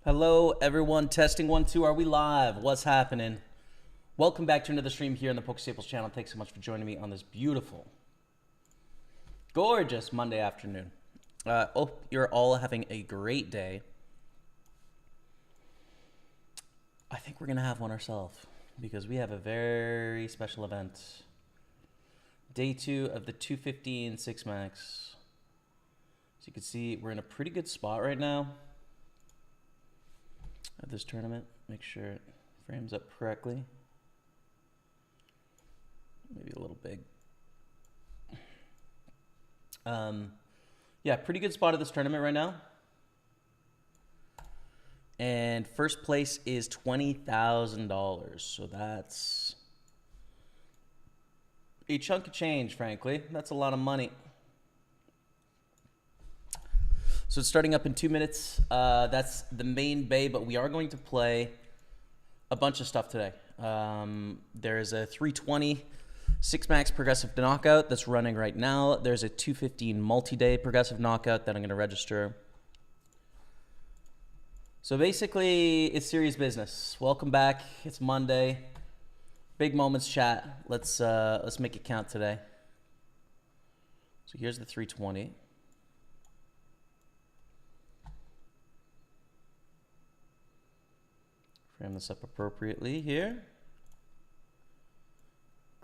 Hello, everyone. Testing 1, 2. Are we live? What's happening? Welcome back to another stream here on the Pokerstaples channel. Thanks so much for joining me on this beautiful, gorgeous Monday afternoon. Hope you're all having a great day. I think we're going to have one ourselves because we have a very special event. Day 2 of the 215 6 max. So you can see we're in a pretty good spot right now of this tournament. Make sure it frames up correctly. Maybe a little big. Yeah, pretty good spot of this tournament right now. And first place is $20,000. So that's a chunk of change, frankly. That's a lot of money. So it's starting up in 2 minutes. That's the main bay, but we are going to play a bunch of stuff today. There's a 320 6 max progressive knockout that's running right now. There's a 215 multi-day progressive knockout that I'm going to register. So basically, it's serious business. Welcome back. It's Monday. Big moments chat. Let's make it count today. So here's the 320. Frame this up appropriately here.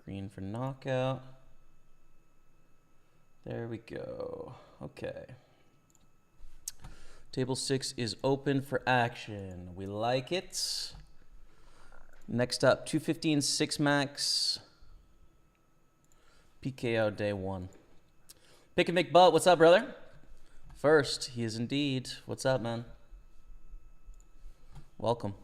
Green for knockout. There we go. Okay. Table 6 is open for action. We like it. Next up, 215 6 max. PKO day 1. Pick and make butt. What's up, brother? First, he is indeed. What's up, man? Welcome.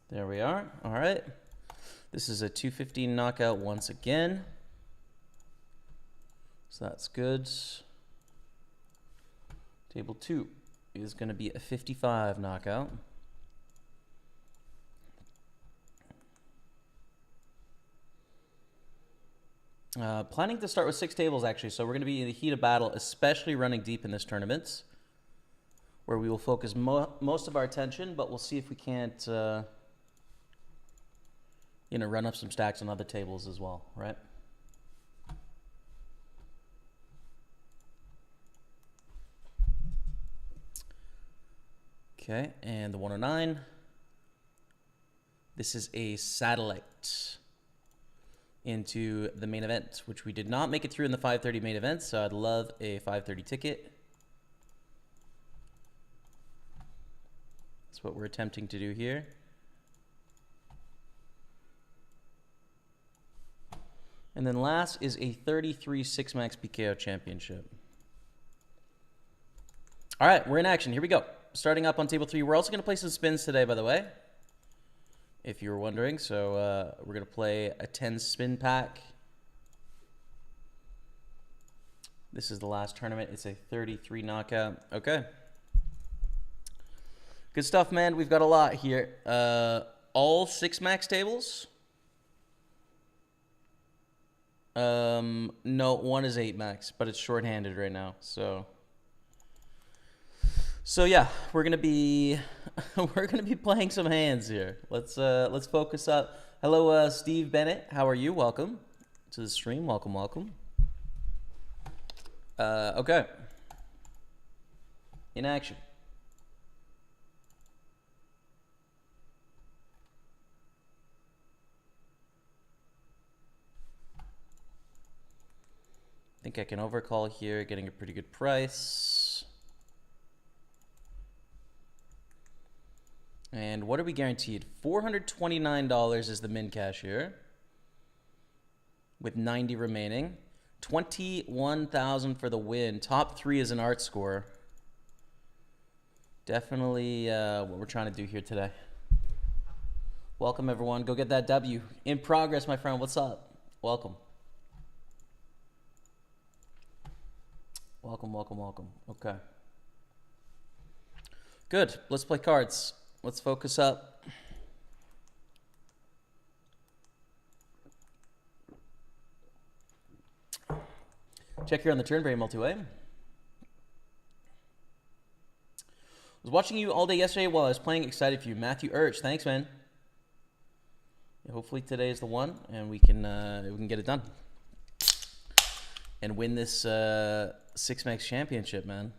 There we are. All right. This is a 215 knockout once again. So that's good. Table 2 is going to be a 55 knockout. Planning to start with 6 tables, actually. So we're going to be in the heat of battle, especially running deep in this tournament, where we will focus most of our attention, but we'll see if we can't run up some stacks on other tables as well, right? Okay, and the 109. This is a satellite into the main event, which we did not make it through in the 530 main event, so I'd love a 530 ticket. That's what we're attempting to do here. And then last is a 33 6 max PKO championship. All right, we're in action. Here we go. Starting up on table 3. We're also going to play some spins today, by the way, if you were wondering. So we're going to play a 10 spin pack. This is the last tournament. It's a 33 knockout. Okay. Good stuff, man. We've got a lot here. All 6 max tables. No, one is 8 max, but it's shorthanded right now. So yeah, we're gonna be playing some hands here. Let's focus up. Hello, Steve Bennett. How are you? Welcome to the stream. Welcome, welcome. Okay. In action. I think I can overcall here, getting a pretty good price. And what are we guaranteed? $429 is the min cash here, with 90 remaining. 21,000 for the win. Top 3 is an art score. Definitely what we're trying to do here today. Welcome, everyone. Go get that W. In progress, my friend. What's up? Welcome. Welcome, welcome, welcome. Okay. Good. Let's play cards. Let's focus up. Check here on the turn, very multi-way. Was watching you all day yesterday while I was playing. Excited for you, Matthew Urch. Thanks, man. Yeah, hopefully today is the one, and we can get it done and win this Six Max Championship, man.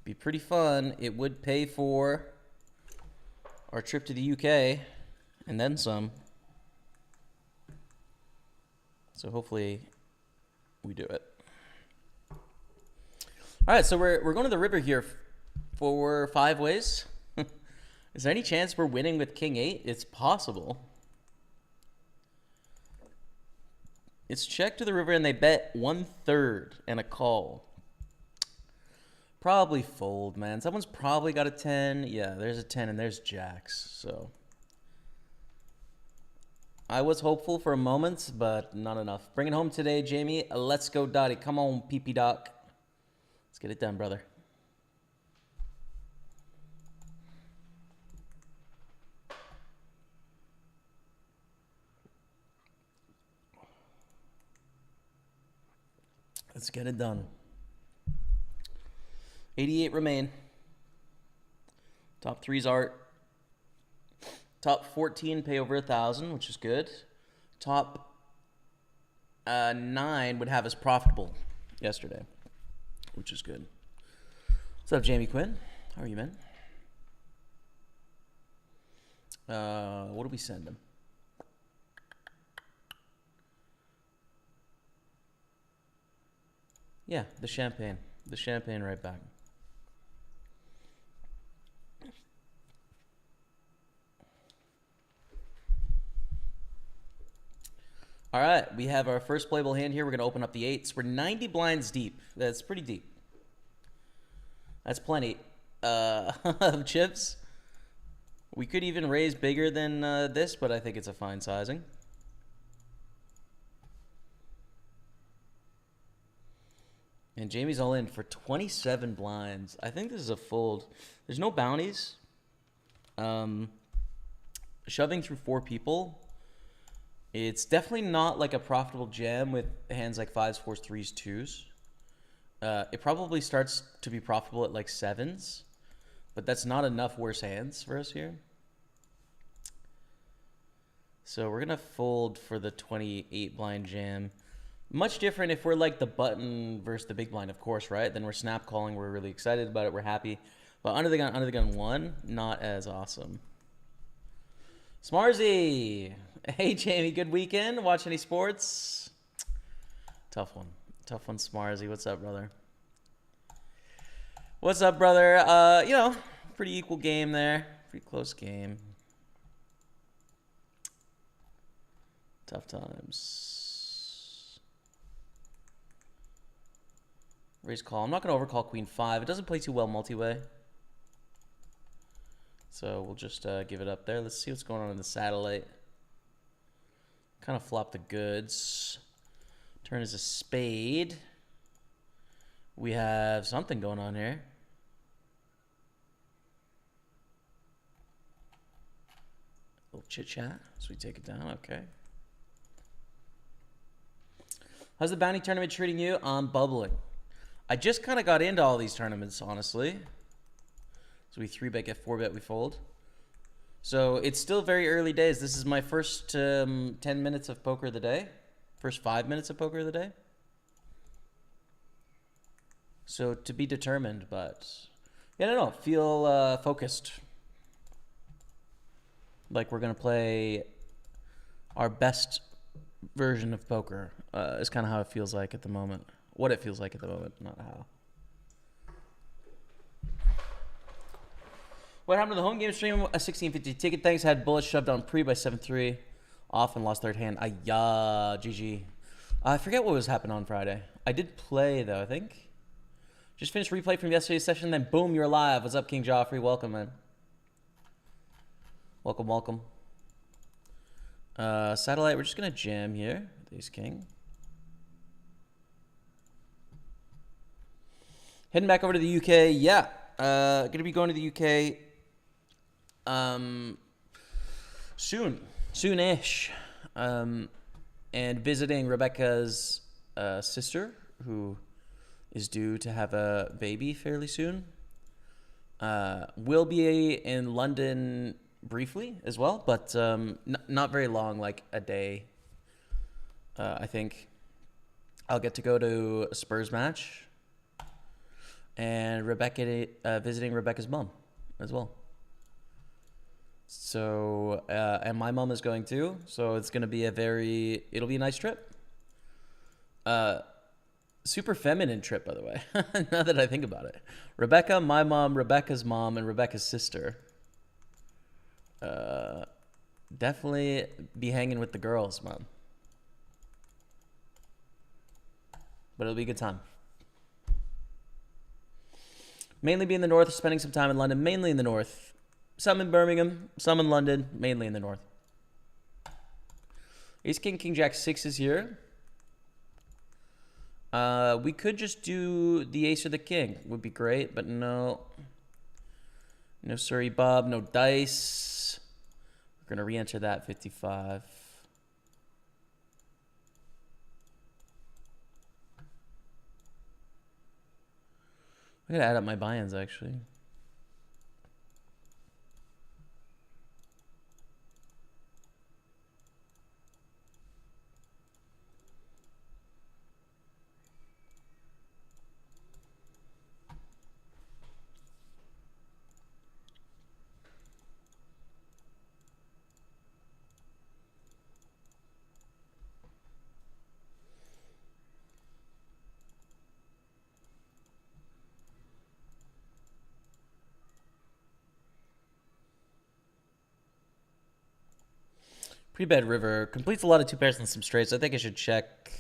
Be pretty fun. It would pay for our trip to the UK and then some. So hopefully we do it. All right, so we're going to the river here for 5 ways. Is there any chance we're winning with King 8? It's possible. It's check to the river and they bet 1/3 and a call. Probably fold, man. Someone's probably got a 10. Yeah, there's a 10 and there's jacks. So I was hopeful for a moment, but not enough. Bring it home today, Jamie. Let's go, Dottie. Come on, PP Doc. Let's get it done, brother. Let's get it done. 88 remain. Top 3's art. Top 14 pay over 1,000, which is good. Top 9 would have us profitable yesterday, which is good. What's up, Jamie Quinn? How are you, man? What do we send him? Yeah, the champagne. The champagne right back. All right, we have our first playable hand here. We're going to open up the 8s. We're 90 blinds deep. That's pretty deep. That's plenty of chips. We could even raise bigger than this, but I think it's a fine sizing. And Jamie's all in for 27 blinds. I think this is a fold. There's no bounties. Shoving through 4 people. It's definitely not like a profitable jam with hands like 5s, 4s, 3s, 2s. It probably starts to be profitable at like 7s. But that's not enough worse hands for us here. So we're going to fold for the 28 blind jam. Much different if we're like the button versus the big blind, of course, right? Then we're snap calling. We're really excited about it. We're happy. But under the gun 1, not as awesome. Smarzy. Hey, Jamie. Good weekend. Watch any sports? Tough one. Tough one, Smarzy. What's up, brother? What's up, brother? You know, pretty equal game there. Pretty close game. Tough times. Raise call. I'm not going to overcall Queen 5. It doesn't play too well multi-way. So we'll just give it up there. Let's see what's going on in the satellite. Kind of flop the goods. Turn is a spade. We have something going on here. A little chit-chat. So we take it down. Okay. How's the bounty tournament treating you? I'm bubbling. I just kind of got into all these tournaments, honestly. So we 3-bet, get 4-bet, we fold. So it's still very early days. This is my first 10 minutes of poker of the day. First 5 minutes of poker of the day. So to be determined, but yeah, I don't know. Feel focused. Like we're going to play our best version of poker. Is kind of how it feels like at the moment. What it feels like at the moment, not how. What happened to the home game stream? A 1650 ticket. Thanks. Had bullets shoved on pre by 7-3. Off and lost third hand. Ayah. GG. I forget what was happening on Friday. I did play, though, I think. Just finished replay from yesterday's session, then boom, you're live. What's up, King Joffrey? Welcome, man. Welcome, welcome. Satellite, we're just going to jam here. Ace King. Heading back over to the UK. Yeah. Going to be going to the UK soon. Soon-ish. and visiting Rebecca's sister, who is due to have a baby fairly soon. We'll be in London briefly as well, but not very long, like a day. I think I'll get to go to a Spurs match, and Rebecca visiting Rebecca's mom as well. So, and my mom is going too, so it's going to be it'll be a nice trip. Super feminine trip, by the way, now that I think about it. Rebecca, my mom, Rebecca's mom, and Rebecca's sister. Definitely be hanging with the girls, man. But it'll be a good time. Mainly be in the north, spending some time in London, mainly in the north. Some in Birmingham, some in London, mainly in the north. Ace, King, King, Jack, 6 is here. We could just do the ace or the king. Would be great, but no. No sorry, Bob. No dice. We're going to re-enter that 55. I'm going to add up my buy-ins, actually. Pretty bad river. Completes a lot of 2 pairs and some straights. I think I should check.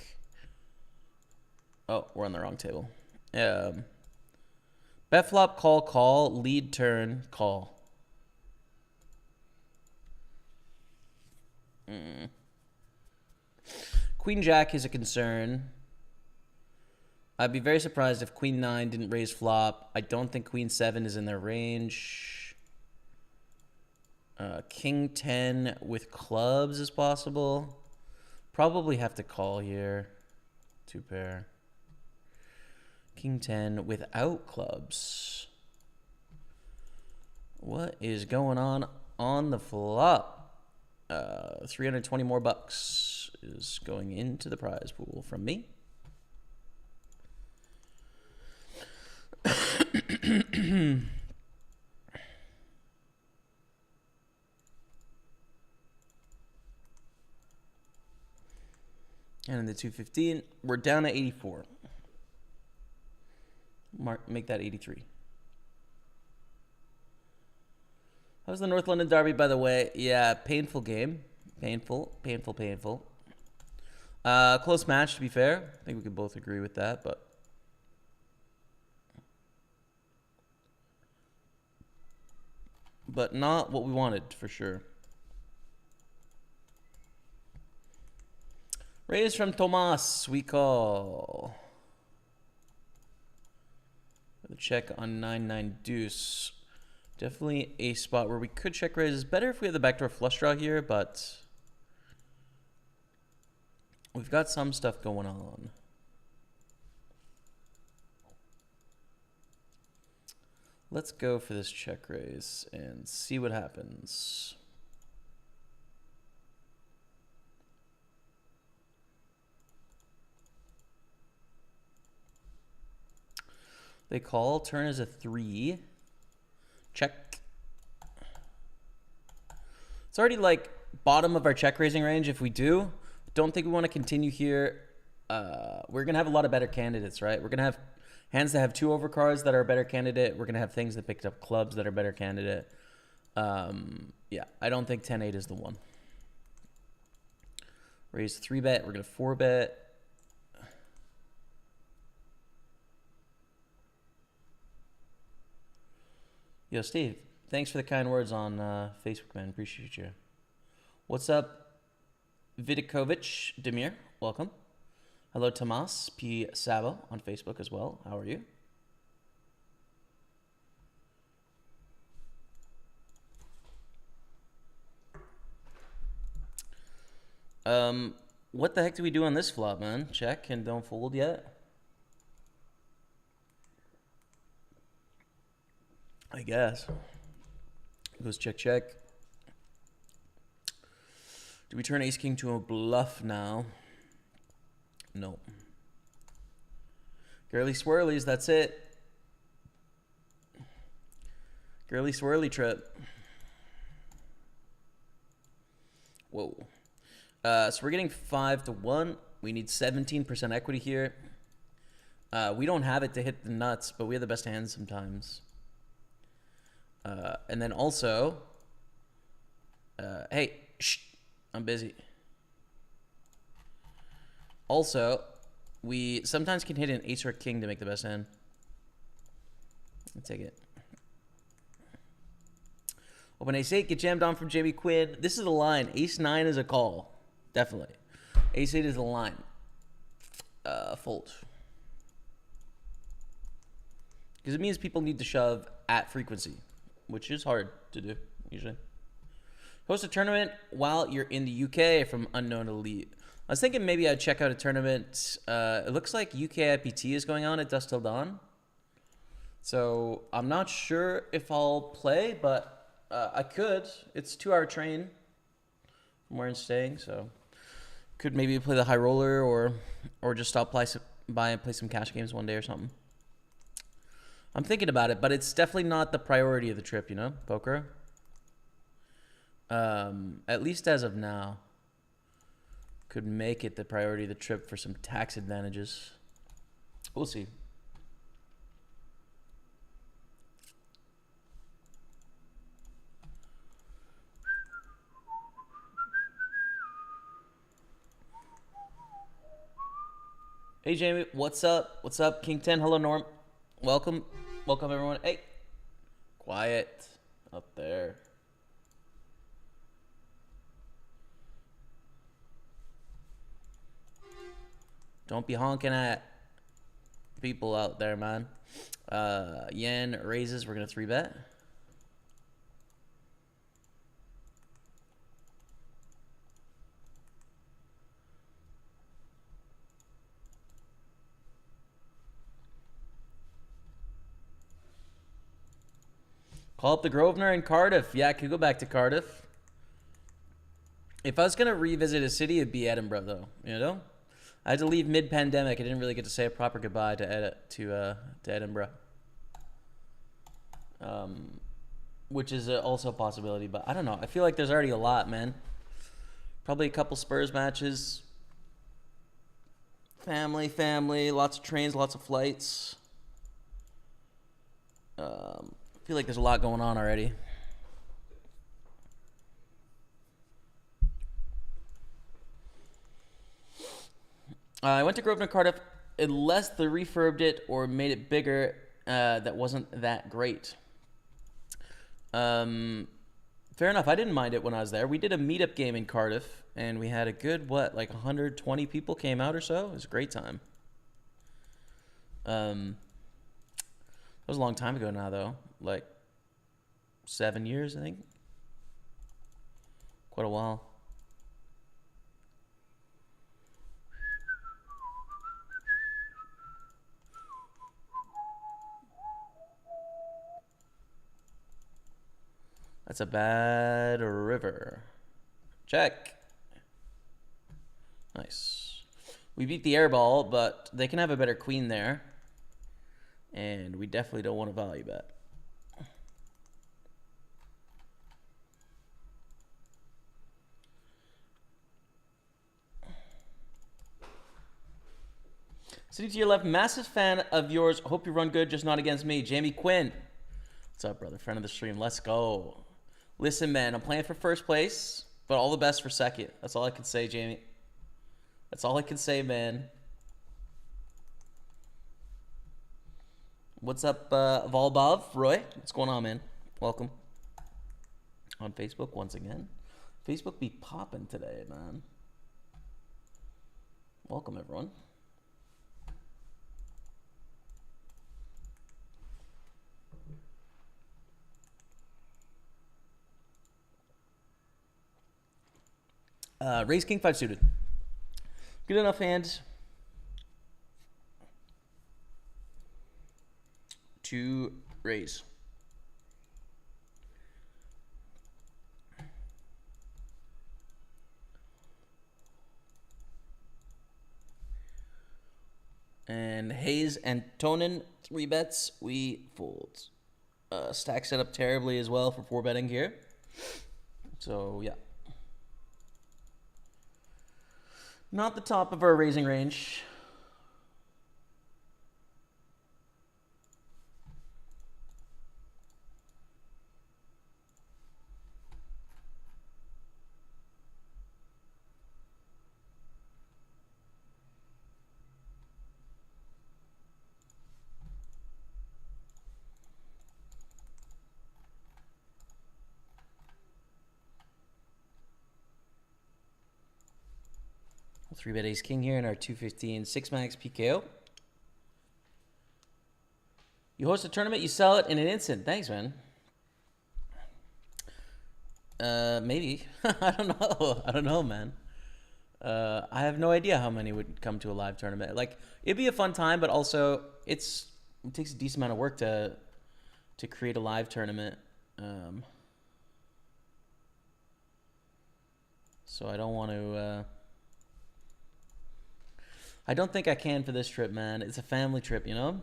Oh, we're on the wrong table. Bet flop, call. Lead turn, call. Queen Jack is a concern. I'd be very surprised if Queen 9 didn't raise flop. I don't think Queen 7 is in their range. King 10 with clubs is possible. Probably have to call here. 2 pair. King 10 without clubs. What is going on the flop? 320 more bucks is going into the prize pool from me. And in the 215, we're down at 84. Make that 83. How's the North London Derby, by the way? Yeah, painful game. Painful. Close match, to be fair. I think we could both agree with that, but not what we wanted, for sure. Raise from Tomas, we call. The check on 9-9 deuce. Definitely a spot where we could check raise. It's better if we have the backdoor flush draw here, but we've got some stuff going on. Let's go for this check raise and see what happens. They call. Turn is a 3. Check. It's already like bottom of our check raising range. If we do, don't think we want to continue here. We're going to have a lot of better candidates, right? We're going to have hands that have 2 overcards that are a better candidate. We're going to have things that picked up clubs that are better candidate. Yeah, I don't think 10-8 is the one. Raise 3-bet. We're going to 4-bet. Yo, Steve, thanks for the kind words on Facebook, man. Appreciate you. What's up, Vidikovic Demir? Welcome. Hello, Tomas P. Sabo on Facebook as well. How are you? What the heck do we do on this flop, man? Check and don't fold yet. I guess. Goes check, check. Do we turn ace king to a bluff now? No. Girly swirlies, that's it. Girly swirly trip. Whoa. So we're getting 5-1. We need 17% equity here. We don't have it to hit the nuts, but we have the best hands sometimes. And then also, hey, shh, I'm busy. Also, we sometimes can hit an ace or king to make the best hand. I'll take it. Open ace 8, get jammed on from Jamie Quinn. This is the line. Ace 9 is a call. Definitely. Ace 8 is the line. Fold. Because it means people need to shove at frequency, which is hard to do, usually. Host a tournament while you're in the UK from Unknown Elite. I was thinking maybe I'd check out a tournament. It looks like UK IPT is going on at Dusk Till Dawn. So I'm not sure if I'll play, but I could. It's a 2-hour train from where I'm staying, so could maybe play the high roller or just stop by and play some cash games one day or something. I'm thinking about it, but it's definitely not the priority of the trip, you know, poker. At least as of now. Could make it the priority of the trip for some tax advantages. We'll see. Hey Jamie, what's up? What's up, King 10? Hello Norm. Welcome. Welcome everyone. Hey. Quiet up there. Don't be honking at people out there, man. Yen raises. We're going to 3-bet. Call up the Grosvenor in Cardiff. Yeah, I could go back to Cardiff. If I was going to revisit a city, it'd be Edinburgh, though. You know? I had to leave mid-pandemic. I didn't really get to say a proper goodbye to Edinburgh. Which is also a possibility, but I don't know. I feel like there's already a lot, man. Probably a couple Spurs matches. Family, lots of trains, lots of flights. I feel like there's a lot going on already. I went to Grosvenor Cardiff. Unless they refurbed it or made it bigger, that wasn't that great. Fair enough. I didn't mind it when I was there. We did a meetup game in Cardiff, and we had a good, like 120 people came out or so. It was a great time. That was a long time ago now, though. Like 7 years, I think. Quite a while. That's a bad river. Check. Nice. We beat the air ball, but they can have a better queen there. And we definitely don't want a value bet. Sitting to your left, massive fan of yours. Hope you run good, just not against me. Jamie Quinn. What's up, brother? Friend of the stream. Let's go. Listen, man, I'm playing for first place, but all the best for second. That's all I can say, Jamie. That's all I can say, man. What's up, Volbov? Roy? What's going on, man? Welcome. On Facebook once again. Facebook be popping today, man. Welcome, everyone. Raise King 5 suited. Good enough hand to raise. And Hayes and Tonin, 3 bets. We fold. Stack set up terribly as well for 4 betting here. So, yeah. Not the top of our raising range. We'll 3-bet ace king here in our 215 6 max PKO. You host a tournament, you sell it in an instant. Thanks, man. Maybe. I don't know. I don't know, man. I have no idea how many would come to a live tournament. Like, it'd be a fun time, but also it takes a decent amount of work to create a live tournament. So I don't want to. I don't think I can for this trip, man. It's a family trip, you know.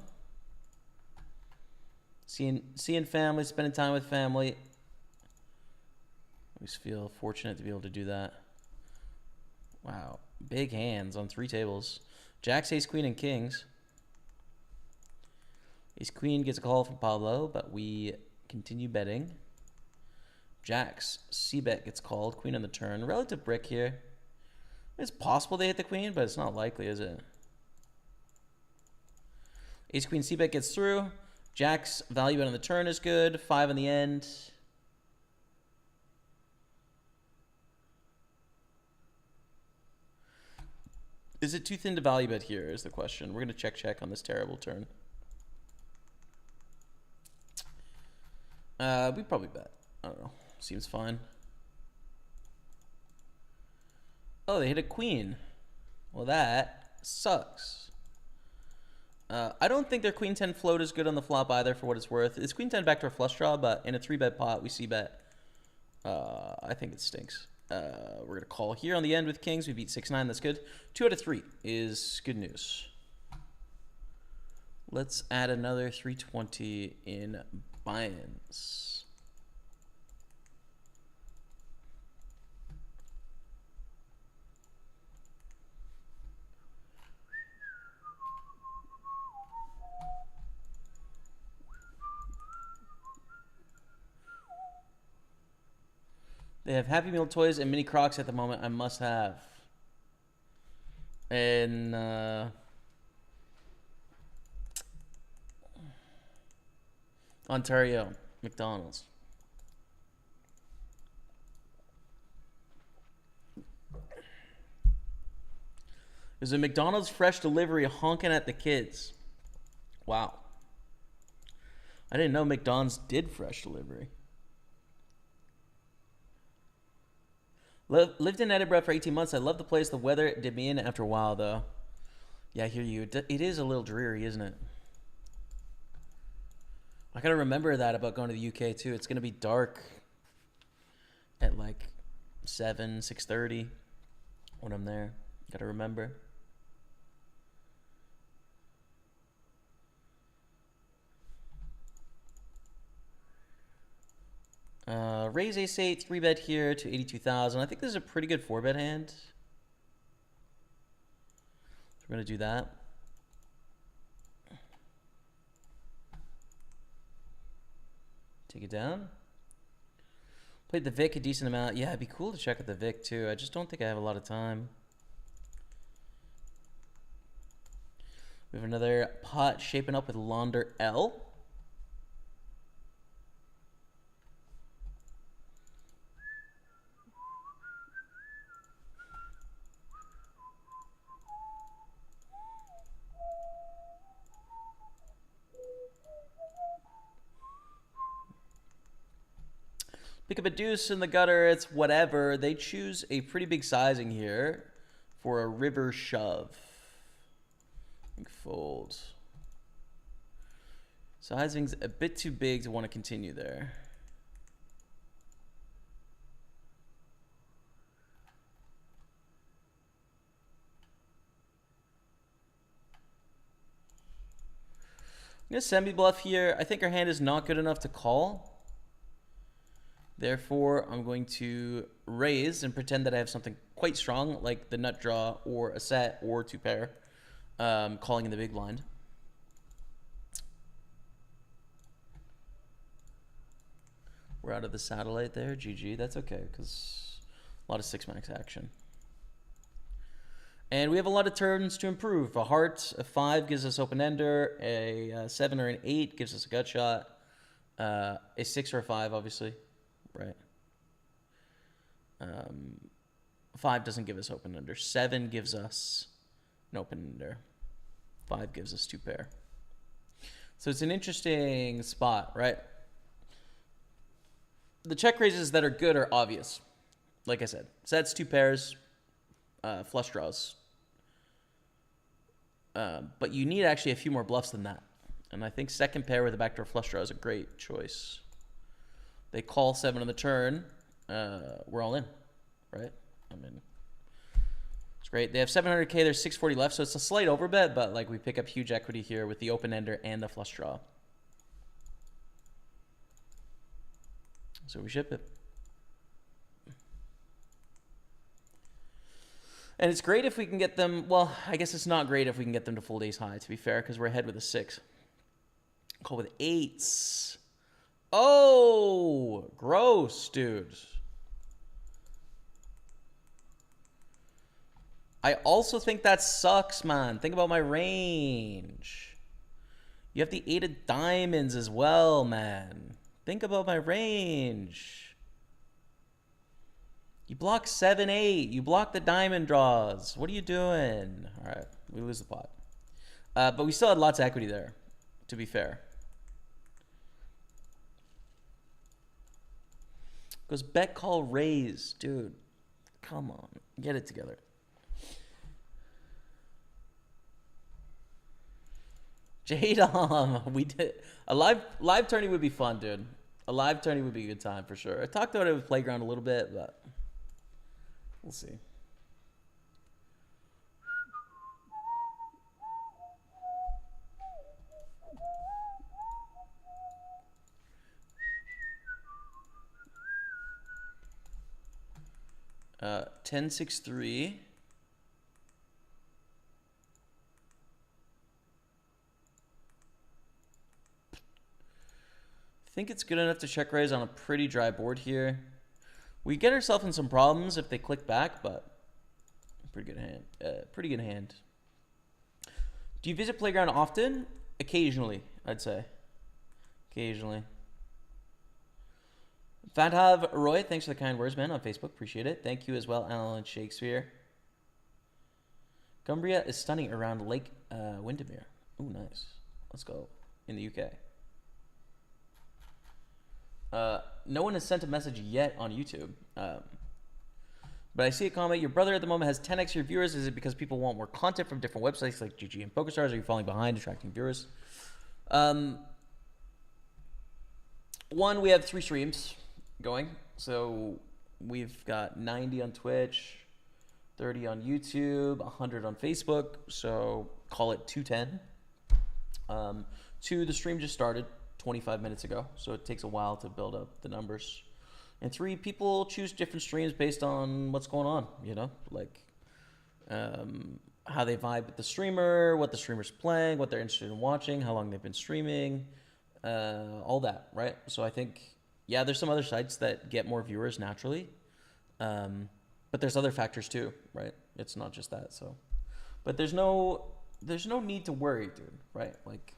Seeing family, spending time with family. I just feel fortunate to be able to do that. Wow, big hands on 3 tables. Jacks, ace, queen, and kings. Ace, queen gets a call from Pablo, but we continue betting. Jacks, c-bet gets called. Queen on the turn. Relative brick here. It's possible they hit the queen, but it's not likely, is it? Ace, queen, c-bet gets through. Jacks, value bet on the turn is good. 5 on the end. Is it too thin to value bet here is the question. We're going to check on this terrible turn. We probably bet. I don't know. Seems fine. Oh, they hit a queen. Well, that sucks. I don't think their queen 10 float is good on the flop either, for what it's worth. It's queen 10 back to a flush draw, but in a 3-bet pot, we see bet. I think it stinks. We're going to call here on the end with kings. We beat 6-9. That's good. 2 out of 3 is good news. Let's add another 320 in buy-ins. They have Happy Meal toys and mini Crocs at the moment. I must have. And Ontario, McDonald's. There's a McDonald's fresh delivery honking at the kids. Wow. I didn't know McDonald's did fresh delivery. Lived in Edinburgh for 18 months. I love the place. The weather did me in after a while, though. Yeah, I hear you. It is a little dreary, isn't it? I gotta remember that about going to the UK, too. It's gonna be dark at like 6:30 when I'm there. Gotta remember. Raise ace-8, 3-bet here to 82,000. I think this is a pretty good 4-bet hand. So we're going to do that. Take it down. Played the Vic a decent amount. Yeah, it'd be cool to check out the Vic too. I just don't think I have a lot of time. We have another pot shaping up with Launder L. Pick up a deuce in the gutter, it's whatever. They choose a pretty big sizing here. for a river shove. Fold. Sizing's a bit too big to want to continue there. I'm going to semi-bluff here. I think our hand is not good enough to call. Therefore, I'm going to raise and pretend that I have something quite strong, like the nut draw or a set or two pair, calling in the big blind. We're out of the satellite there. GG. That's okay, because a lot of 6-max action. And we have a lot of turns to improve. A heart, a 5 gives us open-ender. A 7 or an 8 gives us a gut shot. A 6 or a 5, obviously. Right. 5 doesn't give us open-ender. 7 gives us an open-ender. 5 gives us two pair. So it's an interesting spot, right? The check raises that are good are obvious. Like I said, sets, two pairs, flush draws. But you need actually a few more bluffs than that. And I think second pair with a backdoor flush draw is a great choice. They call 7 on the turn. We're all in, right? I mean, it's great. They have 700K. There's 640 left, so it's a slight overbet, but like we pick up huge equity here with the open ender and the flush draw. So we ship it. And it's great if we can get them, well, I guess it's not great if we can get them to fold ace high, to be fair, because we're ahead with a 6. Call with 8s. Oh, gross, dude. I also think that sucks, man. Think about my range. You have the 8 of diamonds as well, man. Think about my range. You block 7, 8. You block the diamond draws. What are you doing? All right, we lose the pot. But we still had lots of equity there, to be fair. Goes bet, call, raise. Dude, come on. Get it together. Jadom, we did. A live tourney would be fun, dude. A live tourney would be a good time for sure. I talked about it with Playground a little bit, but we'll see. Uh, 10-6-3. I think it's good enough to check raise on a pretty dry board here. We get ourselves in some problems if they click back, but pretty good hand. Pretty good hand. Do you visit Playground often? Occasionally, I'd say. Occasionally. Fantav Roy, thanks for the kind words, man, on Facebook. Appreciate it. Thank you as well, Alan Shakespeare. Cumbria is stunning around Lake Windermere. Ooh, nice. Let's go. In the UK. No one has sent a message yet on YouTube. But I see a comment. Your brother at the moment has 10x your viewers. Is it because people want more content from different websites like GG and PokerStars? Are you falling behind attracting viewers? One, we have 3 streams going. So we've got 90 on Twitch, 30 on YouTube, 100 on Facebook. So call it 210. 2, the stream just started 25 minutes ago, so it takes a while to build up the numbers. And 3, people choose different streams based on what's going on, you know, like how they vibe with the streamer, what the streamer's playing, what they're interested in watching, how long they've been streaming, all that, right? So I think, yeah, there's some other sites that get more viewers naturally, but there's other factors too, right? It's not just that. So, but there's no need to worry, dude, right? Like,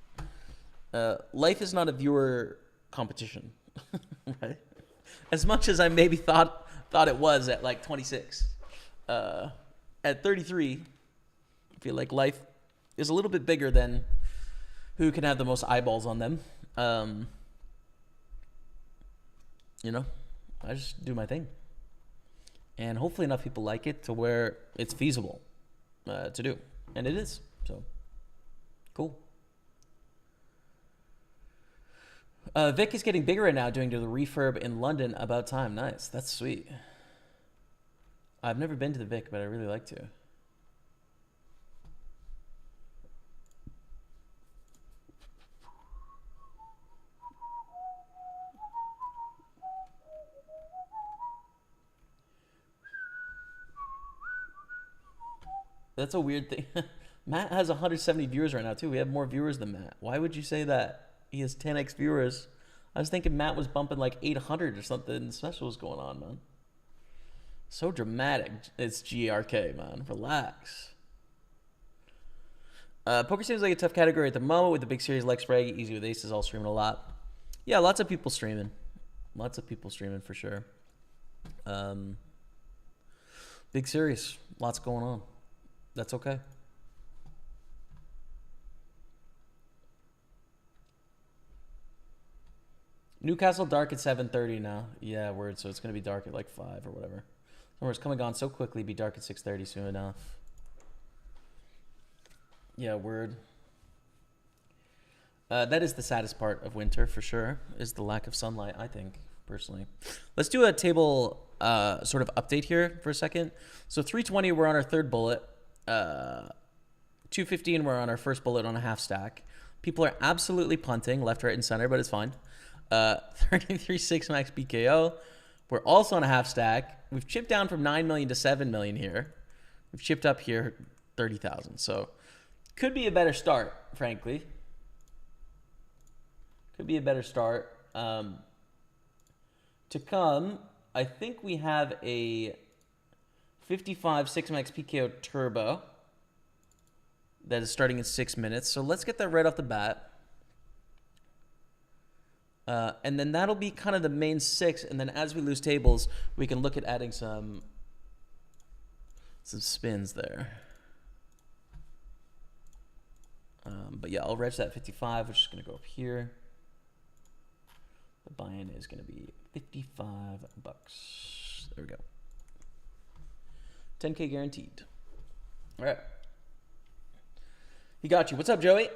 life is not a viewer competition, right? As much as I maybe thought it was at like 26. At 33, I feel like life is a little bit bigger than who can have the most eyeballs on them. You know, I just do my thing. And hopefully enough people like it to where it's feasible, to do, and it is. So cool. Vic is getting bigger right now, doing the refurb in London. About time. Nice. That's sweet. I've never been to the Vic, but I really like to. That's a weird thing. Matt has 170 viewers right now, too. We have more viewers than Matt. Why would you say that? He has 10x viewers. I was thinking Matt was bumping like 800 or something special was going on, man. So dramatic. It's GRK, man. Relax. Poker seems like a tough category at the moment with the big series like Sprague, easy with aces, all streaming a lot. Yeah, lots of people streaming. Lots of people streaming for sure. Big series. Lots going on. That's okay. Newcastle dark at 7:30 now. Yeah, word. So it's going to be dark at like 5 or whatever. Summer's coming on so quickly. Be dark at 6:30 soon enough. Yeah, word. That is the saddest part of winter for sure, is the lack of sunlight, I think, personally. Let's do a table sort of update here for a second. So 320, we're on our third bullet. 215, we're on our first bullet on a half stack. People are absolutely punting left, right, and center, but it's fine. 33 6 max PKO. We're also on a half stack. We've chipped down from 9 million to 7 million here. We've chipped up here 30,000. So could be a better start, frankly. Could be a better start. To come, I think we have a 55 6 max PKO turbo that is starting in 6 minutes. So let's get that right off the bat. And then that'll be kind of the main 6. And then as we lose tables, we can look at adding some spins there. But yeah, I'll reg that 55, which is going to go up here. The buy-in is going to be $55. There we go. 10K guaranteed. All right. He got you. What's up, Joey?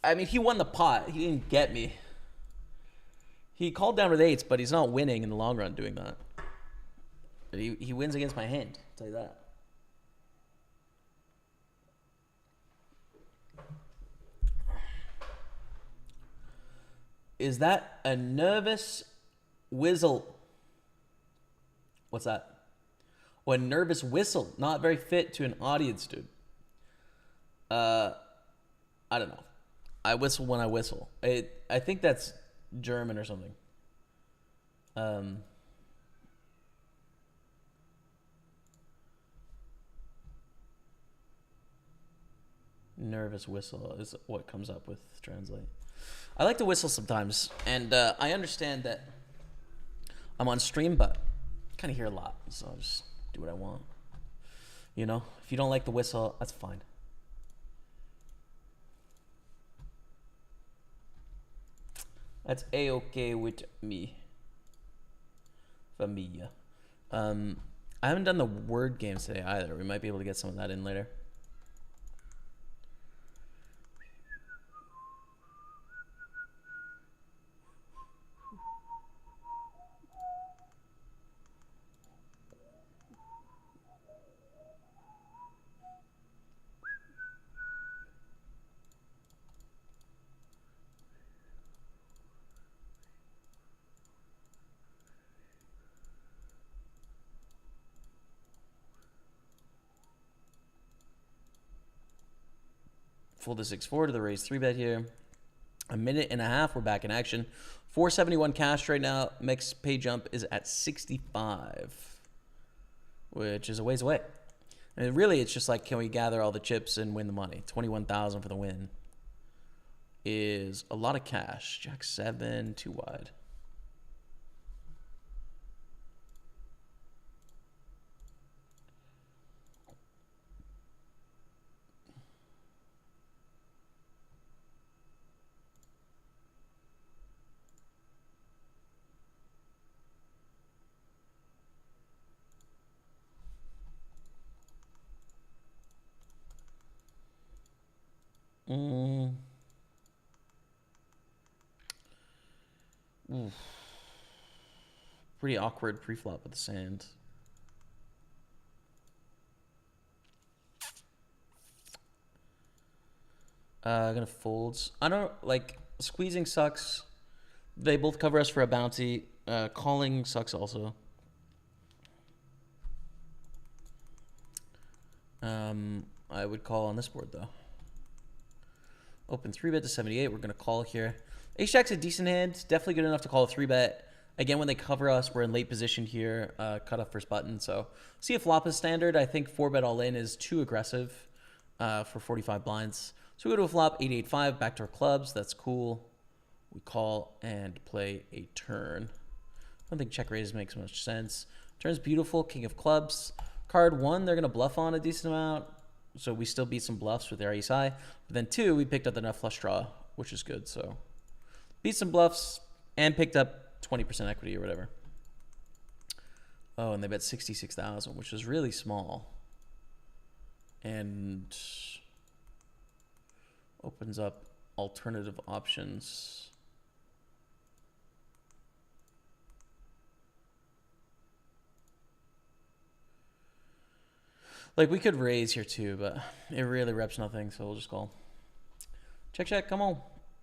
I mean, he won the pot. He didn't get me. He called down with 8s, but he's not winning in the long run doing that. But he wins against my hand. I'll tell you that. Is that a nervous whistle? What's that? Oh, a nervous whistle. Not very fit to an audience, dude. I don't know. I whistle when I whistle. I think that's German or something. Nervous whistle is what comes up with translate. I like to whistle sometimes, and I understand that I'm on stream, but I kind of hear a lot, so I'll just do what I want. You know, if you don't like the whistle, that's fine. That's A-okay with me. Familia. I haven't done the word games today either. We might be able to get some of that in later. Fold to 6-4 to the raise 3-bet here. A minute and a half, we're back in action. 471 cash right now. Max pay jump is at 65, which is a ways away. And really, it's just like, can we gather all the chips and win the money? 21,000 for the win is a lot of cash. Jack 7, too wide. Mm. Oof. Pretty awkward pre-flop with the sand. Gonna folds. I don't like squeezing sucks. They both cover us for a bounty. Calling sucks also. I would call on this board though. Open 3-bet to 78. We're gonna call here. Ace Jack's a decent hand. Definitely good enough to call a 3-bet. Again, when they cover us, we're in late position here. Cut off first button. So see if flop is standard. I think 4-bet all in is too aggressive for 45 blinds. So we go to a flop, 8-8-5, backdoor clubs. That's cool. We call and play a turn. I don't think check raise makes much sense. Turn's beautiful, king of clubs. Card 1, they're going to bluff on a decent amount. So we still beat some bluffs with their ace high. But then 2, we picked up enough flush draw, which is good. So beat some bluffs and picked up 20% equity or whatever. Oh, and they bet 66,000, which is really small. And opens up alternative options. Like, we could raise here too, but it really reps nothing, so we'll just call. Check, check, come on.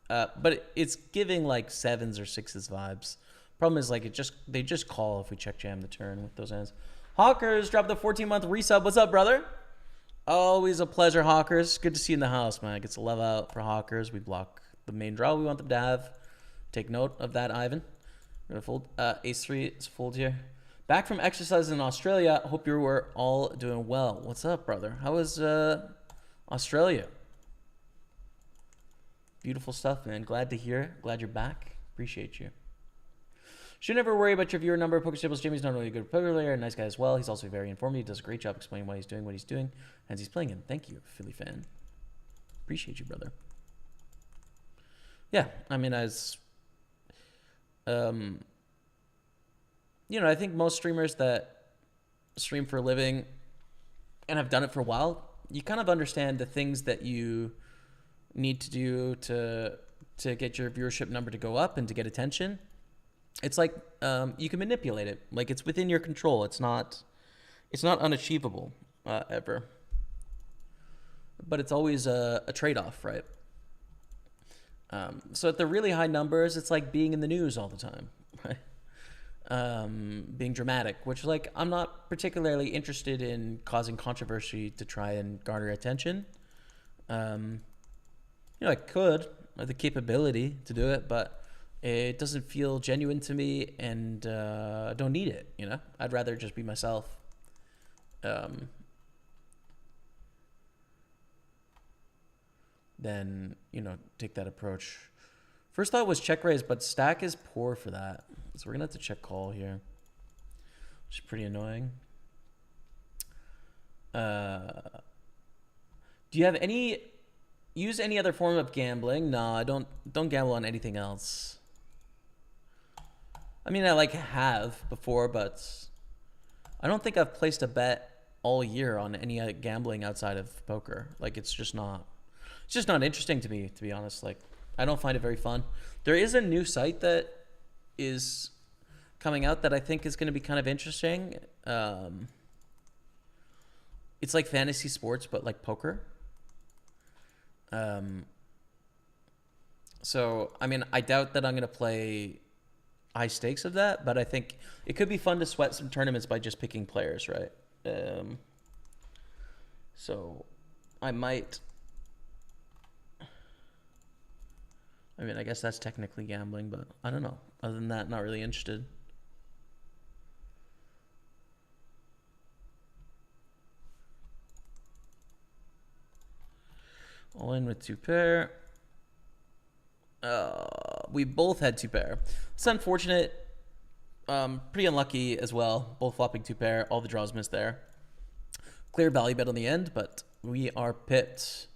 But it's giving like 7s or 6s vibes. Problem is, like, they just call if we check jam the turn with those hands. Hawkers dropped the 14-month resub. What's up, brother? Always a pleasure, Hawkers. Good to see you in the house, man. Gets a love out for Hawkers. We block the main draw we want them to have. Take note of that, Ivan. We're gonna fold. Ace-3 is fold here. Back from exercise in Australia. Hope you were all doing well. What's up, brother? How was Australia? Beautiful stuff, man. Glad to hear. Glad you're back. Appreciate you. Should never worry about your viewer number. Pokerstaples Jamie's not only a good poker player, a nice guy as well. He's also very informative. He does a great job explaining why he's doing what he's doing as he's playing him. Thank you, Philly fan. Appreciate you, brother. Yeah, I mean, as you know, I think most streamers that stream for a living and have done it for a while, you kind of understand the things that you need to do to get your viewership number to go up and to get attention. It's like you can manipulate it. Like, it's within your control. It's not unachievable ever. But it's always a trade-off, right? So at the really high numbers, it's like being in the news all the time, right? Being dramatic, which, like, I'm not particularly interested in causing controversy to try and garner attention. You know, I could, I have the capability to do it, but it doesn't feel genuine to me, and I don't need it, you know? I'd rather just be myself. Than, you know, take that approach. First thought was check raise, but stack is poor for that. So we're going to have to check call here, which is pretty annoying. Do you have use any other form of gambling? No, I don't gamble on anything else. I mean, I like have before, but I don't think I've placed a bet all year on any gambling outside of poker. Like, it's just not interesting to me, to be honest. Like, I don't find it very fun. There is a new site that is coming out that I think is going to be kind of interesting. It's like fantasy sports, but like poker. So, I mean, I doubt that I'm going to play high stakes of that, but I think it could be fun to sweat some tournaments by just picking players, right? So I might... I mean, I guess that's technically gambling, but I don't know. Other than that, not really interested. All in with 2 pair. We both had 2 pair. It's unfortunate. Pretty unlucky as well. Both flopping 2 pair. All the draws missed there. Clear value bet on the end, but we are pipped.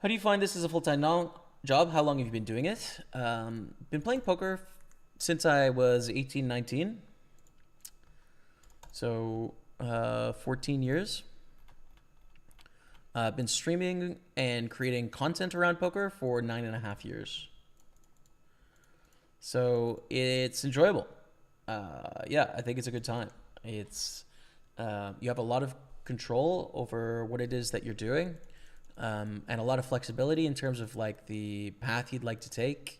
How do you find this as a full-time job? How long have you been doing it? Been playing poker since I was 18, 19. So 14 years. I've been streaming and creating content around poker for 9.5 years. So it's enjoyable. Yeah, I think it's a good time. It's you have a lot of control over what it is that you're doing, and a lot of flexibility in terms of like the path you'd like to take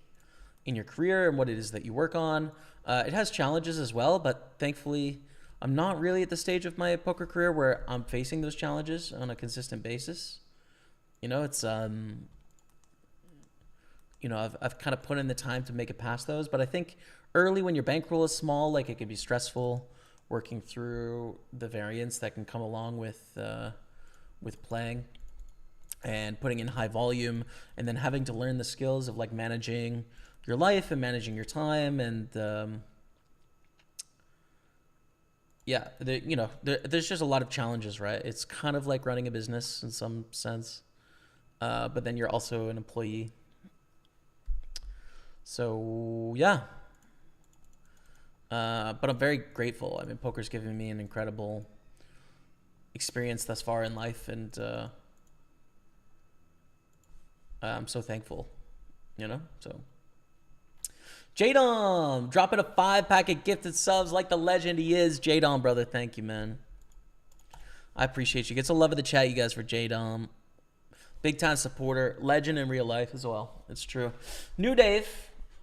in your career and what it is that you work on. It has challenges as well, but thankfully I'm not really at the stage of my poker career where I'm facing those challenges on a consistent basis. You know, it's you know, I've kind of put in the time to make it past those, but I think early when your bankroll is small, like it can be stressful working through the variance that can come along with playing and putting in high volume, and then having to learn the skills of like managing your life and managing your time. And yeah, you know, there's just a lot of challenges, right? It's kind of like running a business in some sense, but then you're also an employee. So yeah, but I'm very grateful. I mean, poker's given me an incredible experience thus far in life, and I'm so thankful, you know. So J-Dom dropping a 5-pack of gifted subs like the legend he is. J-Dom, brother, thank you, man. I appreciate you. Get some love in the chat, you guys, for J-Dom. Big time supporter, legend in real life as well. It's true. New Dave,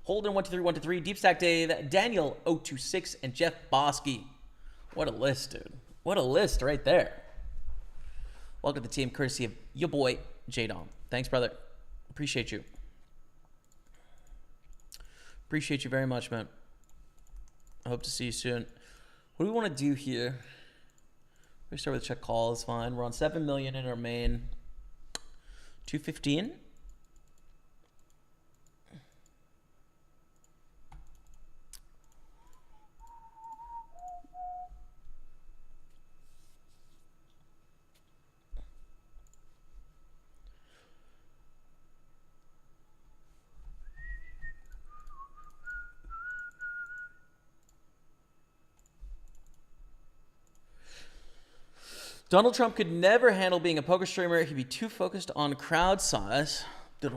Holden 123, Deep Stack Dave, Daniel 026, and Jeff Bosky. What a list, dude. What a list right there. Welcome to the team, courtesy of your boy J-Dom. Thanks, brother. Appreciate you. Appreciate you very much, man. I hope to see you soon. What do we want to do here? We start with a check call. It's fine. We're on 7 million in our main. 215. Donald Trump could never handle being a poker streamer. He'd be too focused on crowd size. It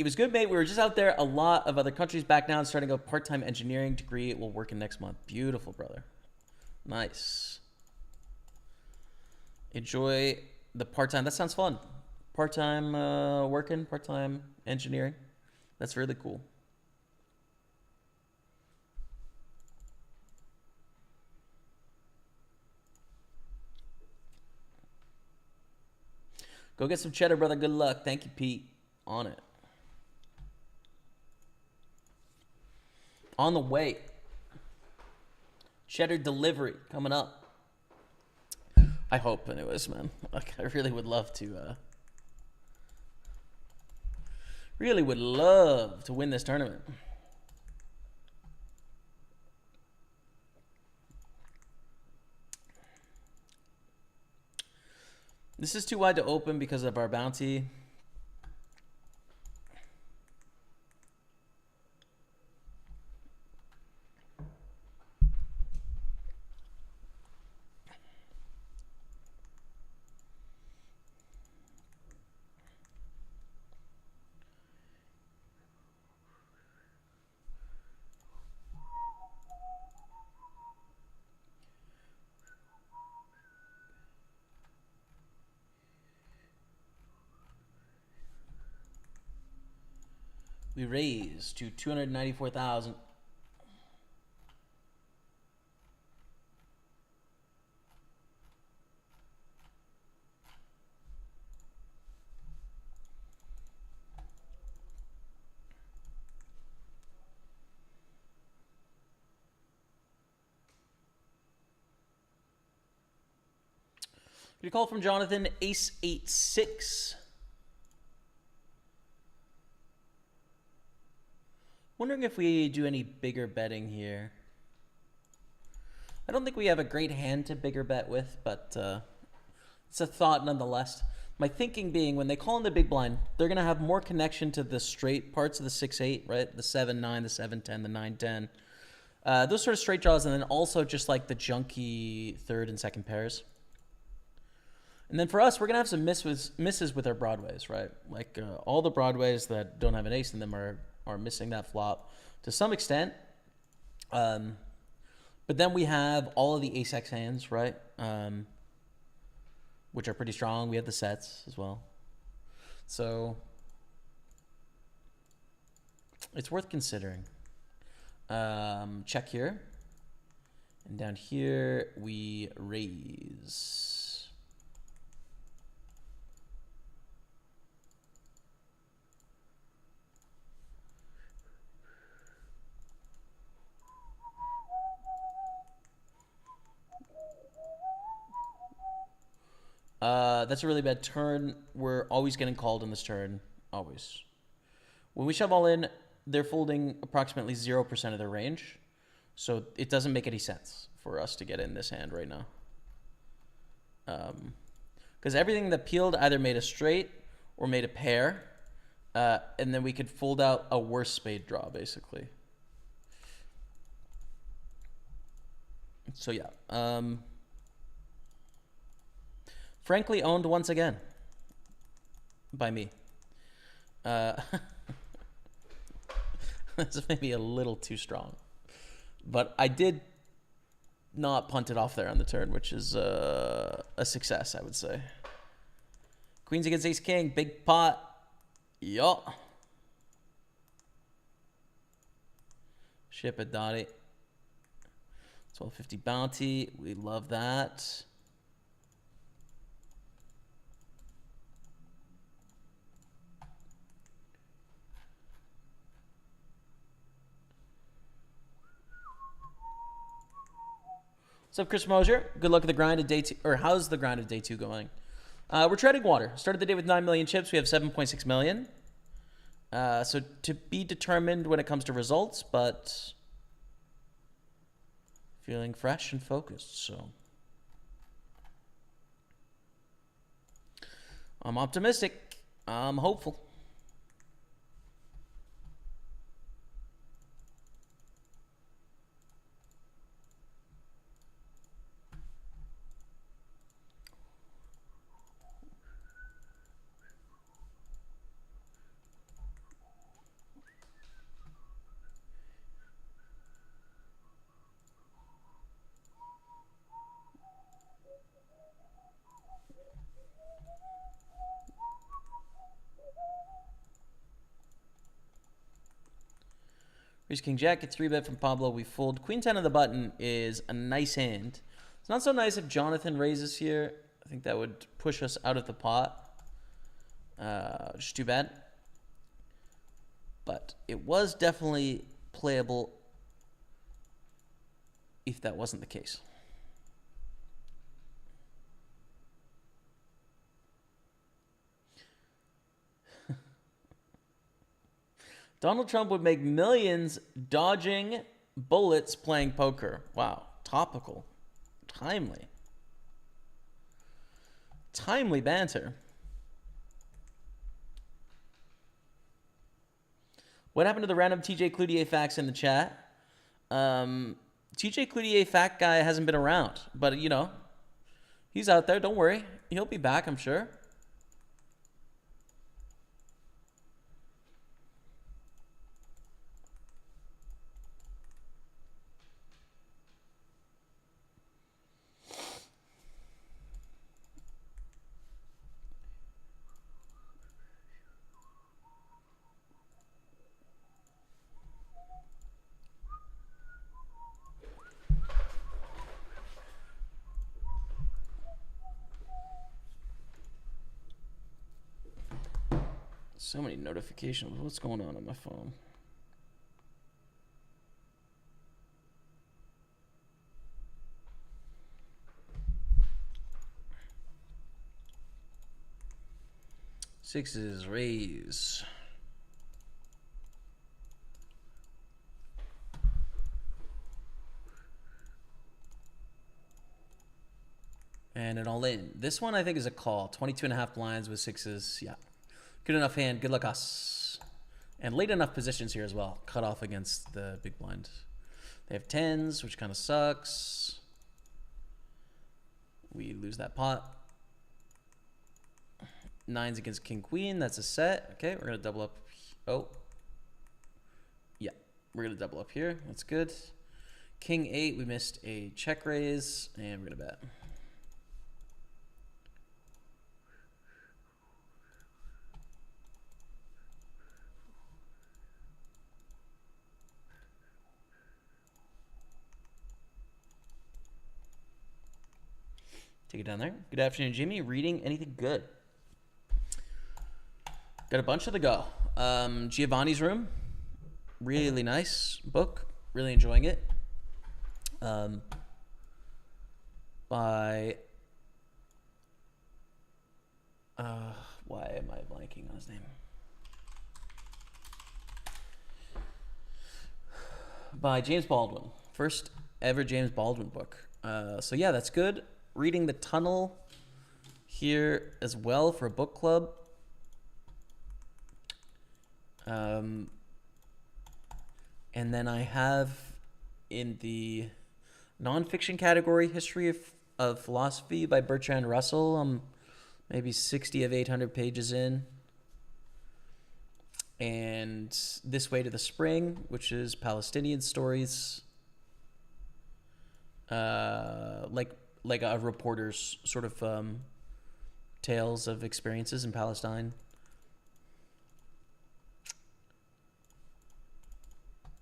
was good, mate. We were just out there. A lot of other countries back now and starting a part-time engineering degree. It will work in next month. Beautiful, brother. Nice. Enjoy the part-time. That sounds fun. Part-time working, part-time engineering. That's really cool. Go get some cheddar, brother. Good luck. Thank you, Pete. On it. On the way. Cheddar delivery coming up. I hope, anyways, man. Like, I really would love to. Really would love to win this tournament. This is too wide to open because of our bounty. We raise to 294,000. Get a call from Jonathan, Ace 86. Wondering if we do any bigger betting here. I don't think we have a great hand to bigger bet with, but it's a thought nonetheless. My thinking being, when they call in the big blind, they're going to have more connection to the straight parts of the 6-8, right? The 7-9, the 7-10, the 9-10. Those sort of straight draws, and then also just like the junky third and second pairs. And then for us, we're going to have some misses with our broadways, right? Like all the broadways that don't have an ace in them are missing that flop to some extent. But then we have all of the ace-x hands, right? Which are pretty strong. We have the sets as well. So it's worth considering. Check here. And down here, we raise. That's a really bad turn. We're always getting called in this turn. Always. When we shove all in, they're folding approximately 0% of their range. So it doesn't make any sense for us to get in this hand right now. Because everything that peeled either made a straight or made a pair. And then we could fold out a worse spade draw, basically. So yeah. Frankly owned once again by me. That's maybe a little too strong. But I did not punt it off there on the turn, which is a success, I would say. Queens against ace king, big pot. Yo. Ship it, Dottie. 1250 bounty. We love that. What's up, Chris Mosier? Good luck at the grind of day 2. Or how's the grind of day 2 going? We're treading water. Started the day with 9 million chips. We have 7.6 million. So to be determined when it comes to results, but feeling fresh and focused. So I'm optimistic. I'm hopeful. Raise king jack, get 3-bet from Pablo. We fold. Queen 10 on the button is a nice hand. It's not so nice if Jonathan raises here. I think that would push us out of the pot. Just too bad. But it was definitely playable if that wasn't the case. Donald Trump would make millions dodging bullets playing poker. Wow. Topical. Timely. Timely banter. What happened to the random TJ Cloutier facts in the chat? TJ Cloutier fact guy hasn't been around, but you know, he's out there. Don't worry. He'll be back, I'm sure. So many notifications. What's going on my phone? Sixes, raise. And an all-in. This one I think is a call. 22.5 blinds with sixes. Yeah. Good enough hand. Good luck us. And late enough positions here as well. Cut off against the big blind. They have tens, which kind of sucks. We lose that pot. Nines against king queen. That's a set. Okay, we're going to double up. Oh. Yeah, we're going to double up here. That's good. King 8, we missed a check raise. And we're going to bet. Take it down there. Good afternoon, Jimmy. Reading anything good? Got a bunch of the go. Giovanni's Room. Really nice book. Really enjoying it. By... why am I blanking on his name? By James Baldwin. First ever James Baldwin book. So yeah, that's good. Reading The Tunnel here as well for a book club. And then I have in the nonfiction category, History of Philosophy by Bertrand Russell. I'm maybe 60 of 800 pages in. And This Way to the Spring, which is Palestinian stories. Like a reporter's sort of tales of experiences in Palestine.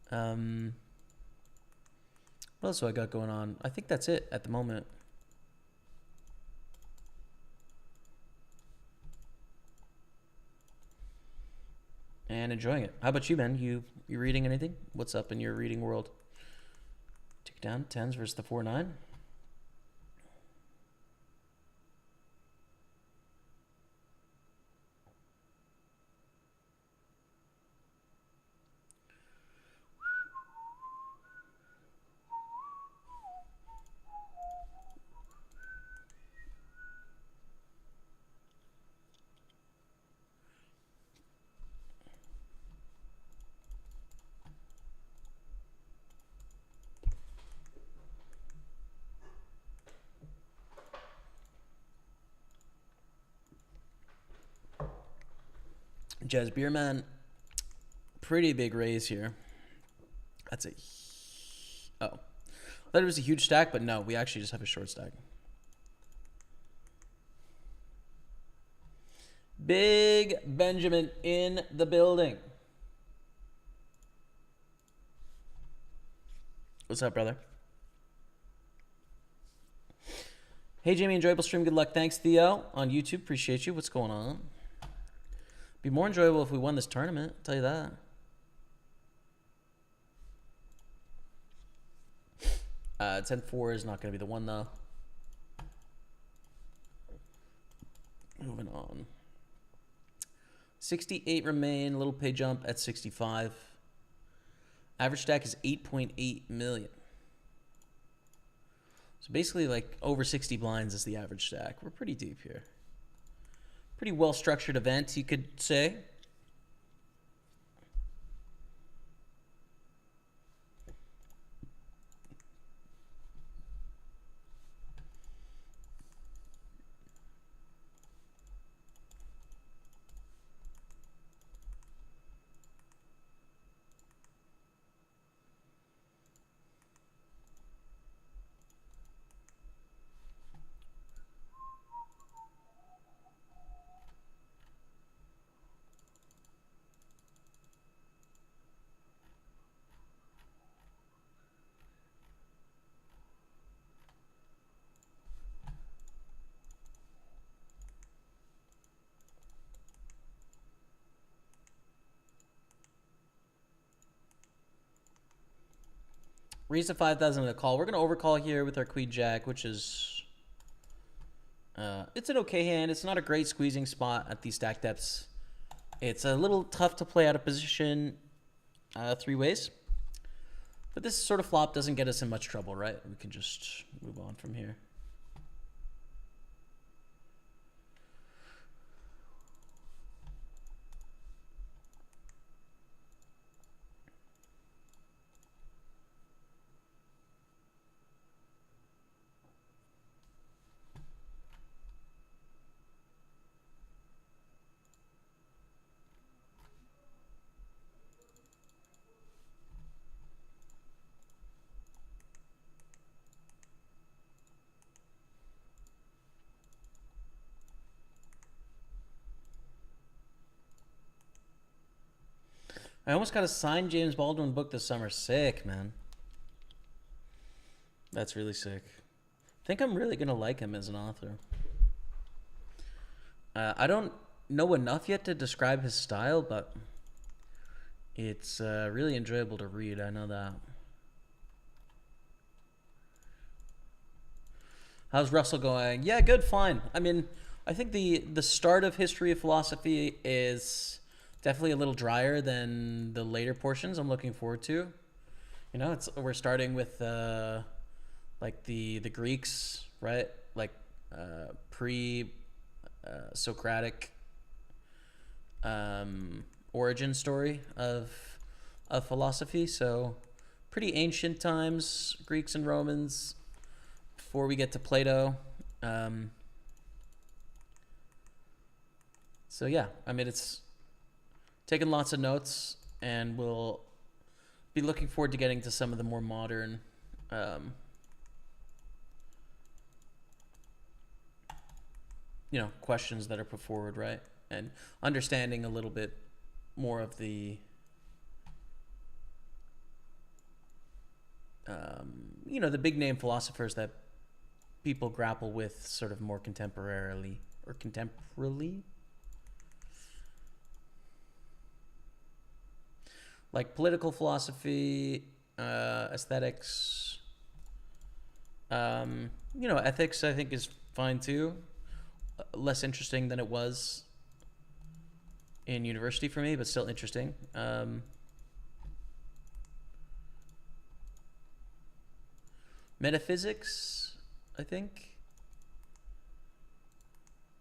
What else do I got going on? I think that's it at the moment. And enjoying it. How about you, Ben? You reading anything? What's up in your reading world? Take down tens versus the 4-9. Jazz Beerman, pretty big raise here. That's a... Oh. I thought it was a huge stack, but no, we actually just have a short stack. Big Benjamin in the building. What's up, brother? Hey, Jamie, enjoyable stream. Good luck. Thanks, Theo, on YouTube. Appreciate you. What's going on? Be more enjoyable if we won this tournament, I'll tell you that. Uh, 10-4 is not going to be the one, though. Moving on. 68 remain, little pay jump at 65. Average stack is 8.8 million. So basically, like, over 60 blinds is the average stack. We're pretty deep here. Pretty well-structured event, you could say. Raise to 5,000 at a call. We're going to overcall here with our Queen Jack, which is... it's an okay hand. It's not a great squeezing spot at these stack depths. It's a little tough to play out of position three ways. But this sort of flop doesn't get us in much trouble, right? We can just move on from here. I almost got a signed James Baldwin book this summer. Sick, man. That's really sick. I think I'm really going to like him as an author. I don't know enough yet to describe his style, but it's really enjoyable to read. I know that. How's Russell going? Yeah, good, fine. I mean, I think the start of History of Philosophy is definitely a little drier than the later portions. I'm looking forward to. You know, we're starting with like the Greeks, right? Like pre Socratic origin story of philosophy. So pretty ancient times, Greeks and Romans, before we get to Plato. So yeah, I mean, it's taking lots of notes, and we'll be looking forward to getting to some of the more modern you know, questions that are put forward, right? And understanding a little bit more of the you know, the big name philosophers that people grapple with sort of more contemporarily. Like political philosophy, aesthetics, you know, ethics I think is fine too. Less interesting than it was in university for me, but still interesting. Metaphysics, I think.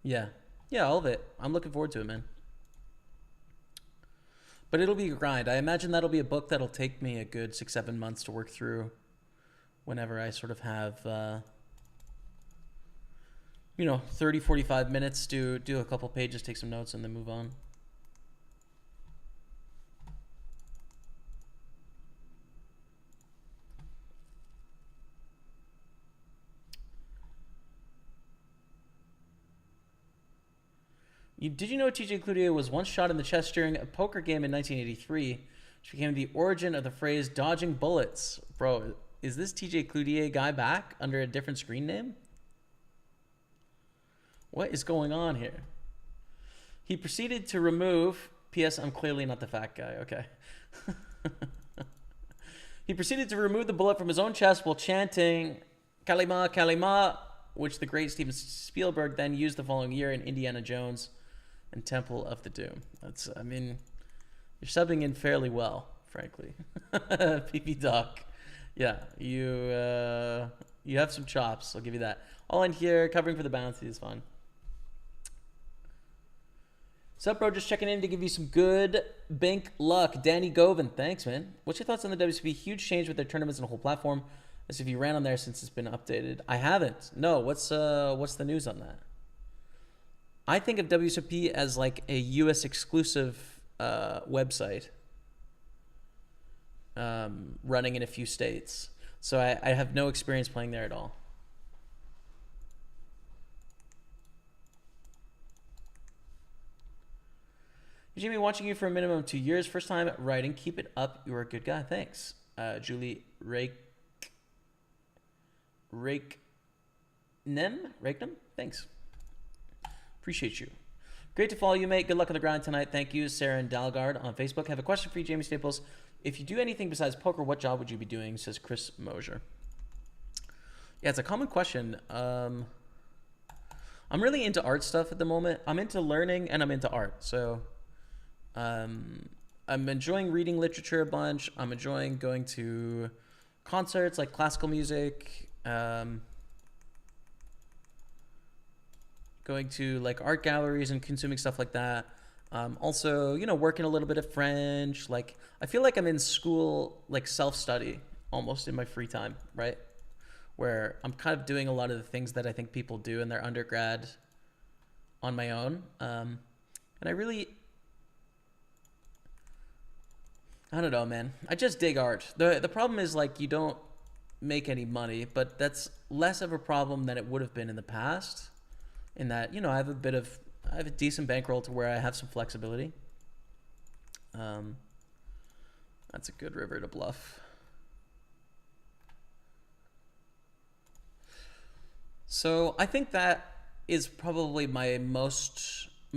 Yeah, all of it. I'm looking forward to it, man. But it'll be a grind. I imagine that'll be a book that'll take me a good 6-7 months to work through whenever I sort of have, you know, 30, 45 minutes, do a couple pages, take some notes, and then move on. Did you know TJ Cloutier was once shot in the chest during a poker game in 1983, which became the origin of the phrase dodging bullets? Bro, is this TJ Cloutier guy back under a different screen name? What is going on here? He proceeded to remove... P.S. I'm clearly not the fat guy. Okay. He proceeded to remove the bullet from his own chest while chanting Kalima, Kalima, which the great Steven Spielberg then used the following year in Indiana Jones and Temple of the Doom. That's, I mean, you're subbing in fairly well, frankly. PP Doc. Yeah, you have some chops. I'll give you that. All in here, covering for the bounty is fun. Sup, bro? Just checking in to give you some good bank luck. Danny Govan, thanks, man. What's your thoughts on the WCP? Huge change with their tournaments and the whole platform. As if you ran on there since it's been updated. I haven't. No. What's the news on that? I think of WCP as like a US exclusive website running in a few states. So I have no experience playing there at all. Jimmy, watching you for a minimum of 2 years. First time writing. Keep it up. You're a good guy. Thanks. Julie Rakenham? Thanks. Appreciate you. Great to follow you, mate. Good luck on the grind tonight. Thank you, Sarah and Dalgard on Facebook. Have a question for you, Jaime Staples. If you do anything besides poker, what job would you be doing? Says Chris Mosier. Yeah, it's a common question. I'm really into art stuff at the moment. I'm into learning and I'm into art. So I'm enjoying reading literature a bunch. I'm enjoying going to concerts like classical music. Going to like art galleries and consuming stuff like that. Also, you know, working a little bit of French. Like, I feel like I'm in school, like self-study almost in my free time, right? Where I'm kind of doing a lot of the things that I think people do in their undergrad on my own. And I don't know, man. I just dig art. The problem is like you don't make any money, but that's less of a problem than it would have been in the past. In that, you know, I have a decent bankroll to where I have some flexibility. That's a good river to bluff. So I think that is probably my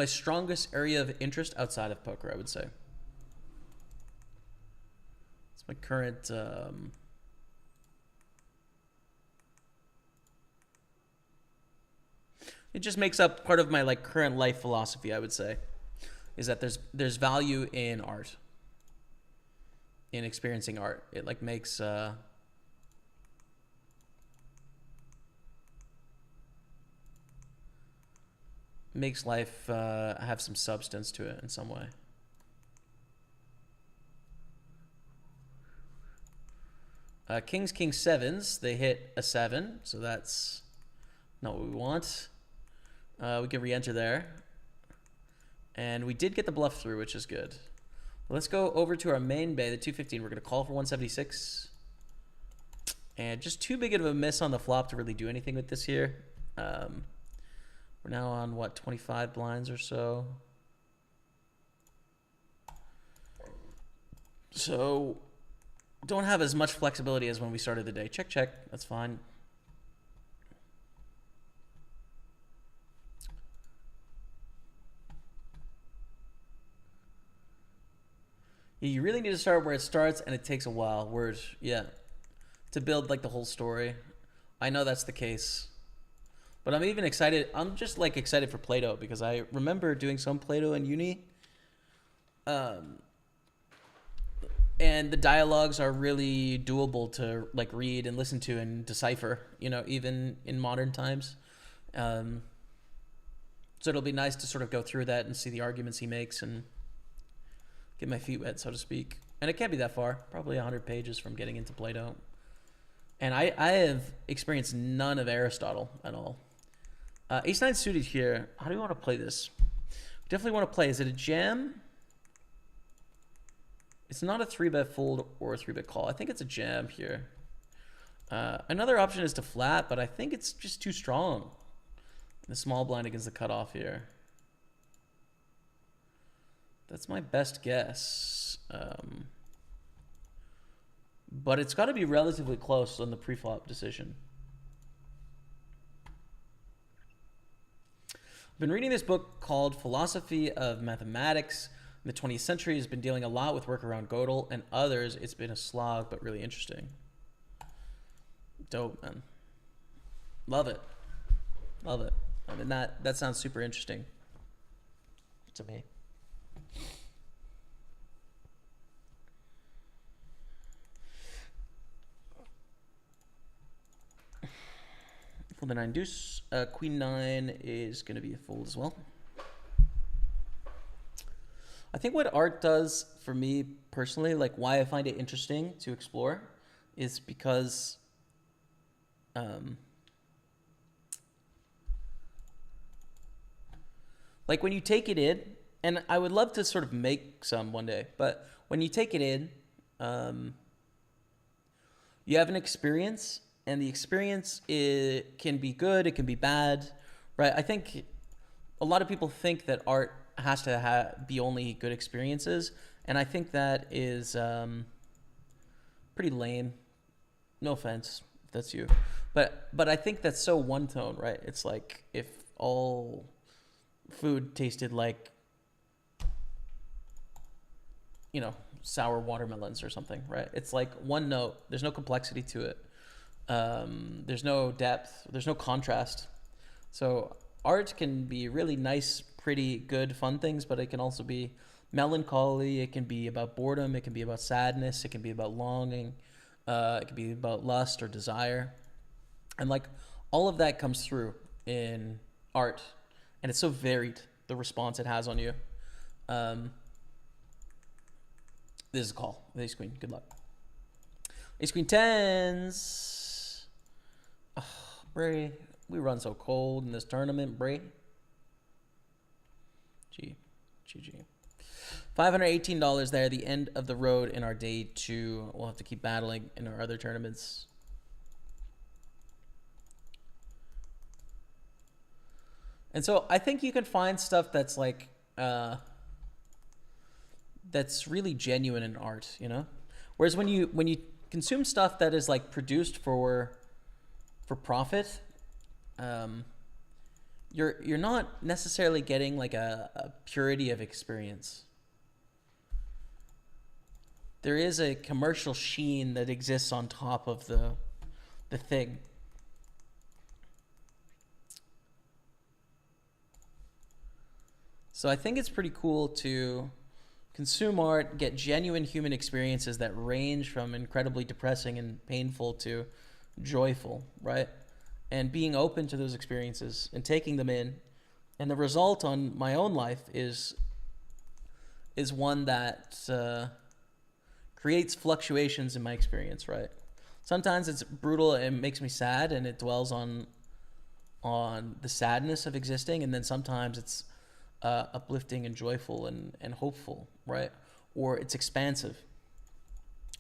strongest area of interest outside of poker, I would say. It's my current it just makes up part of my like current life philosophy, I would say, is that there's value in art, in experiencing art. It like makes makes life have some substance to it in some way. Kings, King, sevens. They hit a 7, so that's not what we want. We can re-enter there. And we did get the bluff through, which is good. Let's go over to our main bay, the 215. We're going to call for 176. And just too big of a miss on the flop to really do anything with this here. We're now on, what, 25 blinds or so. So don't have as much flexibility as when we started the day. Check, check. That's fine. You really need to start where it starts, and it takes a while. Yeah, to build like the whole story. I know that's the case, but I'm even excited. I'm just like excited for Play-Doh because I remember doing some Play-Doh in uni, and the dialogues are really doable to like read and listen to and decipher. You know, even in modern times. So it'll be nice to sort of go through that and see the arguments he makes and get my feet wet, so to speak. And it can't be that far. Probably 100 pages from getting into Play-Doh. And I have experienced none of Aristotle at all. Ace-9 suited here. How do we want to play this? We definitely want to play. Is it a jam? It's not a 3-bet fold or a 3-bet call. I think it's a jam here. Another option is to flat, but I think it's just too strong. The small blind against the cutoff here. That's my best guess. But it's got to be relatively close on the pre-flop decision. I've been reading this book called Philosophy of Mathematics. In the 20th century has been dealing a lot with work around Gödel and others. It's been a slog, but really interesting. Dope, man. Love it. Love it. I mean, that sounds super interesting to me. For the 9 deuce, Queen 9 is going to be a fold as well. I think what art does for me personally, like why I find it interesting to explore, is because like when you take it in, and I would love to sort of make some one day, but when you take it in, you have an experience, and the experience can be good, it can be bad, right? I think a lot of people think that art has to be only good experiences, and I think that is pretty lame. No offense, if that's you, but I think that's so one tone, right? It's like if all food tasted like, you know, sour watermelons or something, right? It's like one note. There's no complexity to it. There's no depth. There's no contrast. So art can be really nice, pretty, good, fun things, but it can also be melancholy. It can be about boredom. It can be about sadness. It can be about longing. It can be about lust or desire. And like all of that comes through in art. And it's so varied, the response it has on you. This is a call. Ace Queen. Good luck. Ace Queen tens. Oh, Bray. We run so cold in this tournament, Bray. GG. $518 there, the end of the road in our day 2. We'll have to keep battling in our other tournaments. And so I think you can find stuff that's like, that's really genuine in art, you know? Whereas when you consume stuff that is like produced for profit, you're not necessarily getting like a purity of experience. There is a commercial sheen that exists on top of the thing. So I think it's pretty cool to consume art, get genuine human experiences that range from incredibly depressing and painful to joyful, right? And being open to those experiences and taking them in. And the result on my own life is one that creates fluctuations in my experience, right? Sometimes it's brutal and makes me sad, and it dwells on the sadness of existing, and then sometimes it's uplifting and joyful and hopeful, right? Or it's expansive.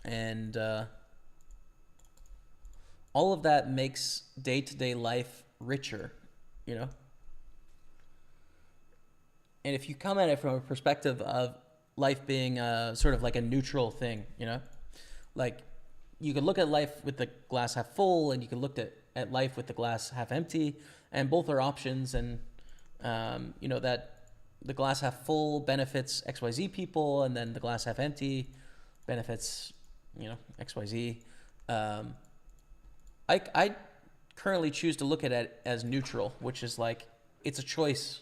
And all of that makes day-to-day life richer, you know? And if you come at it from a perspective of life being sort of like a neutral thing, you know? Like, you could look at life with the glass half full, and you can look at life with the glass half empty, and both are options. And, you know, that the glass half full benefits XYZ people, and then the glass half empty benefits, you know, XYZ. I currently choose to look at it as neutral, which is like, it's a choice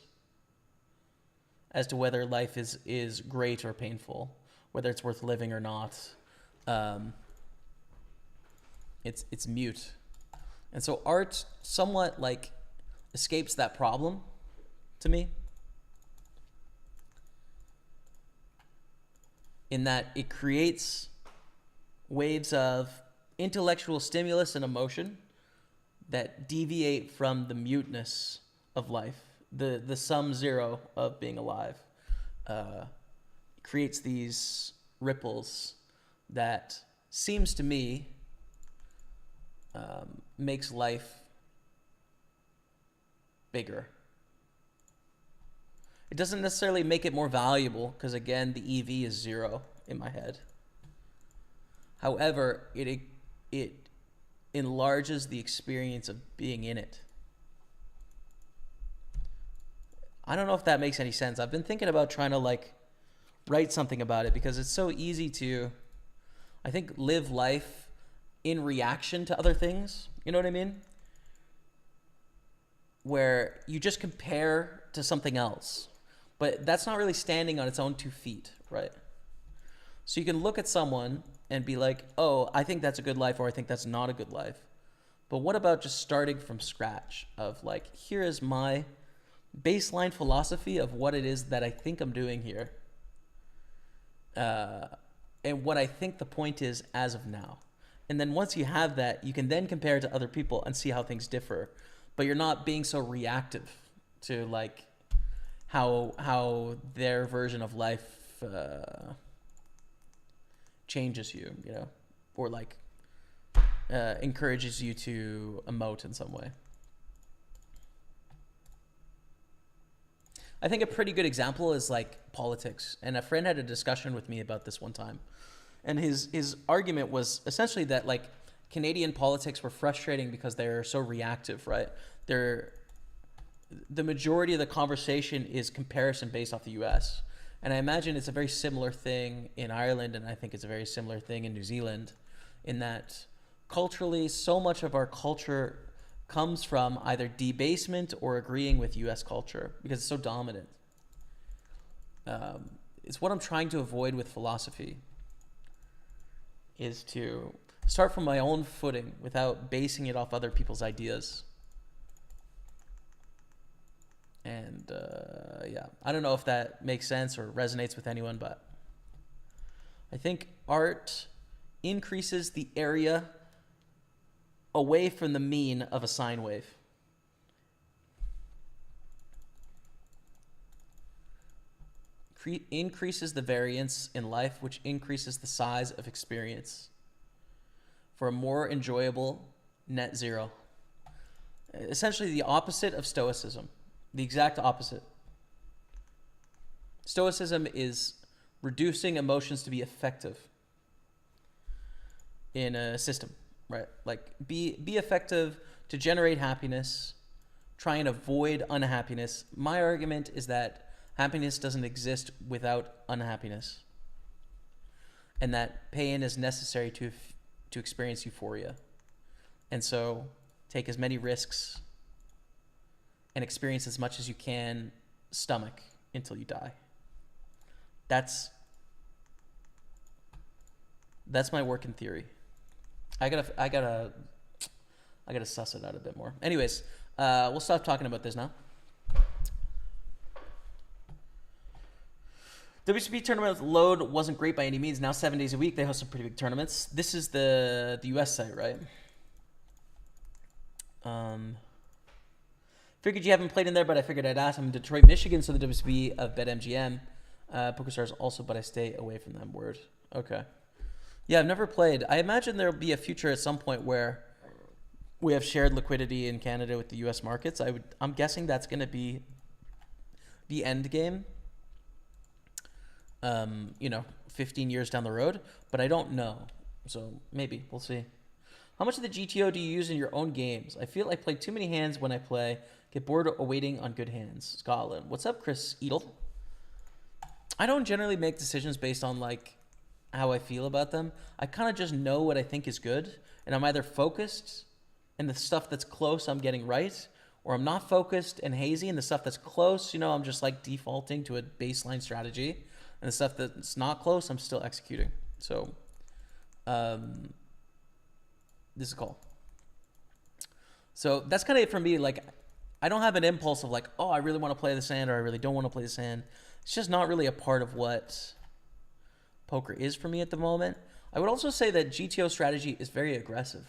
as to whether life is great or painful, whether it's worth living or not. It's mute. And so art somewhat like escapes that problem to me, in that it creates waves of intellectual stimulus and emotion that deviate from the muteness of life, the sum zero of being alive. Creates these ripples that seems to me makes life bigger. It doesn't necessarily make it more valuable, because again, the EV is zero in my head. However, it enlarges the experience of being in it. I don't know if that makes any sense. I've been thinking about trying to like write something about it, because it's so easy to, I think, live life in reaction to other things. You know what I mean? Where you just compare to something else, but that's not really standing on its own 2 feet, right? So you can look at someone and be like, oh, I think that's a good life, or I think that's not a good life. But what about just starting from scratch of like, here is my baseline philosophy of what it is that I think I'm doing here. And what I think the point is as of now. And then once you have that, you can then compare it to other people and see how things differ. But you're not being so reactive to like how their version of life changes you, you know, or like encourages you to emote in some way. I think a pretty good example is like politics. And a friend had a discussion with me about this one time. And his argument was essentially that like Canadian politics were frustrating because they're so reactive, right? The majority of the conversation is comparison based off the US. And I imagine it's a very similar thing in Ireland, and I think it's a very similar thing in New Zealand, in that culturally, so much of our culture comes from either debasement or agreeing with US culture because it's so dominant. It's what I'm trying to avoid with philosophy, is to start from my own footing without basing it off other people's ideas. And yeah, I don't know if that makes sense or resonates with anyone, but I think art increases the area away from the mean of a sine wave. Increases the variance in life, which increases the size of experience for a more enjoyable net zero. Essentially the opposite of Stoicism. The exact opposite. Stoicism is reducing emotions to be effective. in a system, right? Like be effective to generate happiness, try and avoid unhappiness. My argument is that happiness doesn't exist without unhappiness, and that pain is necessary to experience euphoria. And so take as many risks and experience as much as you can stomach until you die. That's my working theory. I gotta suss it out a bit more. Anyways, we'll stop talking about this now. WCP tournament load wasn't great by any means. Now 7 days a week, they host some pretty big tournaments. This is the US site, right? Figured you haven't played in there, but I figured I'd ask. I'm in Detroit, Michigan, so the WCP of BetMGM. PokerStars also, but I stay away from them. Word. Okay. Yeah, I've never played. I imagine there'll be a future at some point where we have shared liquidity in Canada with the US markets. I'm guessing that's going to be the end game. 15 years down the road, but I don't know. So maybe we'll see. How much of the GTO do you use in your own games? I feel I play too many hands when I play. Get bored waiting on good hands. Scotland. What's up, Chris Edel? I don't generally make decisions based on like how I feel about them. I kind of just know what I think is good, and I'm either focused and the stuff that's close I'm getting right, or I'm not focused and hazy and the stuff that's close, I'm just like defaulting to a baseline strategy. And the stuff that's not close, I'm still executing. So, this is a call. So that's kind of it for me. Like, I don't have an impulse of like, oh, I really want to play this hand or I really don't want to play this hand. It's just not really a part of what poker is for me at the moment. I would also say that GTO strategy is very aggressive.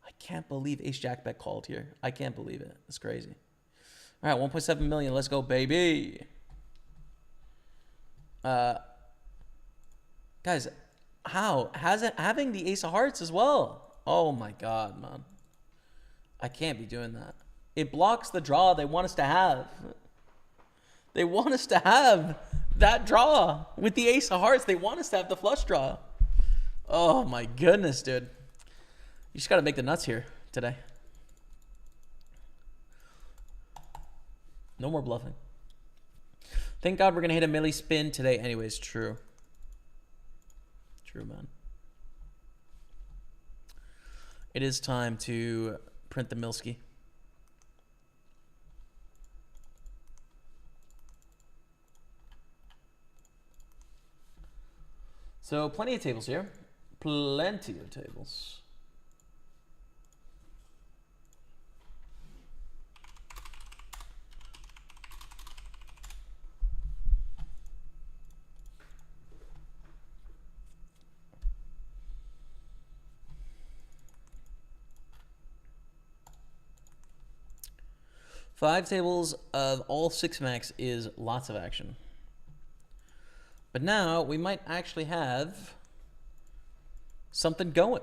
I can't believe Ace Jack bet called here. I can't believe it. It's crazy. All right, 1.7 million. Let's go, baby. Guys, how has it having the ace of hearts as well? Oh my god, man, I can't be doing that. It blocks the draw they want us to have. They want us to have that draw with the ace of hearts. They want us to have the flush draw. Oh my goodness, dude, you just got to make the nuts here today. No more bluffing. Thank God we're going to hit a milli spin today. Anyways, true. True, man. It is time to print the Milski. So plenty of tables here. Plenty of tables. Five tables of all six max is lots of action. But now we might actually have something going.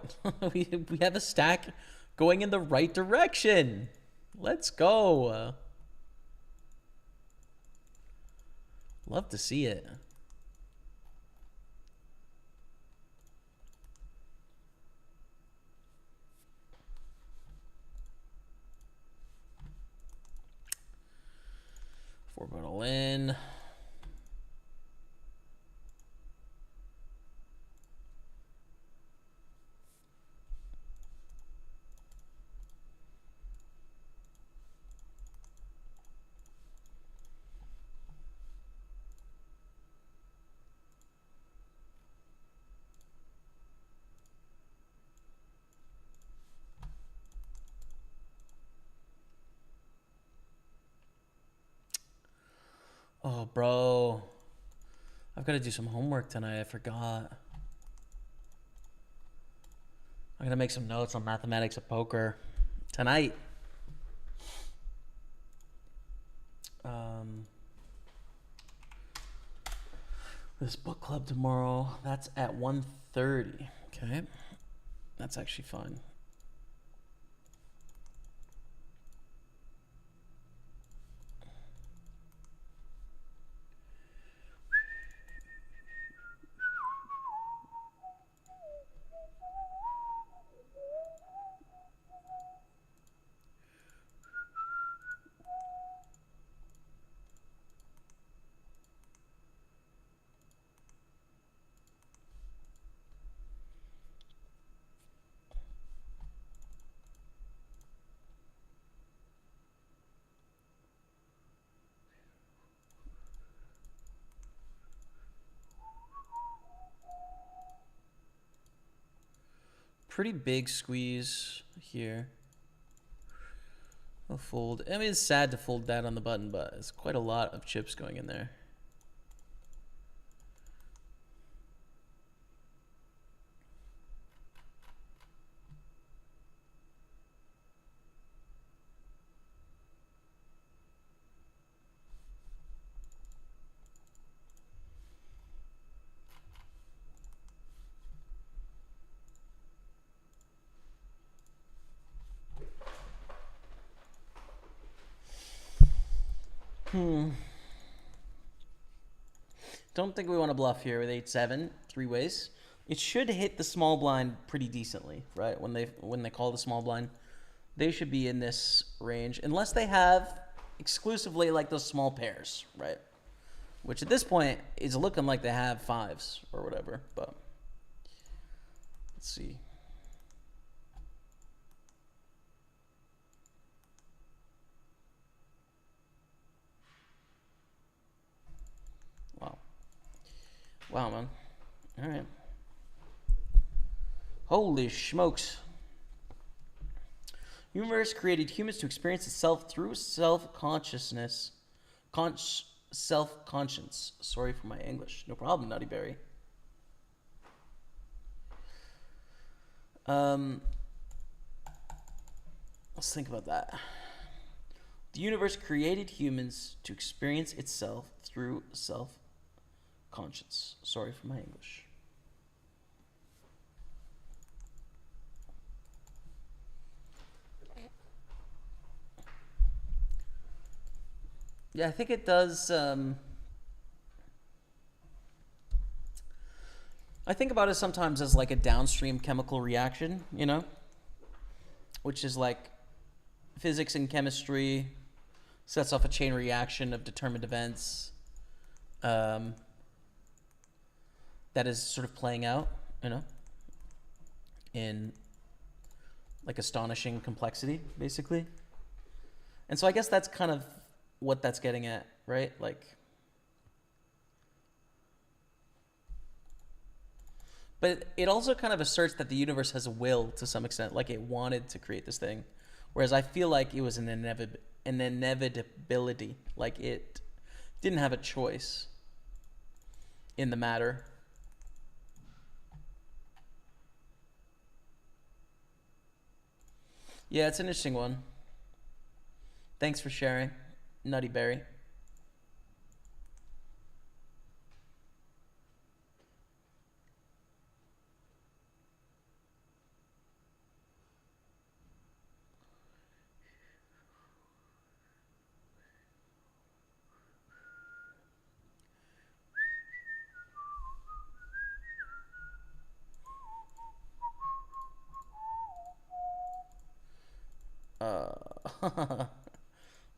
we have a stack going in the right direction. Let's go. Love to see it. Four bottle in. Oh, bro. I've got to do some homework tonight. I forgot. I'm going to make some notes on mathematics of poker tonight. This book club tomorrow, that's at 1:30. Okay. That's actually fine. pretty big squeeze here. I'll fold. I mean, it's sad to fold that on the button, but it's quite a lot of chips going in there. Don't think we want to bluff here with 8-7, three ways. It should hit the small blind pretty decently, right? When they call the small blind, they should be in this range, unless they have exclusively like those small pairs, right? Which at this point is looking like they have fives or whatever, but let's see. Wow, man. All right. Holy smokes. Universe created humans to experience itself through self-consciousness. Self-conscience. Sorry for my English. No problem, Nutty Berry. Let's think about that. The universe created humans to experience itself through self-conscience. Sorry for my English. Yeah, I think it does. I think about it sometimes as like a downstream chemical reaction, you know, which is like physics and chemistry sets off a chain reaction of determined events that is sort of playing out, you know, in like astonishing complexity, basically. And so I guess that's kind of what that's getting at, right? Like, but it also kind of asserts that the universe has a will to some extent, like it wanted to create this thing. Whereas I feel like it was an inevitability, like it didn't have a choice in the matter. Yeah, it's an interesting one. Thanks for sharing, Nutty Berry.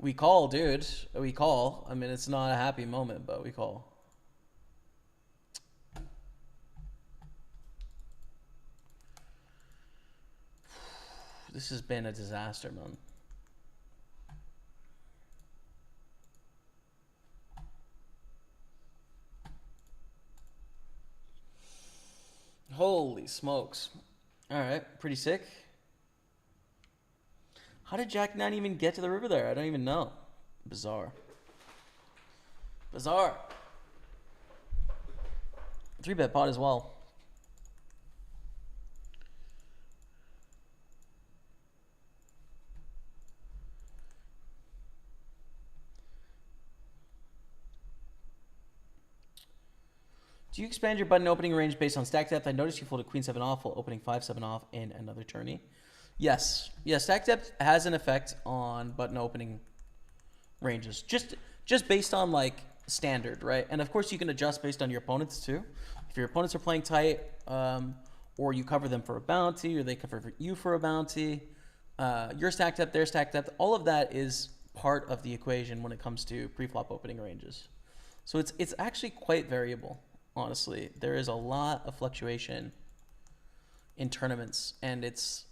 We call, dude. We call. I mean, it's not a happy moment, but we call. This has been a disaster, man. Holy smokes. All right, pretty sick. How did Jack 9 even get to the river there? I don't even know. Bizarre. Bizarre. 3-bet pot as well. Do you expand your button opening range based on stack depth? I noticed you folded Queen 7 off while opening 5-7 off in another tourney. Yes. Yeah, stack depth has an effect on button opening ranges. Just based on like standard, right? And of course you can adjust based on your opponents too. If your opponents are playing tight, or you cover them for a bounty, or they cover you for a bounty, your stack depth, their stack depth, all of that is part of the equation when it comes to pre-flop opening ranges. So it's actually quite variable, honestly. There is a lot of fluctuation in tournaments, and it's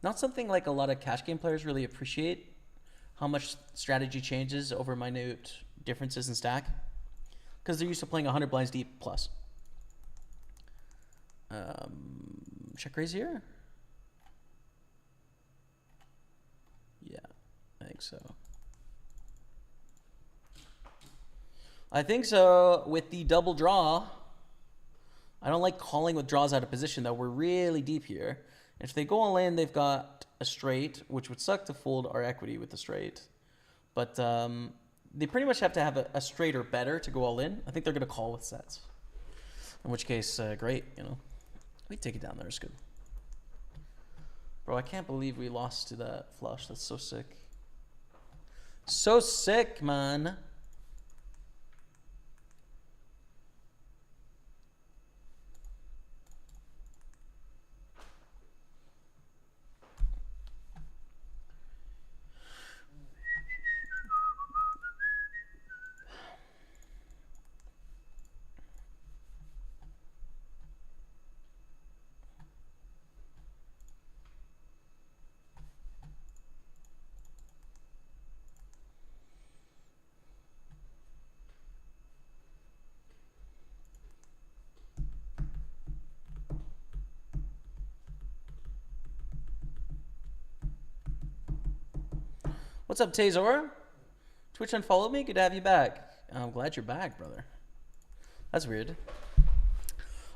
not something like a lot of cash game players really appreciate, how much strategy changes over minute differences in stack, because they're used to playing 100 blinds deep plus. Check raise here. so. I think so. With the double draw, I don't like calling with draws out of position, though. We're really deep here. If they go all in, they've got a straight, which would suck to fold our equity with the straight. But they pretty much have to have a straight or better to go all in. I think they're going to call with sets. In which case, great, you know. We take it down there. It's good. Bro, I can't believe we lost to that flush. That's so sick. So sick, man. What's up, Tazor? Twitch unfollowed me? Good to have you back. I'm glad you're back, brother. That's weird.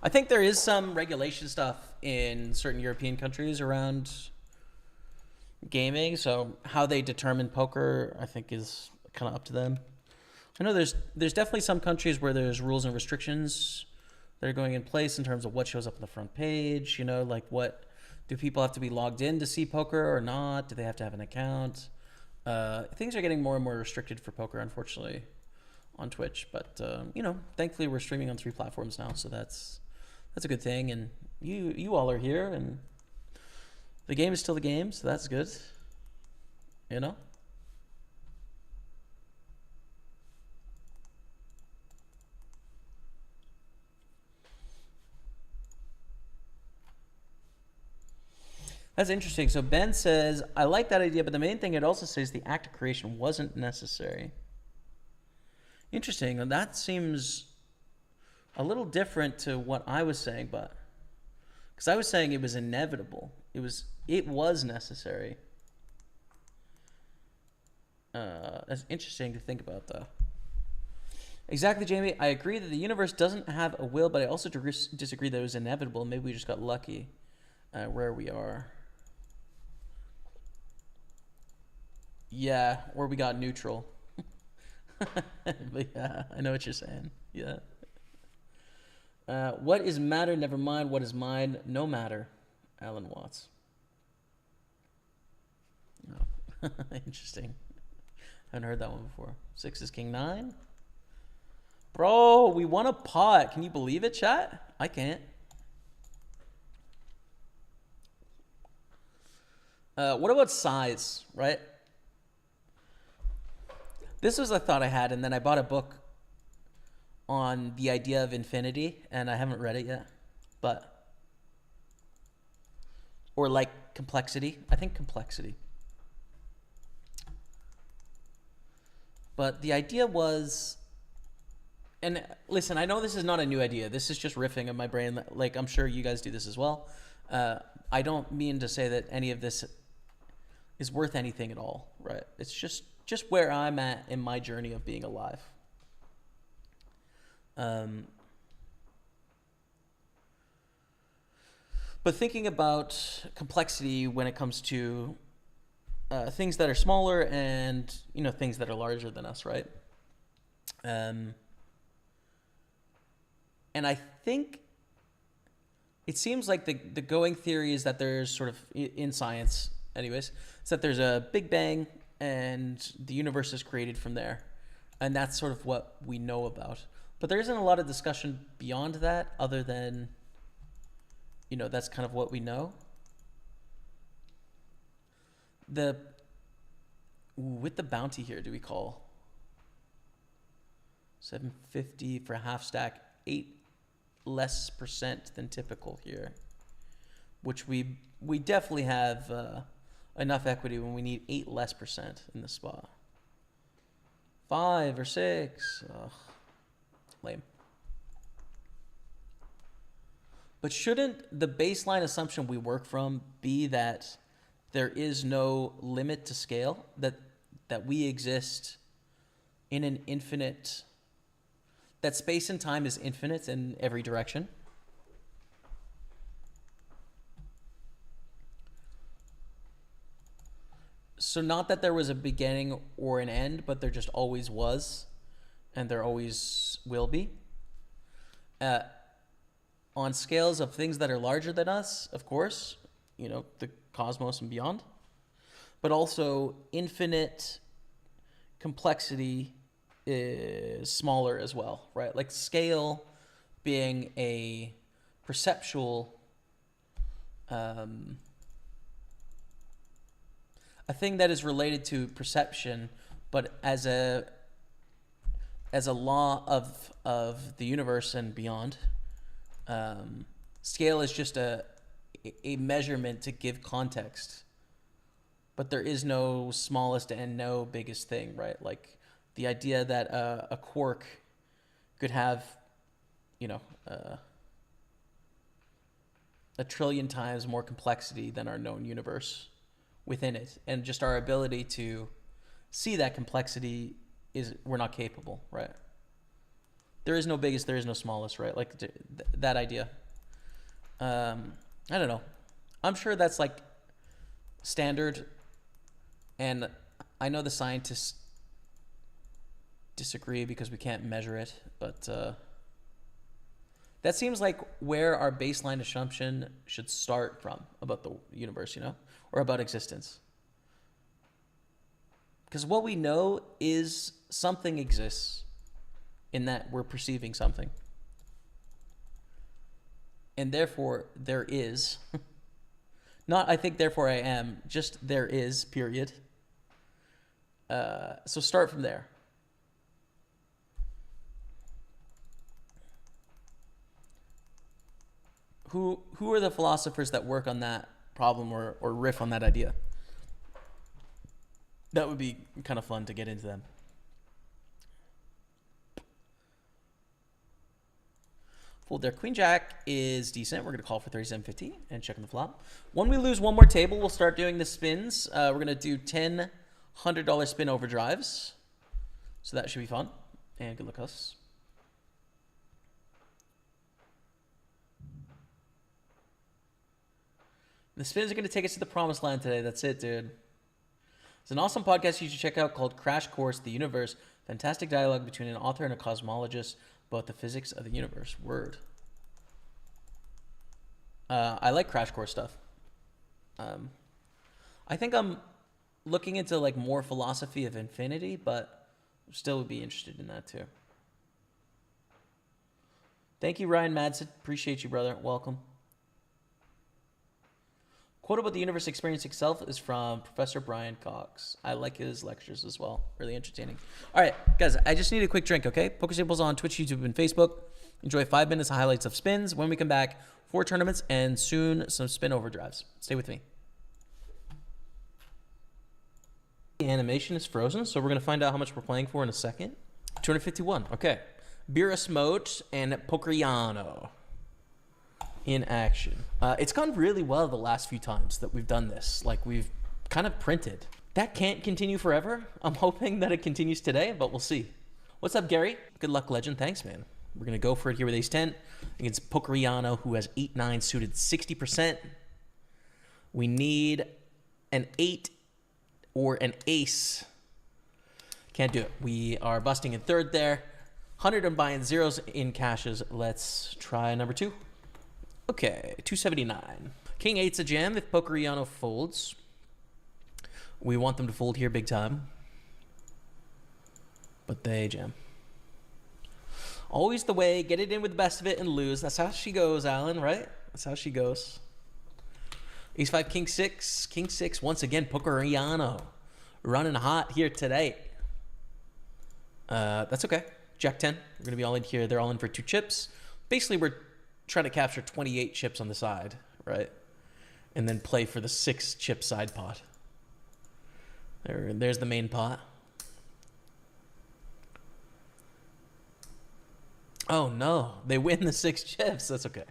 I think there is some regulation stuff in certain European countries around gaming, so how they determine poker, I think, is kind of up to them. I know there's definitely some countries where there's rules and restrictions that are going in place in terms of what shows up on the front page, you know, like what, do people have to be logged in to see poker or not? Do they have to have an account? Things are getting more and more restricted for poker, unfortunately, on Twitch. But you know, thankfully we're streaming on 3 platforms now, so that's a good thing. And you all are here, and the game is still the game, so that's good. You know. That's interesting. So Ben says, I like that idea, but the main thing it also says the act of creation wasn't necessary. Interesting. And that seems a little different to what I was saying, but because I was saying it was inevitable. It was necessary. That's interesting to think about, though. Exactly, Jamie. I agree that the universe doesn't have a will, but I also disagree that it was inevitable. Maybe we just got lucky where we are. Yeah, or we got neutral. But yeah, I know what you're saying. Yeah. What is matter? Never mind. What is mine? No matter. Alan Watts. Oh. Interesting. Haven't heard that one before. 6 is king 9. Bro, we won a pot. Can you believe it, chat? I can't. What about size, right? This was a thought I had, and then I bought a book on the idea of infinity, and I haven't read it yet. But, or like complexity. I think complexity. But the idea was, and listen, I know this is not a new idea. This is just riffing in my brain. Like, I'm sure you guys do this as well. I don't mean to say that any of this is worth anything at all, right? It's just where I'm at in my journey of being alive. But thinking about complexity when it comes to things that are smaller and, you know, things that are larger than us, right? And I think it seems like the going theory is that there's sort of, in science anyways, is that there's a Big Bang and the universe is created from there. And that's sort of what we know about. But there isn't a lot of discussion beyond that other than, you know, that's kind of what we know. With the bounty here, do we call 750 for half stack, 8% less than typical here, which we definitely have enough equity when we need 8% less in the spot. 5 or 6, ugh, lame. But shouldn't the baseline assumption we work from be that there is no limit to scale, that that we exist in an infinite, that space and time is infinite in every direction. So not that there was a beginning or an end, but there just always was, and there always will be. On scales of things that are larger than us, of course, you know, the cosmos and beyond, but also infinite complexity is smaller as well, right? Like scale being a perceptual, a thing that is related to perception, but as a law of the universe and beyond. Scale is just a measurement to give context, but there is no smallest and no biggest thing, right? Like the idea that a quark could have, you know, a trillion times more complexity than our known universe within it, and just our ability to see that complexity is, we're not capable, right? There is no biggest, there is no smallest, right? Like that idea. I don't know. I'm sure that's like standard, and I know the scientists disagree because we can't measure it, but that seems like where our baseline assumption should start from about the universe, you know, or about existence. Because what we know is something exists, in that we're perceiving something. And therefore, there is. Not, I think, therefore I am. Just there is, period. So start from there. Who are the philosophers that work on that problem or riff on that idea? That would be kind of fun to get into them. Fold there. Queen Jack is decent. We're going to call for 37.50 and check on the flop. When we lose one more table, we'll start doing the spins. We're going to do 10 $100 spin overdrives. So that should be fun. And good luck us. The spins are going to take us to the promised land today. That's it, dude. It's an awesome podcast you should check out called Crash Course the Universe. Fantastic dialogue between an author and a cosmologist about the physics of the universe. Word. I like Crash Course stuff. I think I'm looking into like more philosophy of infinity, but still would be interested in that too. Thank you, Ryan Madsen. Appreciate you, brother. Welcome. Quote about the universe experience itself is from Professor Brian Cox. I like his lectures as well. Really entertaining. All right, guys, I just need a quick drink, okay? Pokerstaples on Twitch, YouTube, and Facebook. Enjoy 5 minutes of highlights of spins. When we come back, 4 tournaments and soon some spin overdrives. Stay with me. The animation is frozen, so we're going to find out how much we're playing for in a second. 251. Okay. Beerus Mode and Pokeriano in action. It's gone really well the last few times that we've done this. Like, we've kind of printed. That can't continue forever. I'm hoping that it continues today, but we'll see. What's up, Gary? Good luck, legend. Thanks, man. We're going to go for it here with ace-10 against Pokeriano, who has 8-9 suited 60%. We need an 8 or an ace. Can't do it. We are busting in third there. 100 and buying zeros in cashes. Let's try number 2. Okay, 279. King 8's a jam if Pokeriano folds. We want them to fold here big time. But they jam. Always the way. Get it in with the best of it and lose. That's how she goes, Alan, right? That's how she goes. Ace 5, King 6. King 6, once again, Pokeriano. Running hot here today. That's okay. Jack 10. We're going to be all in here. They're all in for 2 chips. Basically, we're trying to capture 28 chips on the side, right? And then play for the 6 chip side pot. There's the main pot. Oh no, they win the 6 chips. That's okay.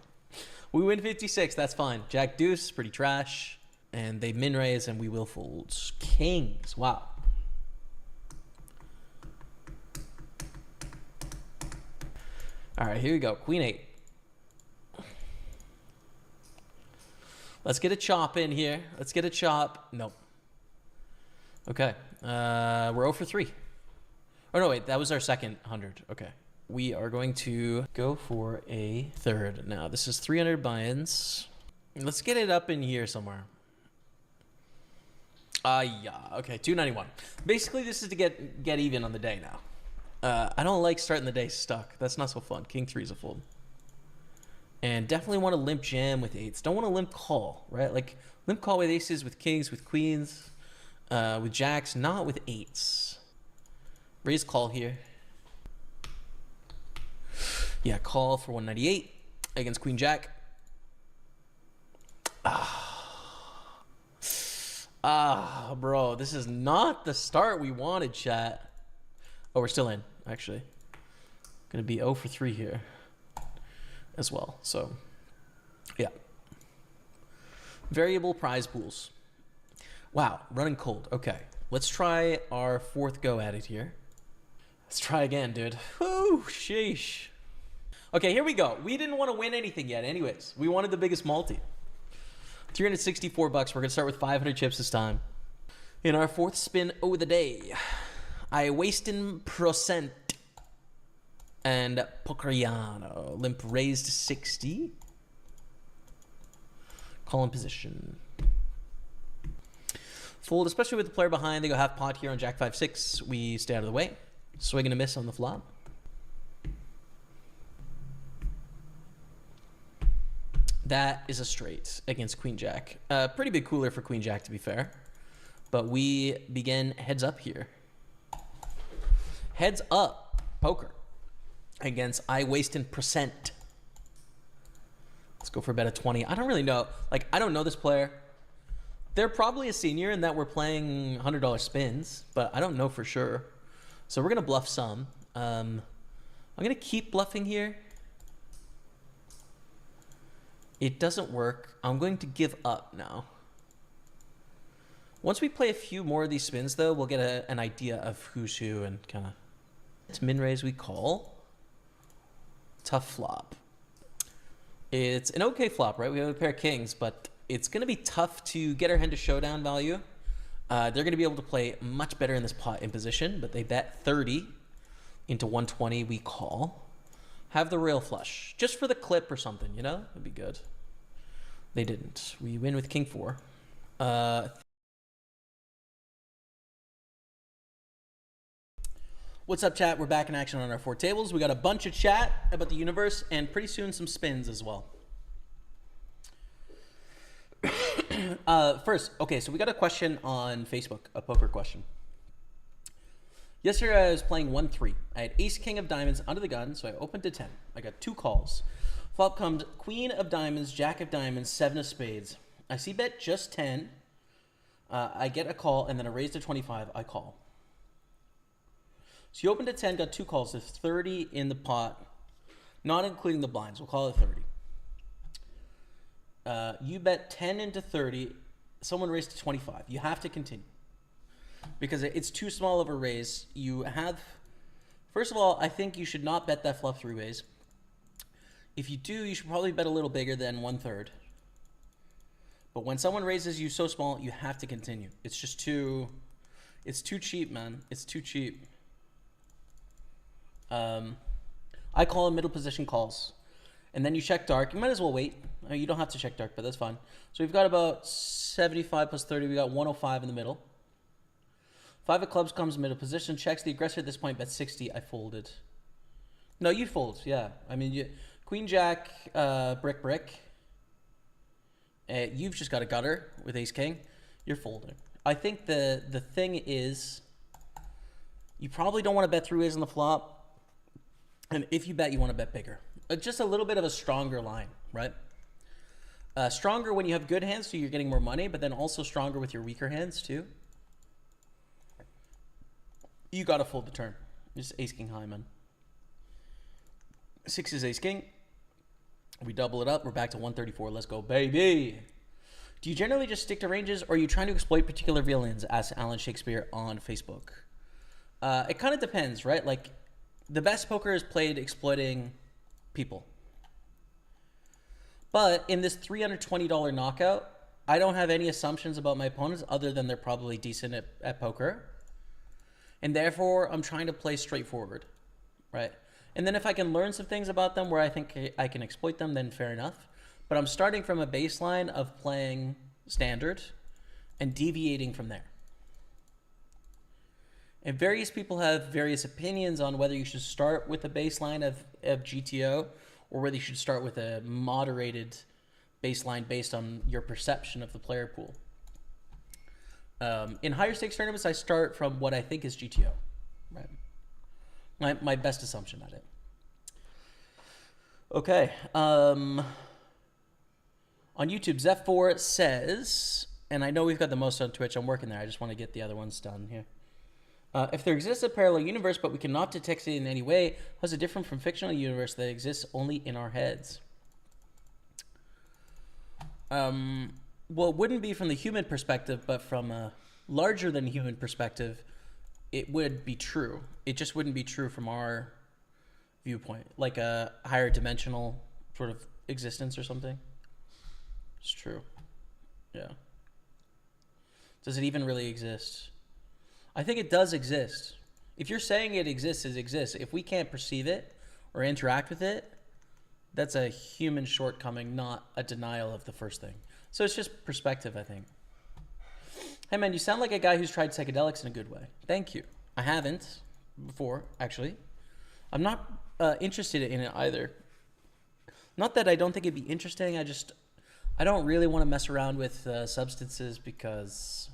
We win 56. That's fine. Jack deuce, pretty trash. And they min raise and we will fold. Kings. Wow. All right, here we go. Queen 8. Let's get a chop in here. Let's get a chop. Nope. Okay. We're 0 for 3. Oh, no, wait. That was our second 100. Okay. We are going to go for a third. Now, this is 300 buy-ins. Let's get it up in here somewhere. Yeah. Okay, 291. Basically, this is to get even on the day now. I don't like starting the day stuck. That's not so fun. King 3 is a fold. And definitely want to limp jam with 8s. Don't want to limp call, right? Like, limp call with aces, with kings, with queens, with jacks, not with 8s. Raise call here. Yeah, call for 198 against queen jack. Bro, this is not the start we wanted, chat. Oh, we're still in, actually. Gonna be 0 for 3 here as well. So, yeah. Variable prize pools. Wow, running cold. Okay, let's try our fourth go at it here. Let's try again, dude. Whew, sheesh. Okay, here we go. We didn't want to win anything yet anyways. We wanted the biggest multi. 364 bucks. We're going to start with 500 chips this time. In our fourth spin of the day, I wasting percent and Pocariano. Limp raised to 60. Call in position. Fold, especially with the player behind. They go half pot here on Jack 5-6. We stay out of the way. Swing and a miss on the flop. That is a straight against Queen Jack. Pretty big cooler for Queen Jack, to be fair. But we begin heads up here. Heads up poker against I wasting percent. Let's go for a bet of 20. I don't really know. Like, I don't know this player. They're probably a senior in that we're playing $100 spins, but I don't know for sure. So we're going to bluff some. I'm going to keep bluffing here. It doesn't work. I'm going to give up now. Once we play a few more of these spins, though, we'll get an idea of who's who and kind of... It's min raise we call. Tough flop. It's an okay flop, right? We have a pair of kings, but it's going to be tough to get our hand to showdown value. They're going to be able to play much better in this pot in position, but they bet 30 into 120. We call. Have the rail flush. Just for the clip or something, you know? That'd be good. They didn't. We win with king 4. What's up, chat? We're back in action on our 4 tables. We got a bunch of chat about the universe and pretty soon some spins as well. First, okay, so we got a question on Facebook, a poker question. Yesterday I was playing 1-3. I had ace king of diamonds under the gun, so I opened to 10. I got 2 calls. Flop comes queen of diamonds, jack of diamonds, 7 of spades. I see bet just 10. I get a call, and then a raise to 25. I call. So you opened to 10, got 2 calls. There's 30 in the pot, not including the blinds. We'll call it 30. You bet 10 into 30. Someone raised to 25. You have to continue because it's too small of a raise. You have, first of all, I think you should not bet that flop 3 ways. If you do, you should probably bet a little bigger than 1/3. But when someone raises you so small, you have to continue. It's just too, it's too cheap, man. It's too cheap. I call middle position calls. And then you check dark. You might as well wait. You don't have to check dark, but that's fine. So we've got about 75 plus 30. We got 105 in the middle. 5 of clubs comes middle position. Checks. The aggressor at this point bet 60. I folded. No, you fold. Yeah. I mean, you, queen, jack, brick. You've just got a gutter with ace king. You're folding. I think the thing is you probably don't want to bet 3 ways on the flop. And if you bet, you want to bet bigger. Just a little bit of a stronger line, right? Stronger when you have good hands, so you're getting more money, but then also stronger with your weaker hands too. You got to fold the turn. Just ace king high, man. 6 is ace king. We double it up. We're back to 134. Let's go, baby. Do you generally just stick to ranges, or are you trying to exploit particular villains? Asked Alan Shakespeare on Facebook. It kind of depends, right? Like, the best poker is played exploiting people. But in this $320 knockout, I don't have any assumptions about my opponents other than they're probably decent at poker. And therefore, I'm trying to play straightforward, right? And then if I can learn some things about them where I think I can exploit them, then fair enough. But I'm starting from a baseline of playing standard and deviating from there. And various people have various opinions on whether you should start with a baseline of GTO or whether you should start with a moderated baseline based on your perception of the player pool. In higher stakes tournaments, I start from what I think is GTO. Right? My best assumption at it. Okay. On YouTube, Zeph4 says, and I know we've got the most on Twitch. I'm working there. I just want to get the other ones done here. If there exists a parallel universe, but we cannot detect it in any way, how is it different from fictional universe that exists only in our heads? Well, it wouldn't be from the human perspective, but from a larger than human perspective, it would be true. It just wouldn't be true from our viewpoint, like a higher dimensional sort of existence or something. It's true. Yeah. Does it even really exist? I think it does exist. If you're saying it exists, it exists. If we can't perceive it or interact with it, that's a human shortcoming, not a denial of the first thing. So it's just perspective, I think. Hey man, you sound like a guy who's tried psychedelics in a good way. Thank you. I haven't before, actually. I'm not interested in it either. Not that I don't think it'd be interesting. I don't really want to mess around with substances because,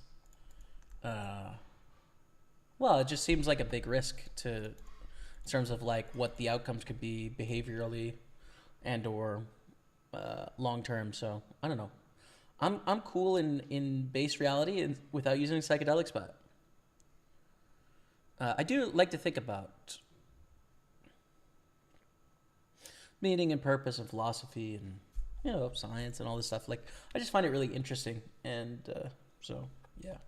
well, it just seems like a big risk in terms of like what the outcomes could be behaviorally and or long term. So I don't know. I'm cool in base reality and without using psychedelics, but I do like to think about meaning and purpose and philosophy and, you know, science and all this stuff. Like, I just find it really interesting. And so, yeah.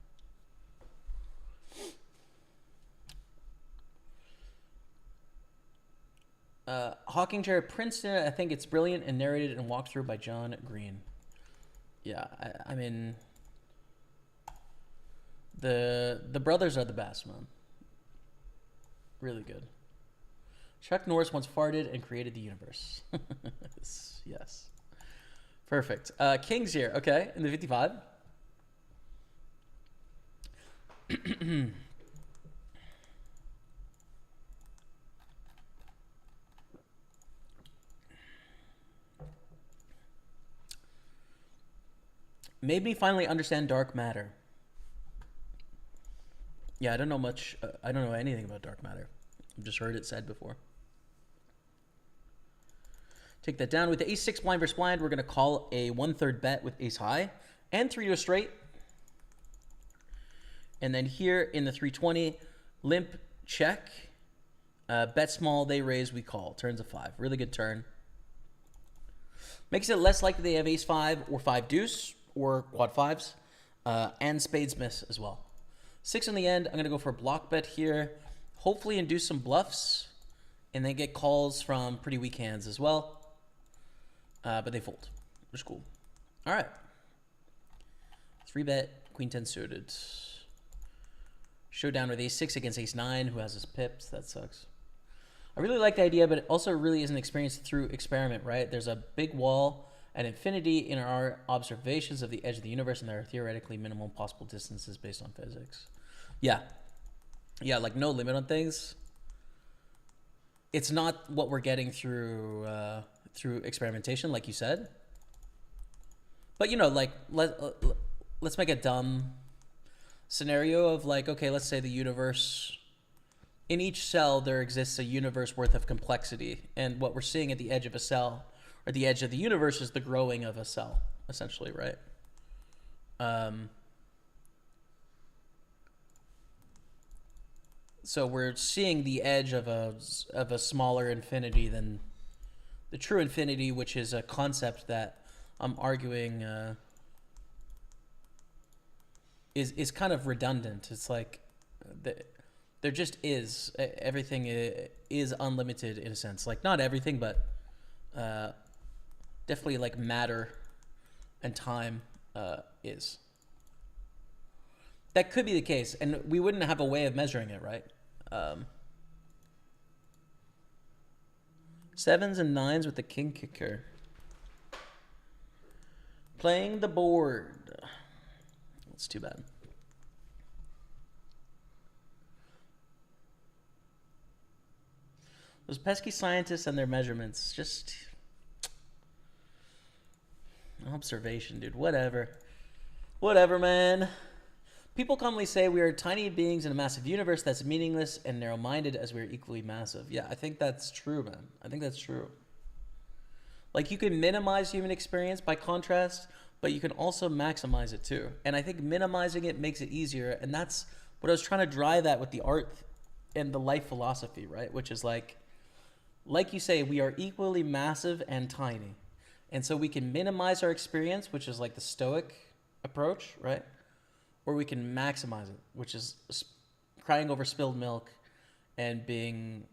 Hawking Chair Princeton, I think it's brilliant and narrated and walked through by John Green. Yeah, I mean, the brothers are the best, man. Really good. Chuck Norris once farted and created the universe. Yes. Perfect. King's here. Okay, in the 55. Made me finally understand dark matter. Yeah, I don't know much. I don't know anything about dark matter. I've just heard it said before. Take that down with the ace-6 blind versus blind. We're going to call a 1/3 bet with ace high and 3 to a straight. And then here in the 320, limp check. Bet small, they raise, we call. Turns a 5. Really good turn. Makes it less likely they have ace 5 or 5 deuce or quad 5s. And spades miss as well. 6 in the end. I'm going to go for a block bet here. Hopefully induce some bluffs. And then get calls from pretty weak hands as well. But they fold, which is cool. All right. 3-bet, queen 10 suited. Showdown with ace 6 against ace 9, who has his pips. That sucks. I really like the idea, but it also really isn't experienced through experiment, right? There's a big wall at infinity in our observations of the edge of the universe, and there are theoretically minimal possible distances based on physics. Yeah. Yeah, like no limit on things. It's not what we're getting through experimentation, like you said. But, you know, like, let's make a dumb scenario of, like, okay, let's say the universe, in each cell there exists a universe worth of complexity, and what we're seeing at the edge of a cell, or the edge of the universe, is the growing of a cell, essentially, right? So we're seeing the edge of a smaller infinity than the true infinity, which is a concept that I'm arguing is kind of redundant. It's like there just is. Everything is unlimited in a sense. Like, not everything, but definitely like matter and time is. That could be the case, and we wouldn't have a way of measuring it, right? Sevens and nines with the king kicker. Playing the board. That's too bad. Those pesky scientists and their measurements. Just observation, dude. Whatever. Whatever, man. People commonly say we are tiny beings in a massive universe that's meaningless and narrow-minded as we are equally massive. Yeah, I think that's true, man. I think that's true. Like, you can minimize human experience by contrast, but you can also maximize it too. And I think minimizing it makes it easier. And that's what I was trying to drive at with the art and the life philosophy, right? Which is like you say, we are equally massive and tiny. And so we can minimize our experience, which is like the Stoic approach, right? Or we can maximize it, which is crying over spilled milk and being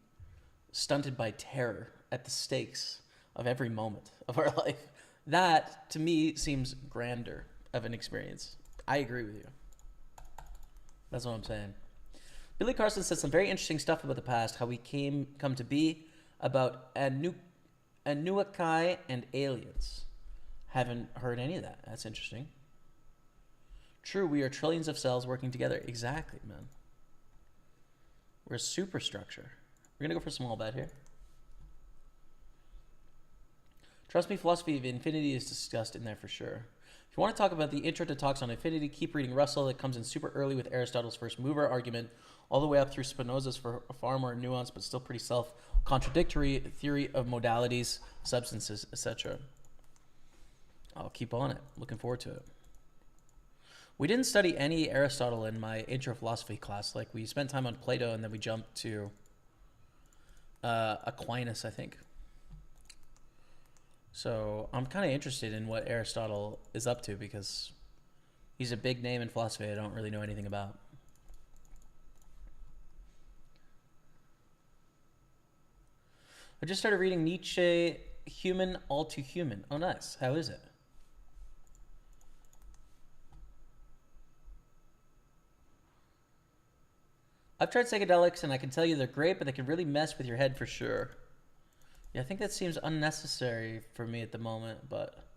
stunted by terror at the stakes of every moment of our life. That, to me, seems grander of an experience. I agree with you. That's what I'm saying. Billy Carson said some very interesting stuff about the past, how we come to be, about Anunnaki and aliens. Haven't heard any of that. That's interesting. True, we are trillions of cells working together. Exactly, man. We're a superstructure. We're going to go for a small bet here. Trust me, philosophy of infinity is discussed in there for sure. If you want to talk about the intro to talks on infinity, keep reading Russell. It comes in super early with Aristotle's first mover argument, all the way up through Spinoza's for a far more nuanced but still pretty self-contradictory theory of modalities, substances, etc. I'll keep on it. Looking forward to it. We didn't study any Aristotle in my intro philosophy class. Like, we spent time on Plato and then we jumped to Aquinas, I think. So I'm kind of interested in what Aristotle is up to because he's a big name in philosophy I don't really know anything about. I just started reading Nietzsche, Human, All Too Human. Oh, nice. How is it? I've tried psychedelics, and I can tell you they're great, but they can really mess with your head for sure. Yeah, I think that seems unnecessary for me at the moment, but...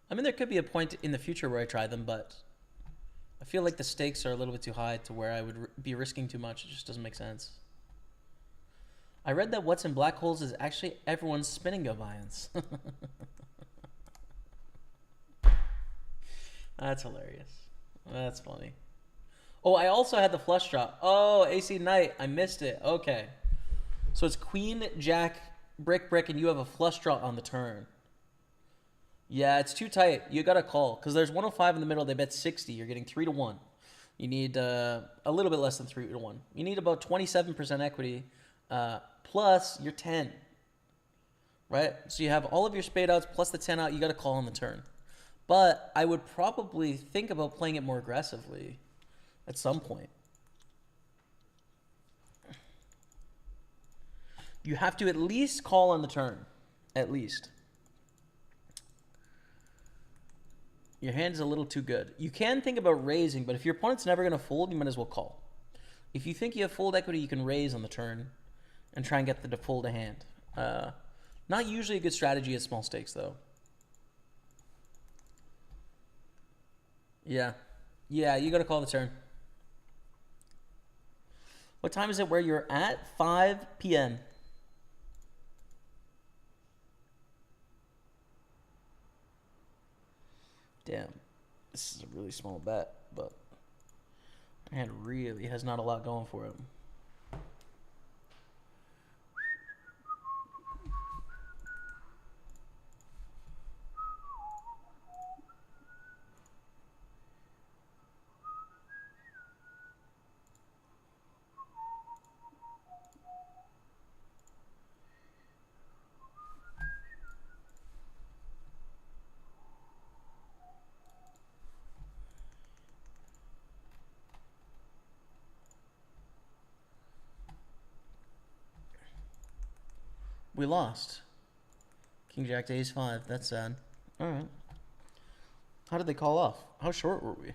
I mean, there could be a point in the future where I try them, but... I feel like the stakes are a little bit too high to where I would be risking too much. It just doesn't make sense. I read that what's in black holes is actually everyone's spinning deviance. That's hilarious. That's funny. Oh, I also had the flush draw. Oh, AC Knight. I missed it. Okay. So it's Queen, Jack, Brick, and you have a flush draw on the turn. Yeah, it's too tight. You got to call. Because there's 105 in the middle. They bet 60. You're getting 3-1. You need a little bit less than 3-1. You need about 27% equity. Plus your 10. Right? So you have all of your spade outs plus the 10 out. You got to call on the turn. But I would probably think about playing it more aggressively at some point. You have to at least call on the turn. At least. Your hand is a little too good. You can think about raising, but if your opponent's never going to fold, you might as well call. If you think you have fold equity, you can raise on the turn and try and get the fold a hand. Not usually a good strategy at small stakes, though. Yeah. Yeah, you got to call the turn. What time is it where you're at? 5 p.m. Damn. This is a really small bet, but my hand really has not a lot going for it. We lost. King Jack to Ace 5. That's sad. All right. How did they call off? How short were we?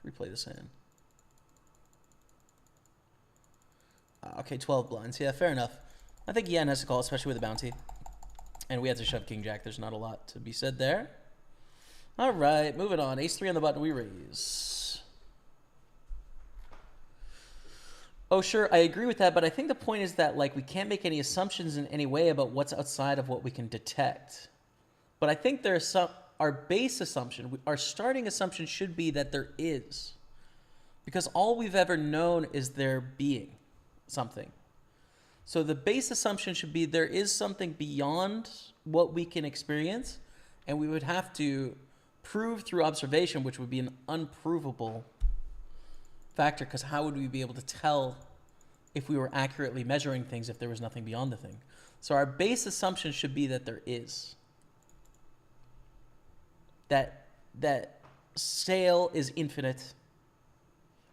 Let's replay this hand. Okay, 12 blinds. Yeah, fair enough. I think Yen has to call, especially with a bounty. And we had to shove King Jack. There's not a lot to be said there. All right, moving on. Ace 3 on the button. We raise. Oh, sure, I agree with that, but I think the point is that, like, we can't make any assumptions in any way about what's outside of what we can detect. But I think there's some, our base assumption, our starting assumption should be that there is. Because all we've ever known is there being something. So the base assumption should be there is something beyond what we can experience, and we would have to prove through observation, which would be an unprovable factor, because how would we be able to tell if we were accurately measuring things if there was nothing beyond the thing? So our base assumption should be that there is. That scale is infinite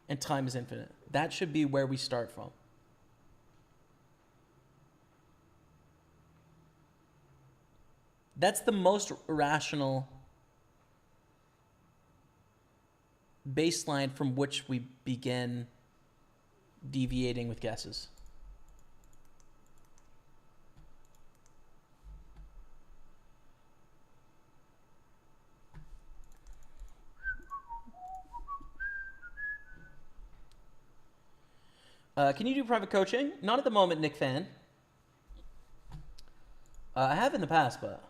and time is infinite. That should be where we start from. That's the most rational baseline from which we begin deviating with guesses. Can you do private coaching? Not at the moment, Nick Fan. I have in the past, but...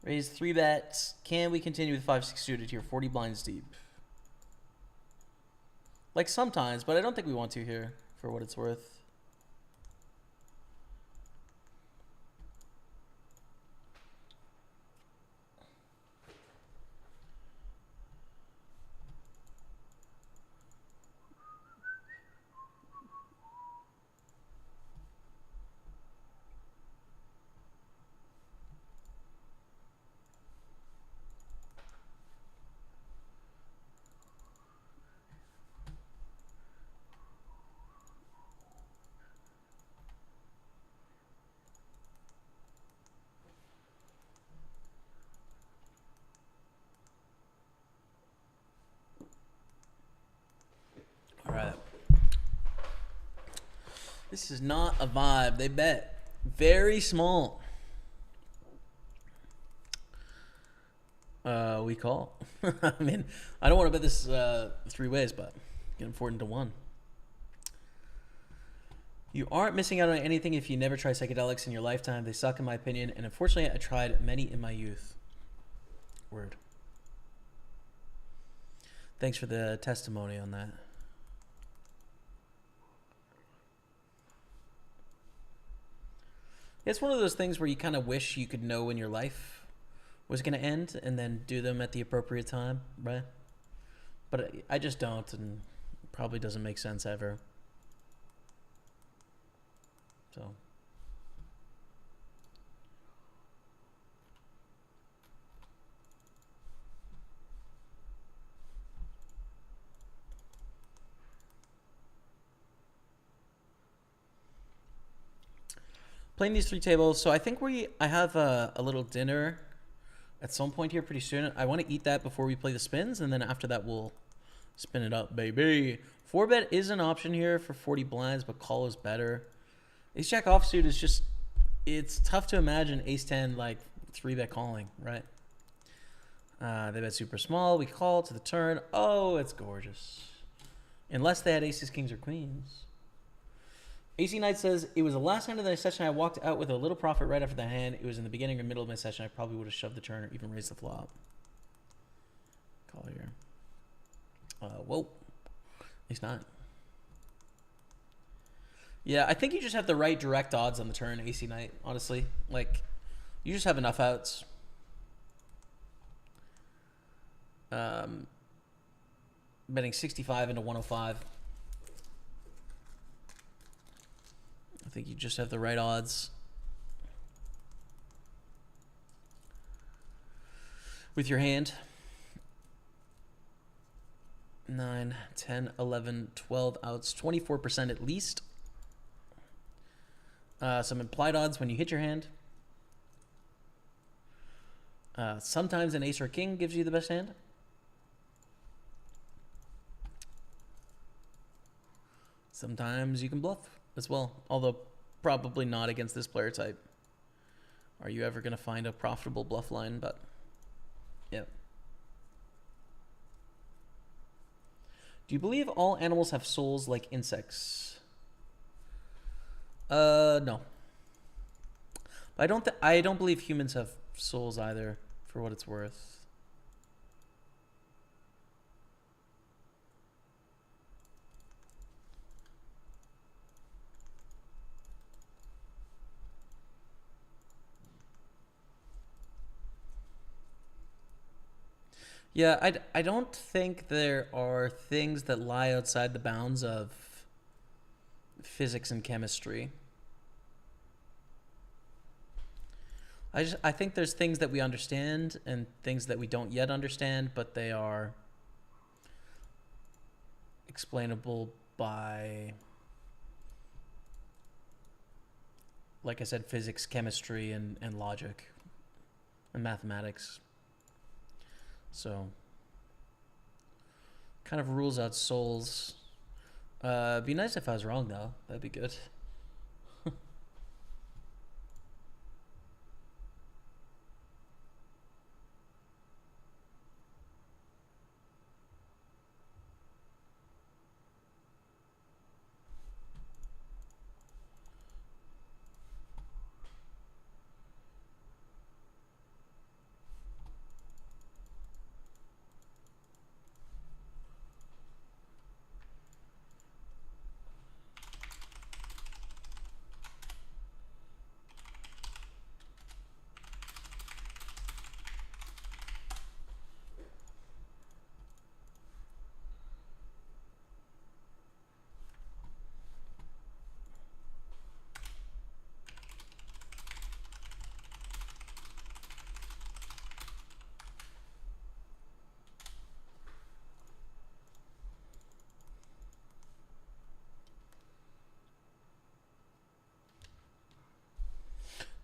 Raise 3 bets. Can we continue with 5-6 suited here? 40 blinds deep. Like sometimes, but I don't think we want to here, for what it's worth. All right. This is not a vibe. They bet very small. We call. I mean, I don't want to bet this 3 ways, but get them 4-1. You aren't missing out on anything if you never try psychedelics in your lifetime. They suck, in my opinion, and unfortunately, I tried many in my youth. Word. Thanks for the testimony on that. It's one of those things where you kind of wish you could know when your life was going to end and then do them at the appropriate time, right? But I just don't, and it probably doesn't make sense ever. So. Playing these 3 tables. So I think I have a little dinner at some point here pretty soon. I want to eat that before we play the spins, and then after that we'll spin it up, baby. 4-bet is an option here for 40 blinds, but call is better. Ace-Jack offsuit is just, it's tough to imagine Ace-10 like 3-bet calling, right? They bet super small. We call to the turn. Oh, it's gorgeous. Unless they had aces, kings, or queens. AC Knight says, it was the last hand of the session I walked out with a little profit right after the hand. It was in the beginning or middle of my session. I probably would have shoved the turn or even raised the flop. Call here. Whoa. He's not. Yeah, I think you just have the right direct odds on the turn, AC Knight, honestly. Like, you just have enough outs. Betting 65 into 105. I think you just have the right odds. With your hand. 9, 10, 11, 12 outs. 24% at least. Some implied odds when you hit your hand. Sometimes an ace or king gives you the best hand. Sometimes you can bluff as well, although probably not against this player type. Are you ever going to find a profitable bluff line? But yeah. Do you believe all animals have souls like insects? No. I don't believe humans have souls either, for what it's worth. Yeah, I don't think there are things that lie outside the bounds of physics and chemistry. I think there's things that we understand and things that we don't yet understand, but they are explainable by, like I said, physics, chemistry, and logic and mathematics. So, kind of rules out souls. Be nice if I was wrong, though. That'd be good.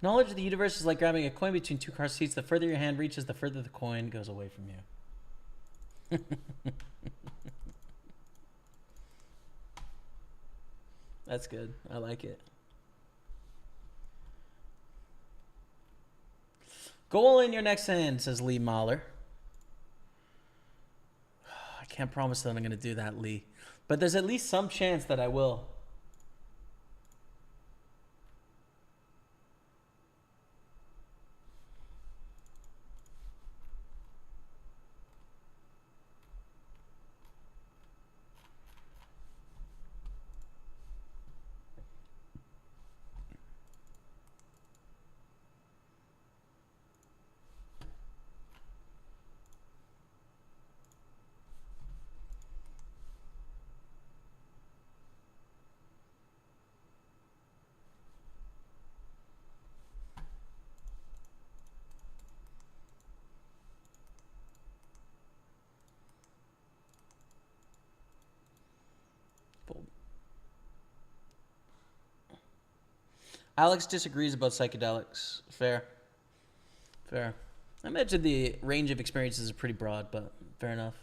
Knowledge of the universe is like grabbing a coin between two car seats. The further your hand reaches, the further the coin goes away from you. That's good. I like it. Go all in your next hand, says Lee Mahler. I can't promise that I'm going to do that, Lee. But there's at least some chance that I will. Alex disagrees about psychedelics. Fair. Fair. I imagine the range of experiences is pretty broad, but fair enough.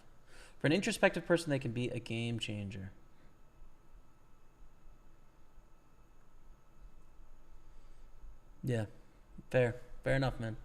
For an introspective person, they can be a game changer. Yeah. Fair. Fair enough, man.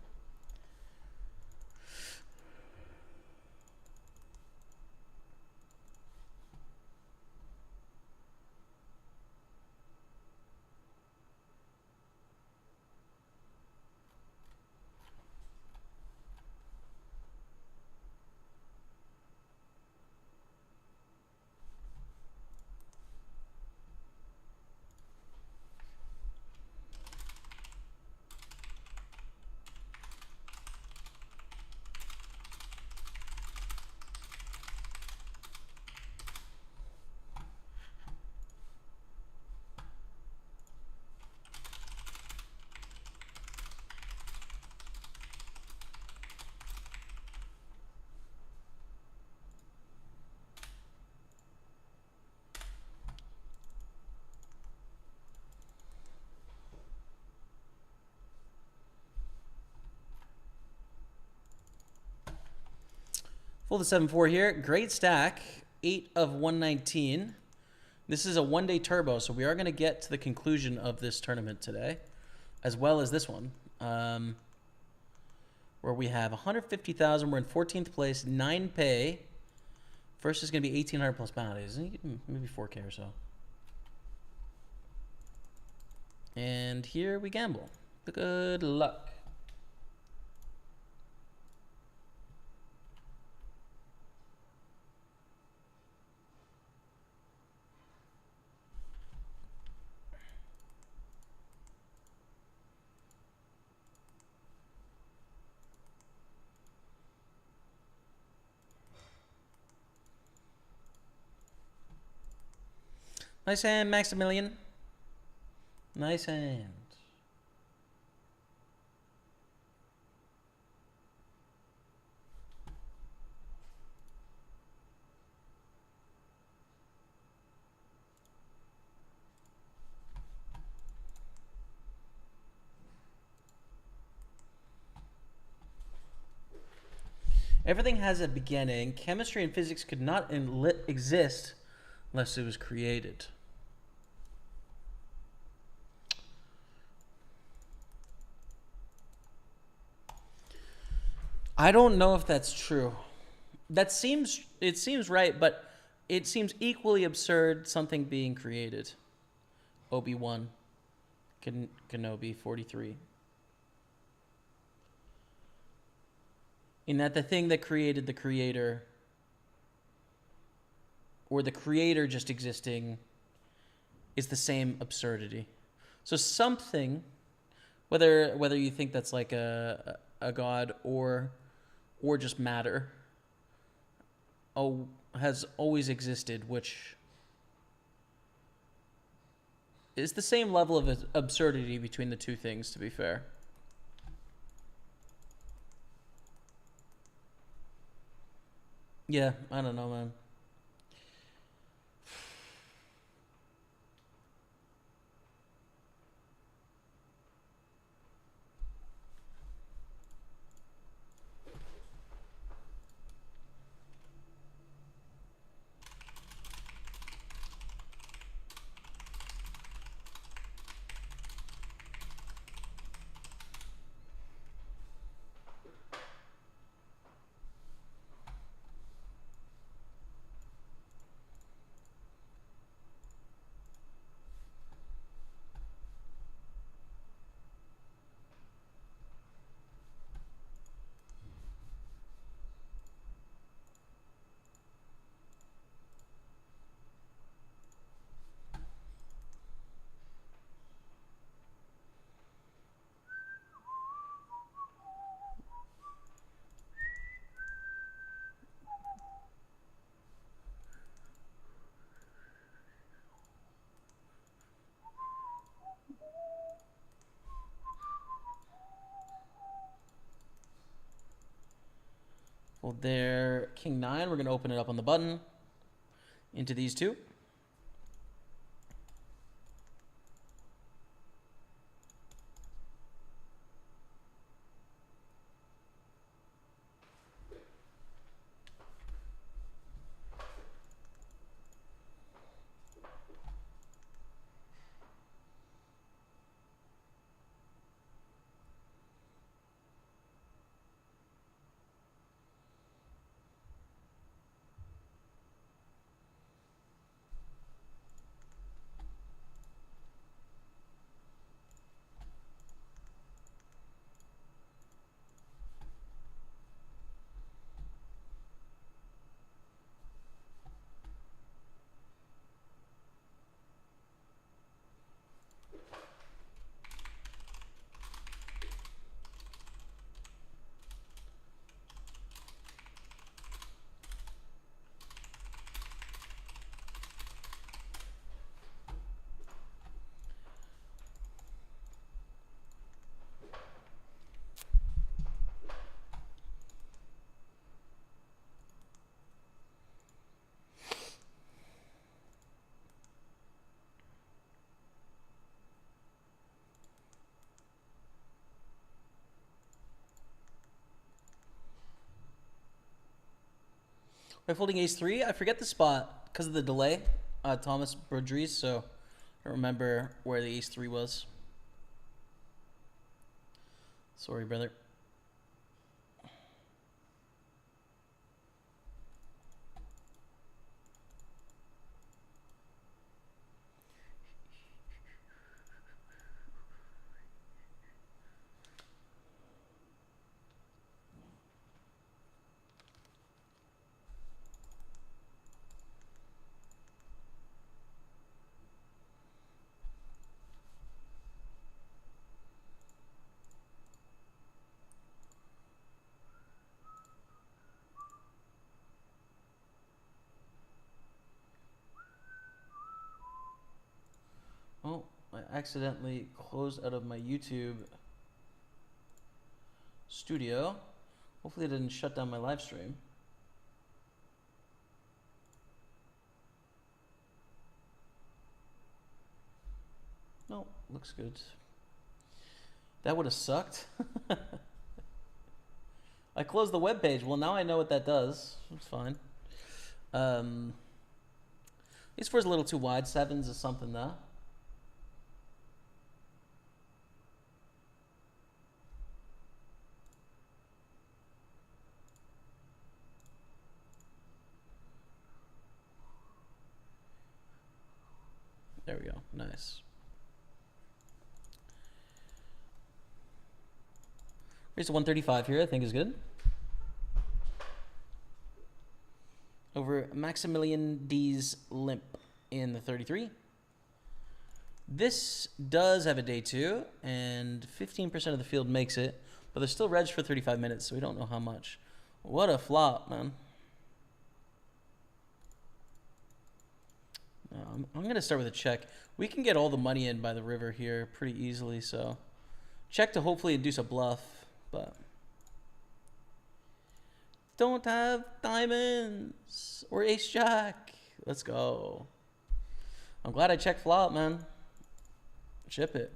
Full to 7-4 here. Great stack. 8 of 119. This is a one-day turbo, so we are going to get to the conclusion of this tournament today, as well as this one, where we have 150,000. We're in 14th place, 9 pay. First is going to be 1,800 plus bounties, maybe 4K or so. And here we gamble. Good luck. Nice hand, Maximilian. Nice hand. Everything has a beginning. Chemistry and physics could not exist unless it was created. I don't know if that's true. It seems right, but it seems equally absurd something being created. Obi-Wan Kenobi 43. In that the thing that created the creator, or the creator just existing, is the same absurdity. So something, whether you think that's like a god or just matter, has always existed, which is the same level of absurdity between the two things, to be fair. Yeah, I don't know, man. Well, there, King 9. We're going to open it up on the button into these two. By folding ace-3, I forget the spot because of the delay. Thomas Brodries, so I don't remember where the ace-3 was. Sorry, brother. Oh, I accidentally closed out of my YouTube studio. Hopefully it didn't shut down my live stream. No, looks good. That would have sucked. I closed the web page. Well, now I know what that does. It's fine. Ace 4 is a little too wide. 7s is something though. There we go. Nice. Raise to 135 here, I think is good. Over Maximilian D's limp in the 33. This does have a day 2, and 15% of the field makes it, but they're still reg for 35 minutes, so we don't know how much. What a flop, man. I'm going to start with a check. We can get all the money in by the river here pretty easily, so check to hopefully induce a bluff, but don't have diamonds or ace jack. Let's go. I'm glad I checked flop, man. Ship it.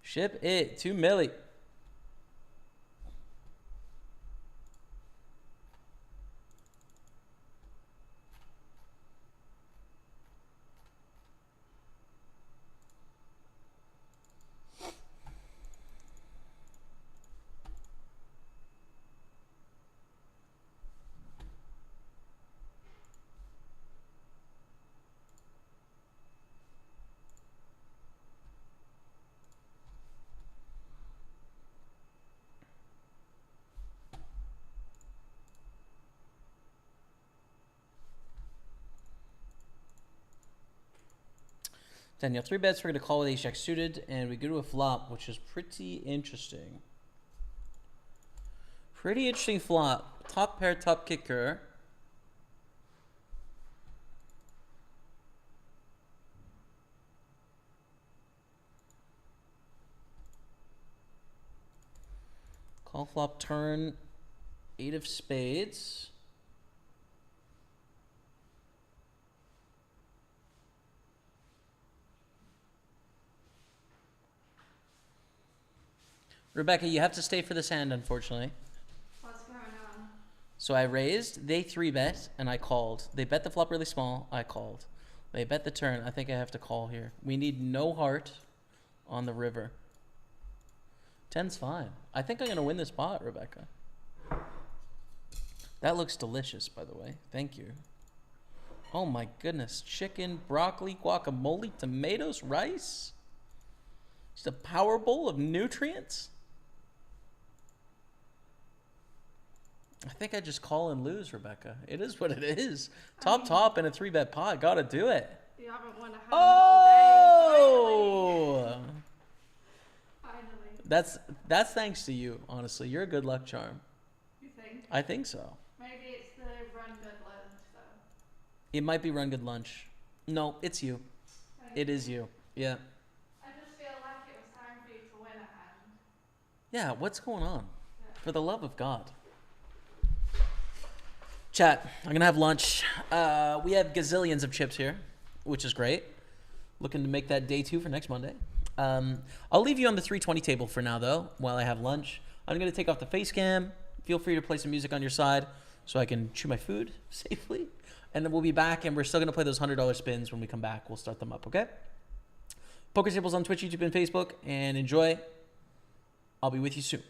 Ship it. 2 milli. Daniel, 3 bets. We're going to call with ace jack suited, and we go to a flop, which is pretty interesting. Pretty interesting flop. Top pair, top kicker. Call flop turn, 8 of spades. Rebecca, you have to stay for this hand, unfortunately. What's going on? So I raised, they 3-bet, and I called. They bet the flop really small, I called. They bet the turn, I think I have to call here. We need no heart on the river. 10's fine. I think I'm going to win this pot, Rebecca. That looks delicious, by the way. Thank you. Oh my goodness. Chicken, broccoli, guacamole, tomatoes, rice. Just a power bowl of nutrients. I think I just call and lose, Rebecca. It is what it is. Top in a 3-bet pot. Gotta do it. You haven't won a hand Oh! all day. Finally. That's thanks to you, honestly. You're a good luck charm. You think? I think so. Maybe it's the run good lunch, though. It might be run good lunch. No, it's you. It is you. Yeah. I just feel like it was time for you to win a hand. Yeah, what's going on? Yeah. For the love of God. Chat, I'm going to have lunch. We have gazillions of chips here, which is great. Looking to make that day 2 for next Monday. I'll leave you on the 320 table for now, though, while I have lunch. I'm going to take off the face cam. Feel free to play some music on your side. so I can chew my food safely. And then we'll be back, and we're still going to play those $100 spins when we come back. We'll start them up, okay? Pokerstaples on Twitch, YouTube, and Facebook. And enjoy. I'll be with you soon.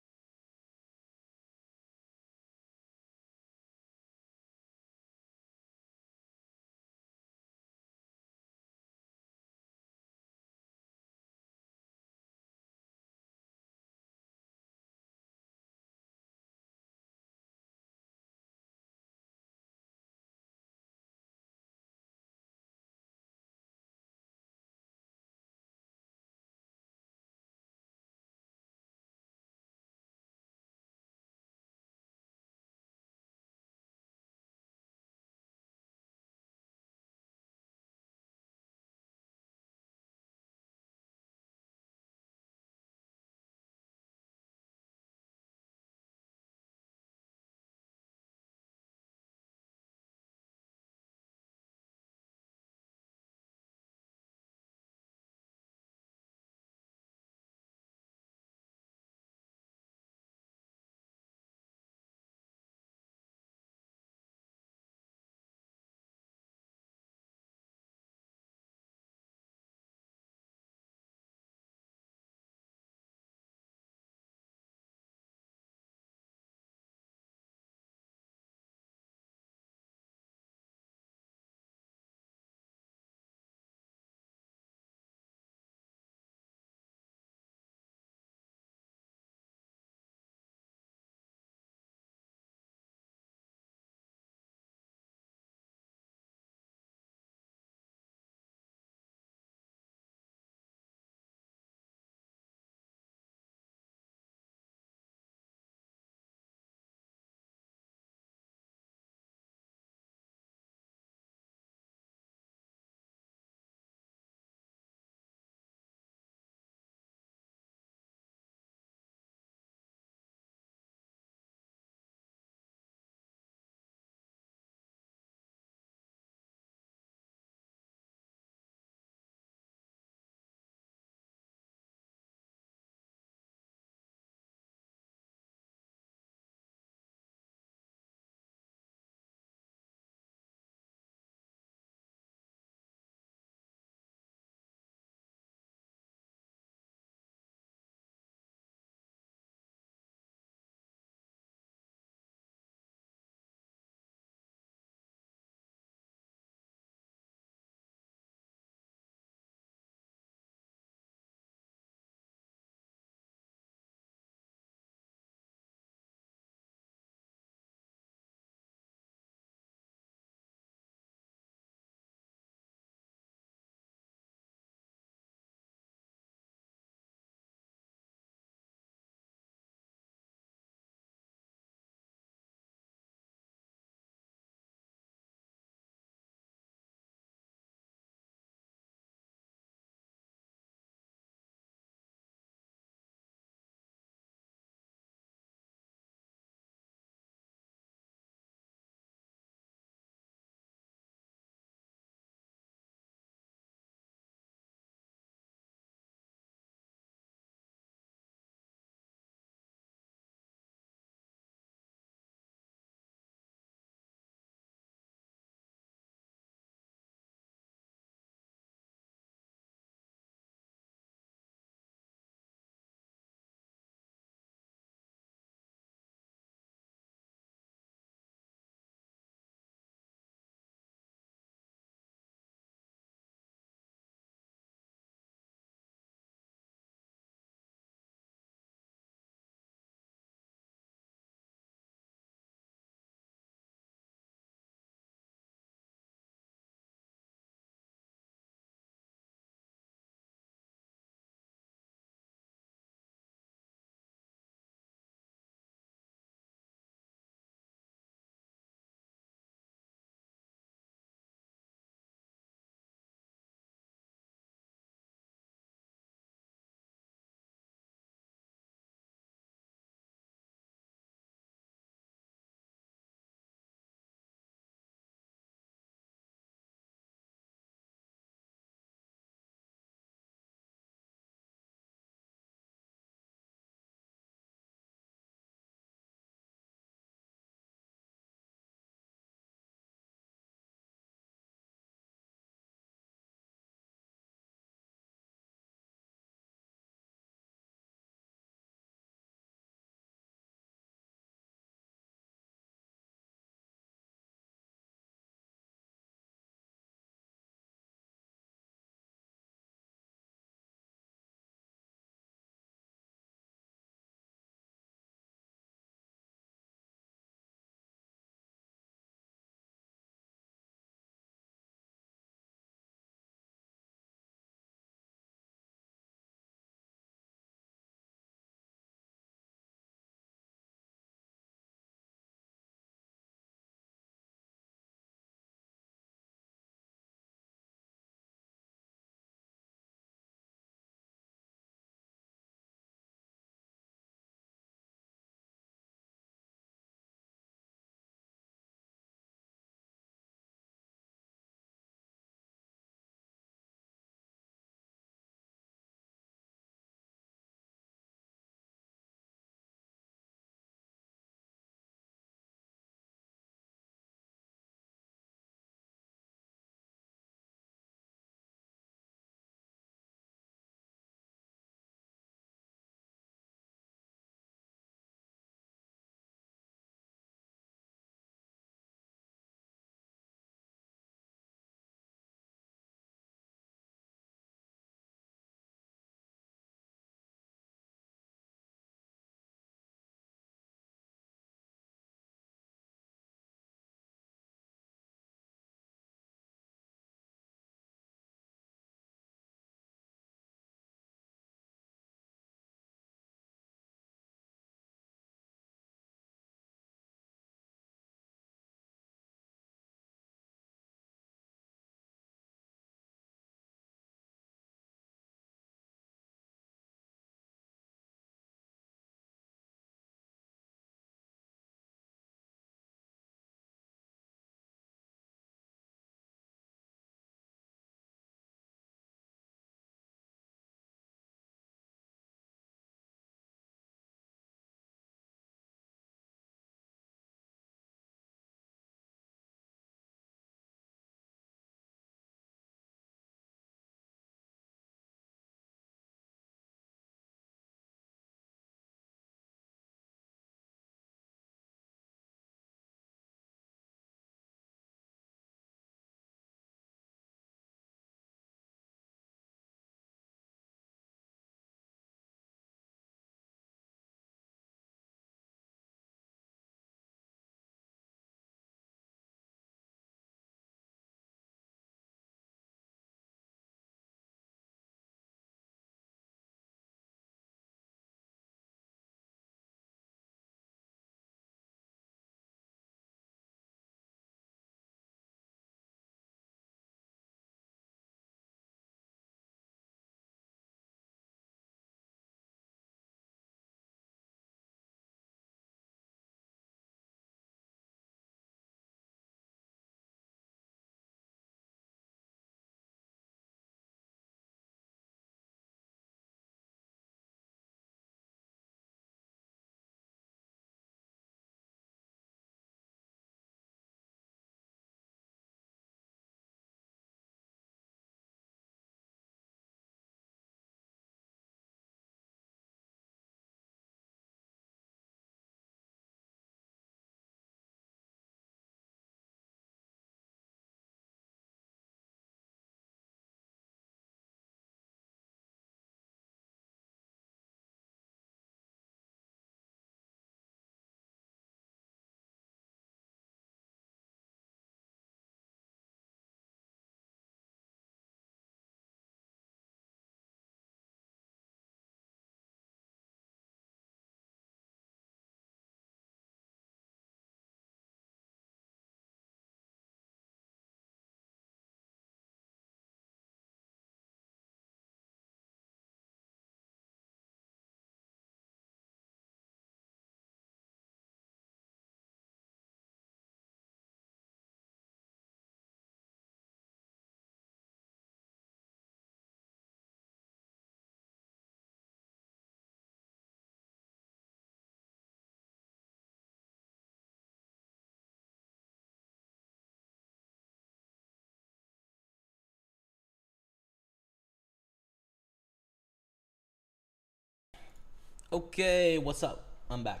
Okay, what's up? I'm back.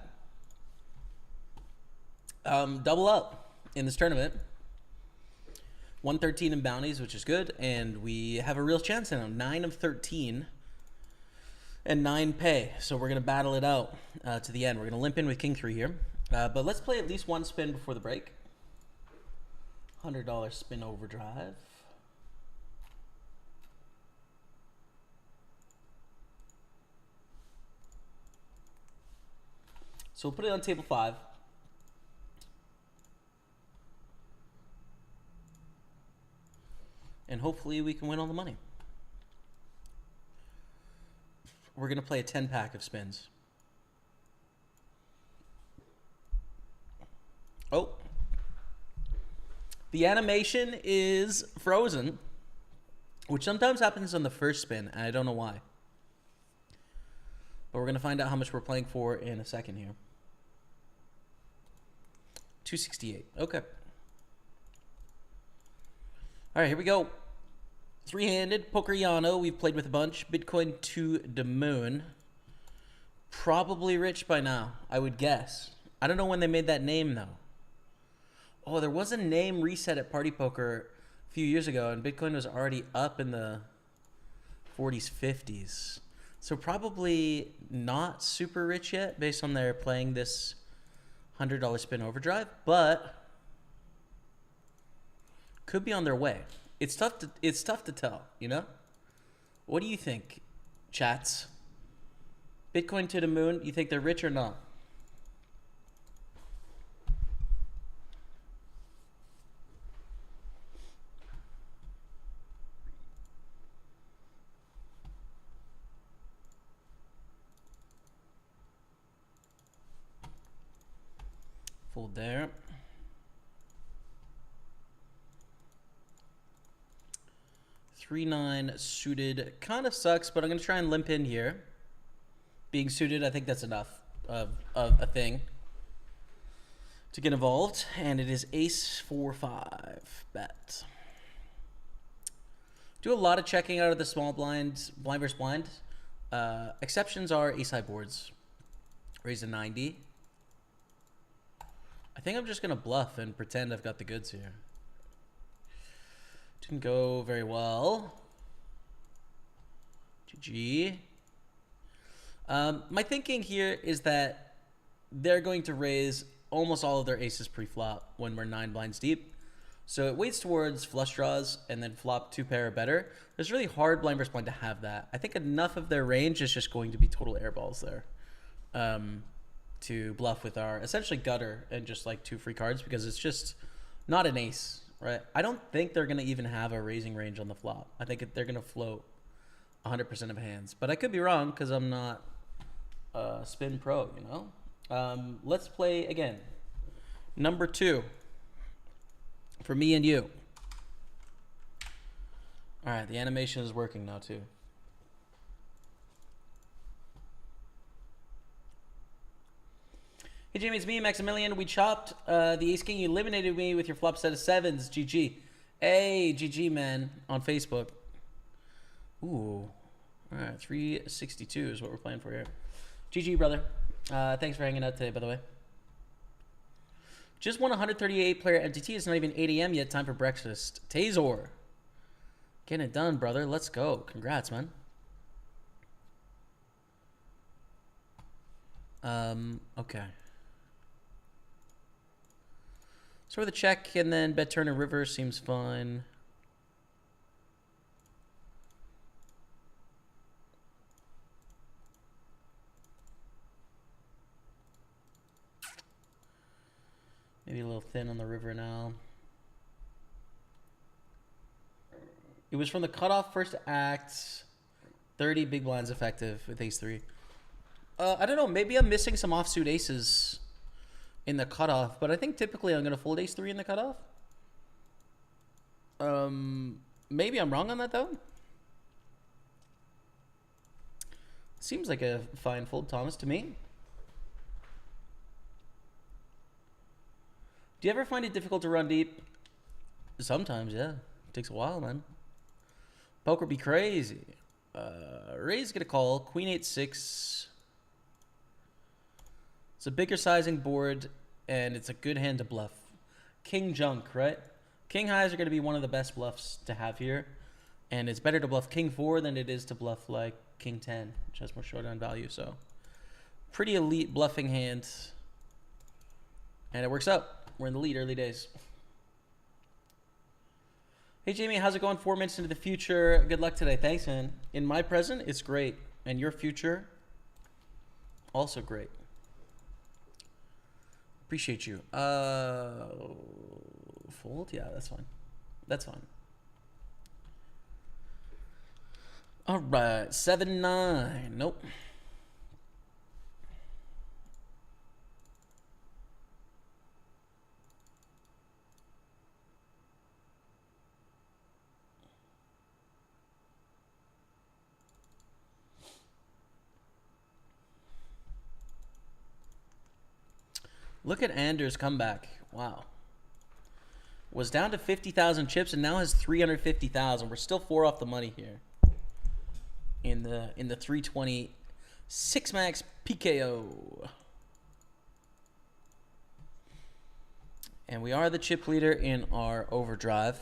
Double up in this tournament. 113 in bounties, which is good, and we have a real chance now. 9 of 13 and 9 pay. So we're gonna battle it out to the end. We're gonna limp in with King 3 here, but let's play at least one spin before the break. $100 spin overdrive. So we'll put it on table 5. And hopefully we can win all the money. We're going to play a 10-pack of spins. Oh. The animation is frozen, which sometimes happens on the first spin, and I don't know why. But we're going to find out how much we're playing for in a second here. 268. Okay. All right, here we go. Three-handed, Pokeriano, we've played with a bunch. Bitcoin to the moon. Probably rich by now, I would guess. I don't know when they made that name, though. Oh, there was a name reset at PartyPoker a few years ago, and Bitcoin was already up in the 40s, 50s. So probably not super rich yet, based on their playing this $100 spin overdrive, but could be on their way. It's tough to tell, you know? What do you think, chats? Bitcoin to the moon, you think they're rich or not? Fold there. Three nine suited kind of sucks, but I'm gonna try and limp in here. Being suited, I think that's enough of a thing to get involved, and it is ace 4-5 bet. Do a lot of checking out of the small blind versus blind. Exceptions are ace high boards. Raise a 90. I think I'm just gonna bluff and pretend I've got the goods here. Didn't go very well. GG. My thinking here is that they're going to raise almost all of their aces pre-flop when we're 9 blinds deep. So it waits towards flush draws and then flop 2 pair or better. It's really hard blind versus blind to have that. I think enough of their range is just going to be total airballs there. To bluff with our essentially gutter and just like 2 free cards because it's just not an ace. Right, I don't think they're going to even have a raising range on the flop. I think they're going to float 100% of hands. But I could be wrong because I'm not a spin pro, you know? Let's play again. Number 2 for me and you. All right, the animation is working now too. Hey Jamie, it's me, Maximilian. We chopped the ace king. You eliminated me with your flop set of 7s. GG. Hey, GG, man, on Facebook. Ooh. All right, 362 is what we're playing for here. GG, brother. Thanks for hanging out today, by the way. Just won 138 player MTT. It's not even 8 a.m. yet. Time for breakfast. Tazor. Getting it done, brother. Let's go. Congrats, man. Okay. So with a check and then bet turn and river seems fine. Maybe a little thin on the river now. It was from the cutoff first act. 30 big blinds effective with ace 3. I don't know. Maybe I'm missing some offsuit aces in the cutoff, but I think typically I'm going to fold ace 3 in the cutoff. Maybe I'm wrong on that, though. Seems like a fine fold, Thomas, to me. Do you ever find it difficult to run deep? Sometimes, yeah. It takes a while, man. Poker be crazy. Raise get a call. Queen 8-6. It's a bigger sizing board, and it's a good hand to bluff. King junk, right? King highs are going to be one of the best bluffs to have here. And it's better to bluff King 4 than it is to bluff like King 10, which has more showdown value. So pretty elite bluffing hand. And it works out. We're in the lead early days. Hey, Jamie, how's it going 4 minutes into the future? Good luck today. Thanks, man. In my present, it's great. And your future, also great. Appreciate you. Fold? Yeah, that's fine. That's fine. All right. 7-9. Nope. Look at Anders' comeback. Wow. Was down to 50,000 chips and now has 350,000. We're still 4 off the money here. In the 320 6 max PKO. And we are the chip leader in our overdrive.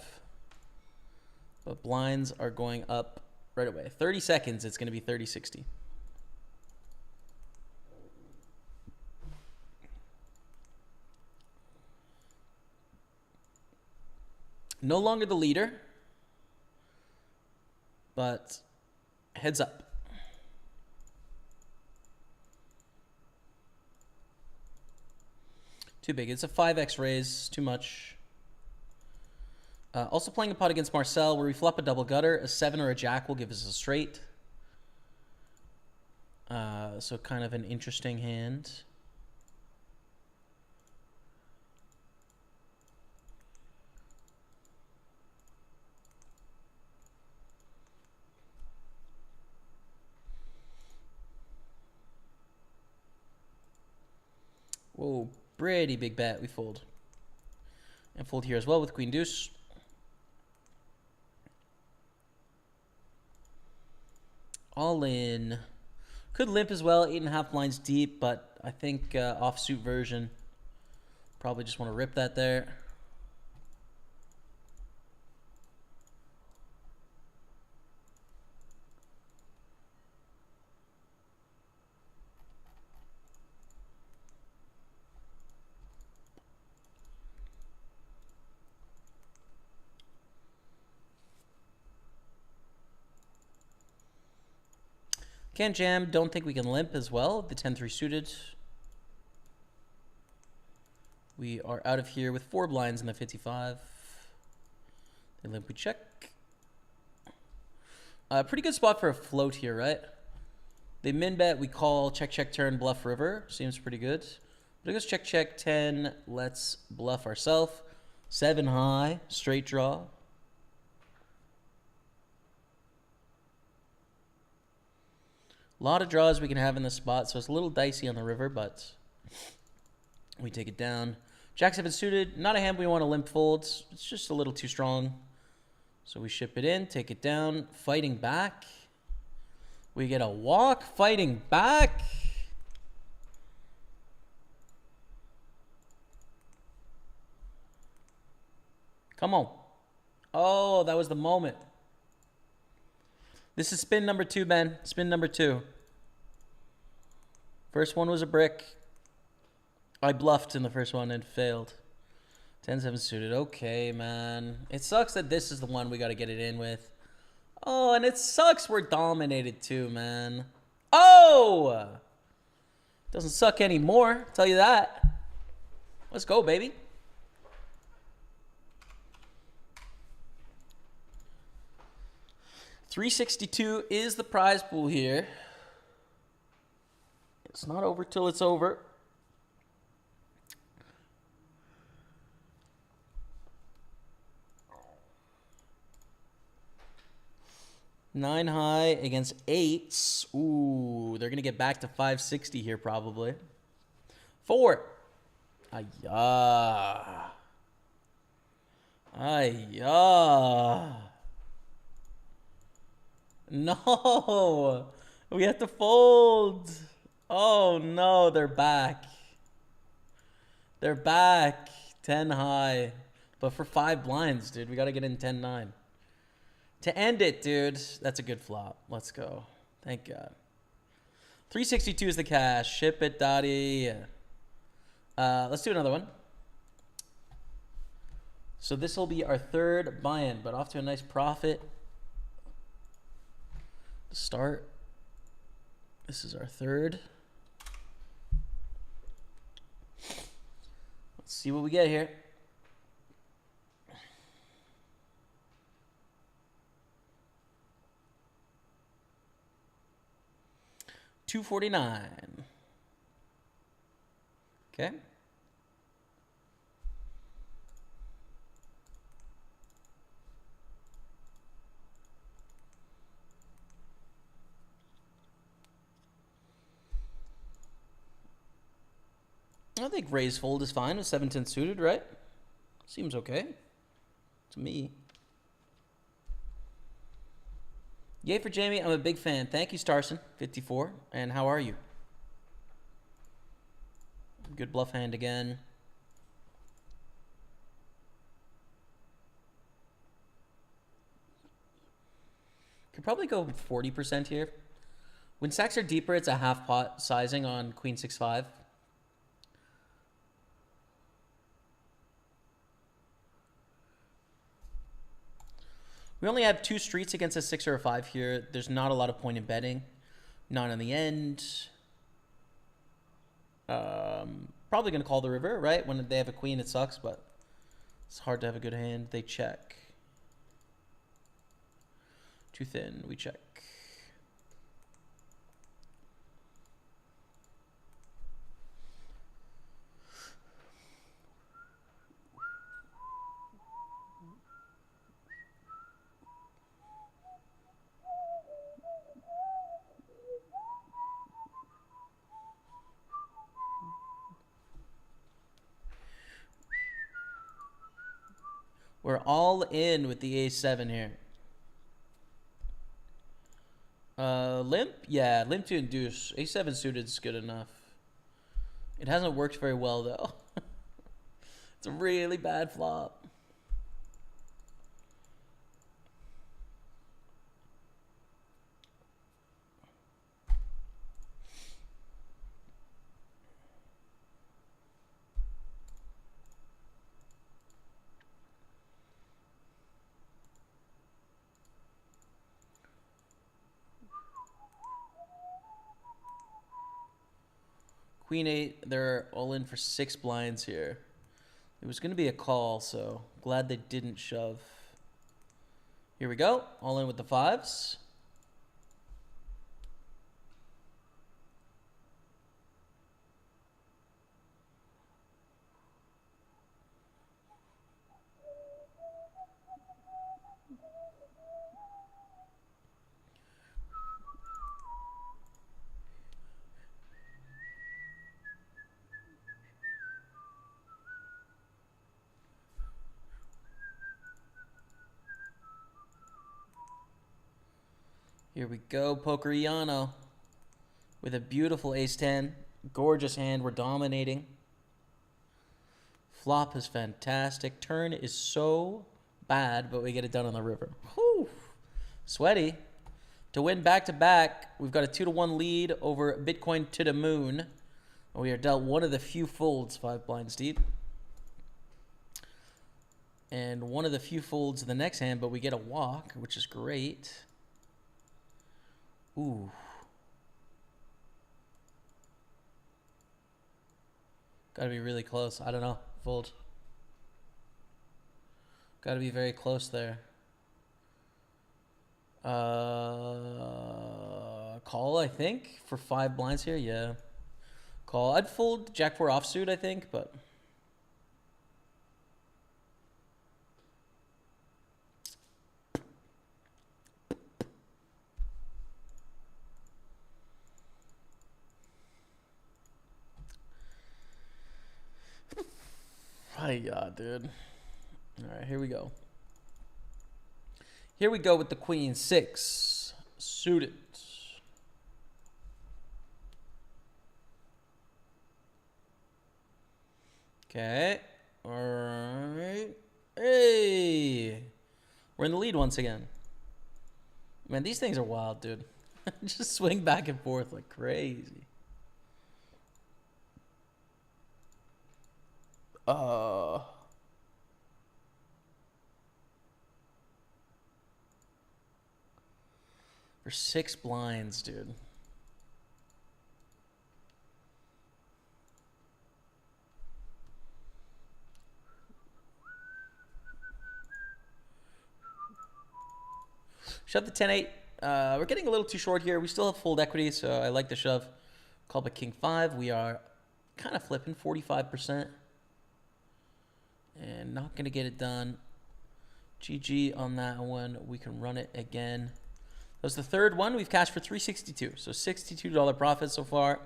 But blinds are going up right away. 30 seconds, it's going to be 30-60. No longer the leader, but heads up. Too big. It's a 5x raise. Too much. Also playing a pot against Marcel where we flop a double gutter. A 7 or a jack will give us a straight. So kind of an interesting hand. Whoa, pretty big bet. We fold. And fold here as well with Queen Deuce. All in. Could limp as well. 8.5 blinds deep, but I think offsuit version. Probably just want to rip that there. Can't jam. Don't think we can limp as well. The 10-3 suited. We are out of here with 4 blinds in the 55. They limp, we check. Pretty good spot for a float here, right? They min bet, we call, check, check, turn, bluff, river. Seems pretty good. But it goes check, check, 10. Let's bluff ourselves. 7 high, straight draw. A lot of draws we can have in this spot, so it's a little dicey on the river, but we take it down. Jack 7 suited, not a hand we want to limp folds. It's just a little too strong. So we ship it in, take it down, fighting back. We get a walk, fighting back. Come on. Oh, that was the moment. This is spin number 2, Ben. Spin number 2. First one was a brick. I bluffed in the first one and failed. 10-7 suited. Okay, man. It sucks that this is the one we got to get it in with. Oh, and it sucks we're dominated too, man. Oh! Doesn't suck anymore. Tell you that. Let's go, baby. $362 is the prize pool here. It's not over till it's over. Nine high against 8s. Ooh, they're going to get back to 560 here probably. 4. Ayah. Ayah. No. We have to fold. Oh, no, they're back. They're back. 10 high. But for 5 blinds, dude. We got to get in 10-9. To end it, dude. That's a good flop. Let's go. Thank God. 362 is the cash. Ship it, Dottie. Let's do another one. So this will be our third buy-in, but off to a nice profit. Start. This is our third. Let's see what we get here. $249. Okay. I think raise fold is fine with 7-10 suited, right? Seems okay to me. Yay for Jamie. I'm a big fan. Thank you, Starson54. And how are you? Good bluff hand again. Could probably go 40% here. When stacks are deeper, it's a half pot sizing on Queen 6-5. We only have 2 streets against a 6 or a 5 here. There's not a lot of point in betting. Not on the end. Probably going to call the river, right? When they have a queen, it sucks, but it's hard to have a good hand. They check. Too thin. We check. We're all in with the A7 here. Limp? Yeah, limp to induce. A7 suited is good enough. It hasn't worked very well, though. It's a really bad flop. Queen 8, they're all in for 6 blinds here. It was going to be a call, so glad they didn't shove. Here we go. All in with the 5s. Here we go, Pokeriano with a beautiful ace-10. Gorgeous hand. We're dominating. Flop is fantastic. Turn is so bad, but we get it done on the river. Whew. Sweaty. To win back-to-back, we've got a 2-1 lead over Bitcoin to the moon. We are dealt one of the few folds 5 blinds deep. And one of the few folds in the next hand, but we get a walk, which is great. Ooh. Gotta be really close. I don't know. Fold. Gotta be very close there. Call, I think, for 5 blinds here. Yeah. Call. I'd fold Jack 4 offsuit, I think, but... Yeah, dude. All right, here we go. Here we go with the Queen 6 suited. Okay. All right. Hey. We're in the lead once again. Man, these things are wild, dude. Just swing back and forth like crazy. For 6 blinds, dude. Shove the 10-8. We're getting a little too short here. We still have fold equity, so I like the shove. Call it king 5. We are kind of flipping 45%. And not going to get it done. GG on that one. We can run it again. That was the third one. We've cashed for $362. So $62 profit so far.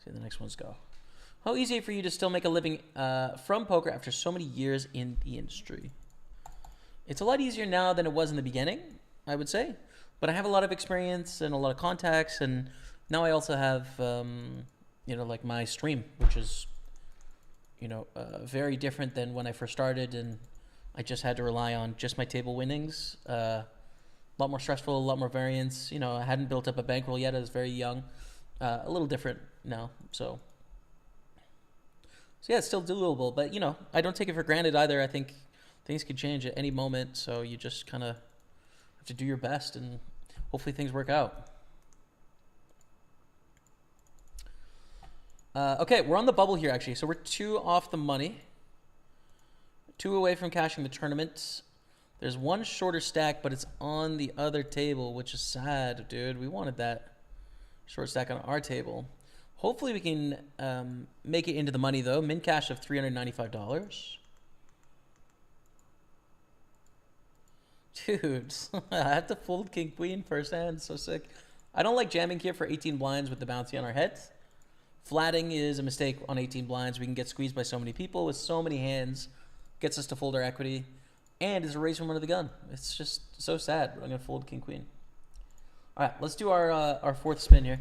See how the next ones go. How easy for you to still make a living from poker after so many years in the industry? It's a lot easier now than it was in the beginning, I would say. But I have a lot of experience and a lot of contacts. And now I also have, you know, like my stream, which is, you know, very different than when I first started. And I just had to rely on just my table winnings. A lot more stressful, a lot more variance. You know, I hadn't built up a bankroll yet. I was very young. A little different now. So yeah, it's still doable. But, you know, I don't take it for granted either. I think things could change at any moment, so you just kind of have to do your best, and hopefully things work out. Okay, we're on the bubble here, actually. So we're 2 off the money. 2 away from cashing the tournament. There's one shorter stack, but it's on the other table, which is sad, dude. We wanted that short stack on our table. Hopefully we can make it into the money, though. Min cash of $395. Dude, I have to fold king queen first hand. So sick. I don't like jamming here for 18 blinds with the bounty on our heads. Flatting is a mistake on 18 blinds. We can get squeezed by so many people with so many hands. Gets us to fold our equity. And is a raise from under the gun. It's just so sad. I'm going to fold king queen. All right, let's do our 4th spin here.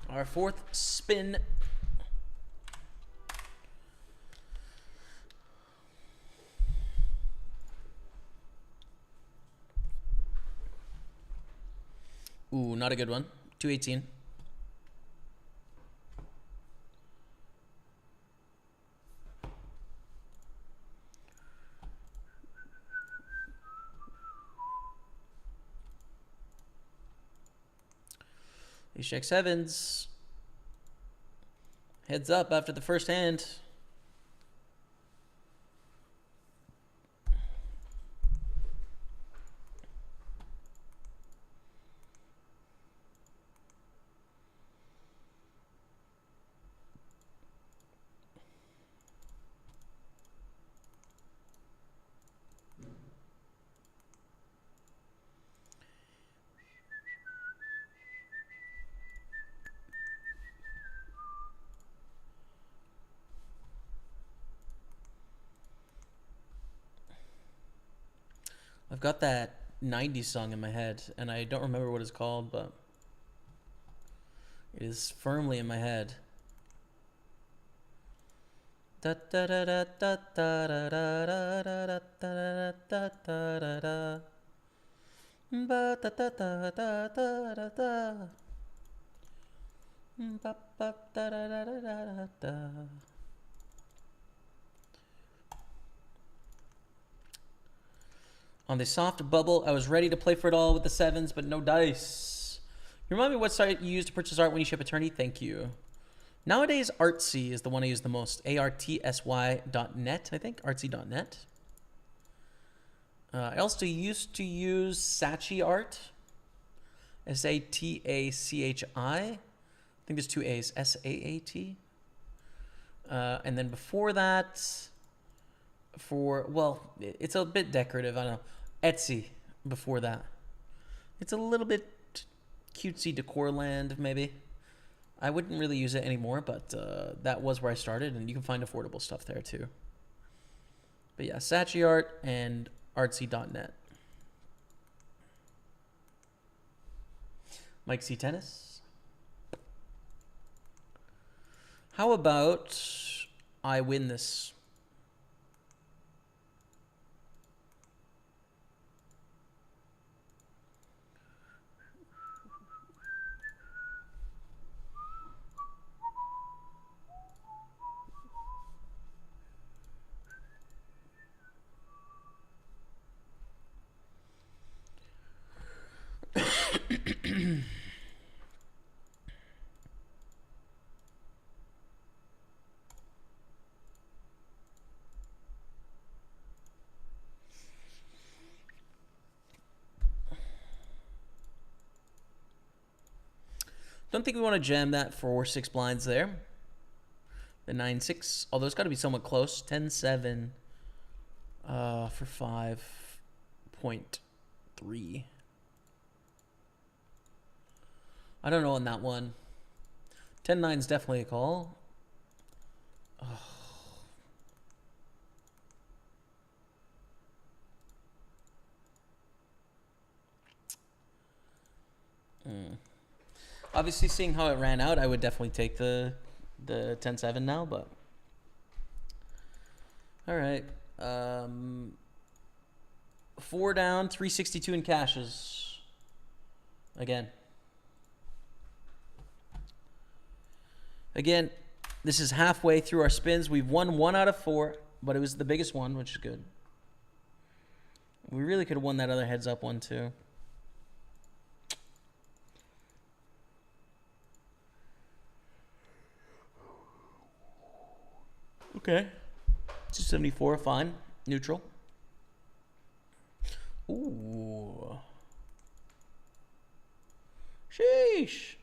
Our 4th spin. Ooh, not a good one. 218. Ace jack 7s. Heads up after the first hand. I've got that 90s song in my head, and I don't remember what it's called, but it is firmly in my head. Da da da da da da da da da da da da da da. Ba da da da da da da da. Ba ba da da da da da da. On the soft bubble, I was ready to play for it all with the 7s, but no dice. You remind me what site you use to purchase art when you ship attorney? Thank you. Nowadays, Artsy is the one I use the most. ARTSY.net, I think. Artsy.net. I also used to use Saatchi Art. SATACHI. I think there's 2 A's. SAAT. And then before that, well, it's a bit decorative. I don't know. Etsy before that. It's a little bit cutesy decor land, maybe. I wouldn't really use it anymore, but that was where I started, and you can find affordable stuff there too. But yeah, Saatchi Art and artsy.net. Mike C. Tennis. How about I win this? Don't think we want to jam that for 6 blinds there. The 9-6, although it's got to be somewhat close. 10-7 for 5.3. I don't know on that one. 10-9 is definitely a call. Oh. Obviously, seeing how it ran out, I would definitely take the 10-7 now, but all right. 4 down, 362 in cashes. Again, this is halfway through our spins. We've won 1 out of 4, but it was the biggest one, which is good. We really could have won that other heads up one too. Okay. 274, fine. Neutral. Ooh. Sheesh.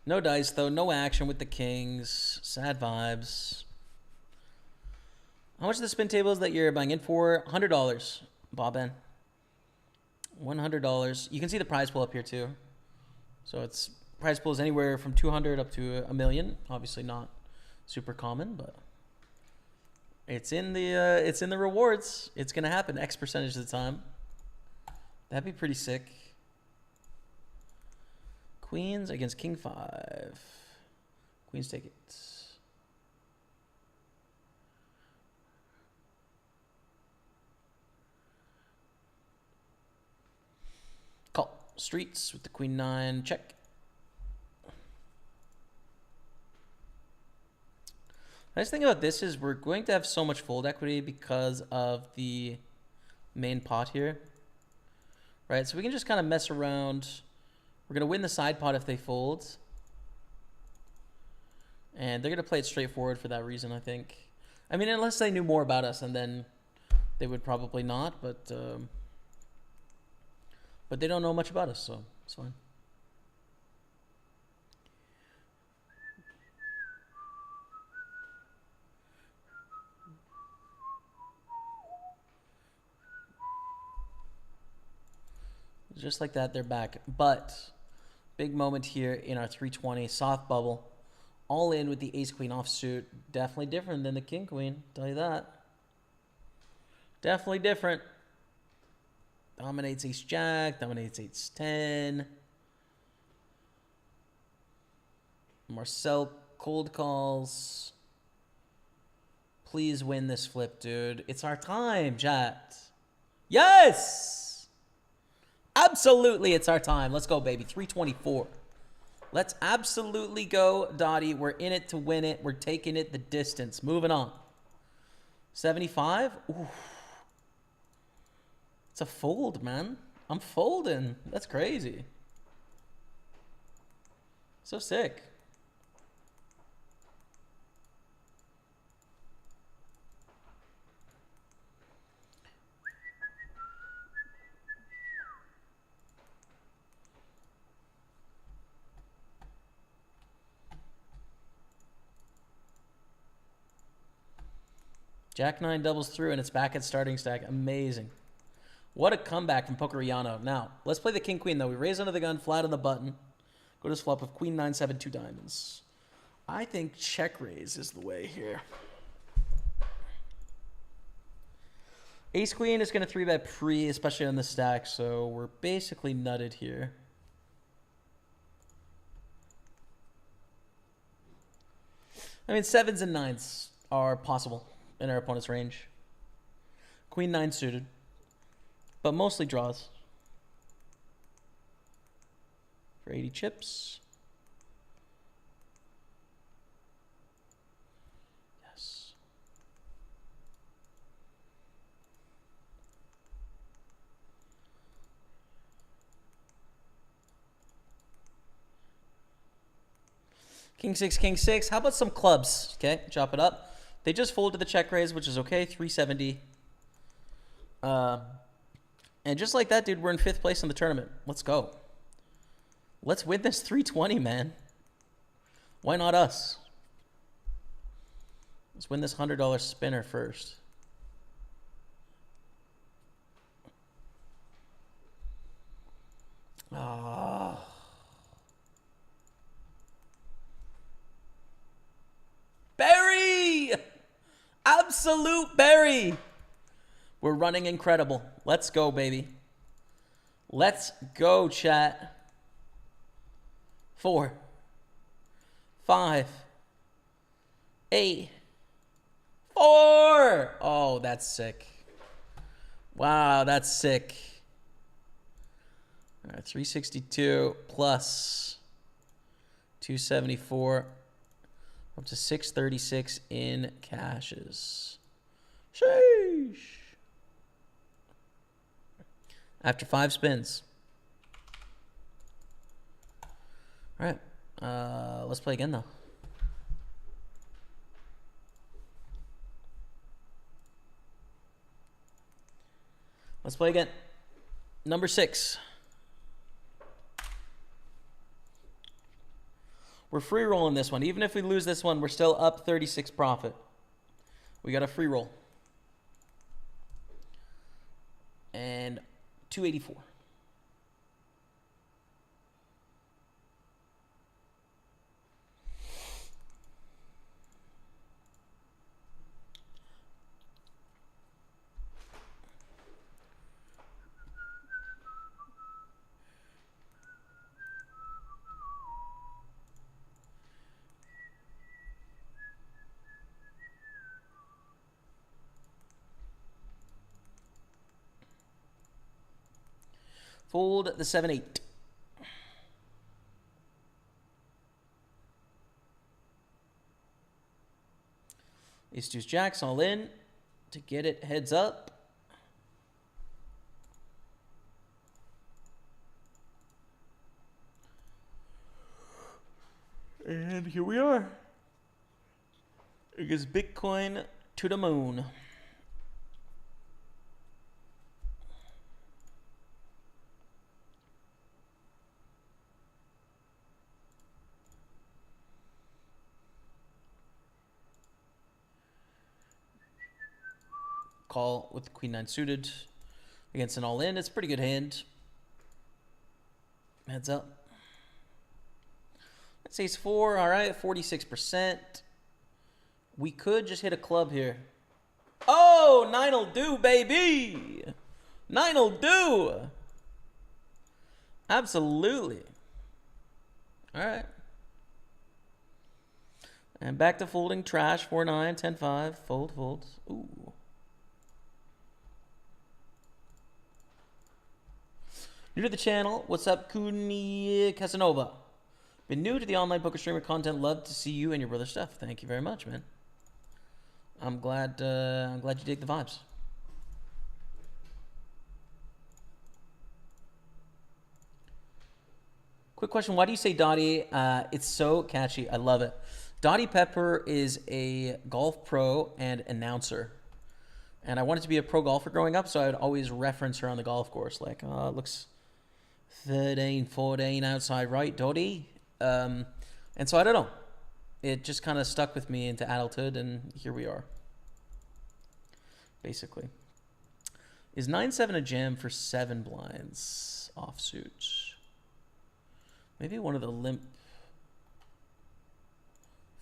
No dice, though. No action with the kings. Sad vibes. How much are the spin tables that you're buying in for? $100, Bob-en. $100. You can see the prize pool up here too. So it's prize pool is anywhere from 200 up to a million. Obviously not super common, but it's in the rewards. It's gonna happen X percentage of the time. That'd be pretty sick. Queens against King 5. Queens take it. Call. Streets with the Queen 9. Check. The nice thing about this is we're going to have so much fold equity because of the main pot here. Right? So we can just kind of mess around. We're going to win the side pot if they fold. And they're going to play it straightforward for that reason, I think. I mean, unless they knew more about us, and then they would probably not, but they don't know much about us, so it's fine. Just like that, they're back. But big moment here in our 320 soft bubble. All in with the ace-queen offsuit. Definitely different than the king-queen, tell you that. Definitely different. Dominates ace-jack, dominates ace-10. Marcel cold calls. Please win this flip, dude. It's our time, chat. Yes! Absolutely, it's our time. Let's go, baby. 324. Let's absolutely go, Dottie. We're in it to win it. We're taking it the distance. Moving on. 75? Ooh. It's a fold, man. I'm folding. That's crazy. So sick. Jack 9 doubles through, and it's back at starting stack. Amazing. What a comeback from Pokeriano. Now, let's play the king-queen, though. We raise under the gun, flat on the button. Go to this flop of queen 9-7, 2 diamonds. I think check raise is the way here. Ace Queen is going to 3-bet pre, especially on the stack, so we're basically nutted here. I mean, 7s and 9s are possible in our opponent's range. Queen 9 suited, but mostly draws. For 80 chips. Yes. King 6, King 6. How about some clubs? Okay, chop it up. They just fold to the check raise, which is okay. 370. And just like that, dude, we're in 5th place in the tournament. Let's go. Let's win this 320, man. Why not us? Let's win this $100 spinner first. Ah. Barry! Absolute Barry! We're running incredible. Let's go, baby. Let's go, chat. 4, 5, 8, 4. Oh, that's sick. Wow, that's sick. All right, 362 plus 274 up to 636 in cashes. Sheesh. After 5 spins. All right, let's play again, though. Let's play again. Number 6. We're free rolling this one. Even if we lose this one, we're still up 36 profit. We got a free roll. And 284. Fold the 7-8. Ace deuce jacks all in to get it heads up. And here we are. It goes Bitcoin to the moon. Call with Queen 9 suited against an all-in. It's a pretty good hand. Heads up. That's ace 4. All right, 46%. We could just hit a club here. Oh, 9'll do, baby. 9'll do. Absolutely. All right. And back to folding trash. 4-9, 10-5. Fold, fold. Ooh. New to the channel, what's up, Kuni Casanova? Been new to the online poker streamer content. Love to see you and your brother Steph. Thank you very much, man. I'm glad you dig the vibes. Quick question: why do you say Dottie? It's so catchy. I love it. Dottie Pepper is a golf pro and announcer. And I wanted to be a pro golfer growing up, so I would always reference her on the golf course. Like, oh, it looks 13, 14 outside right, Dottie. And so I don't know. It just kind of stuck with me into adulthood, and here we are. Basically. Is 9-7 a jam for 7 blinds offsuit? Maybe one of the limp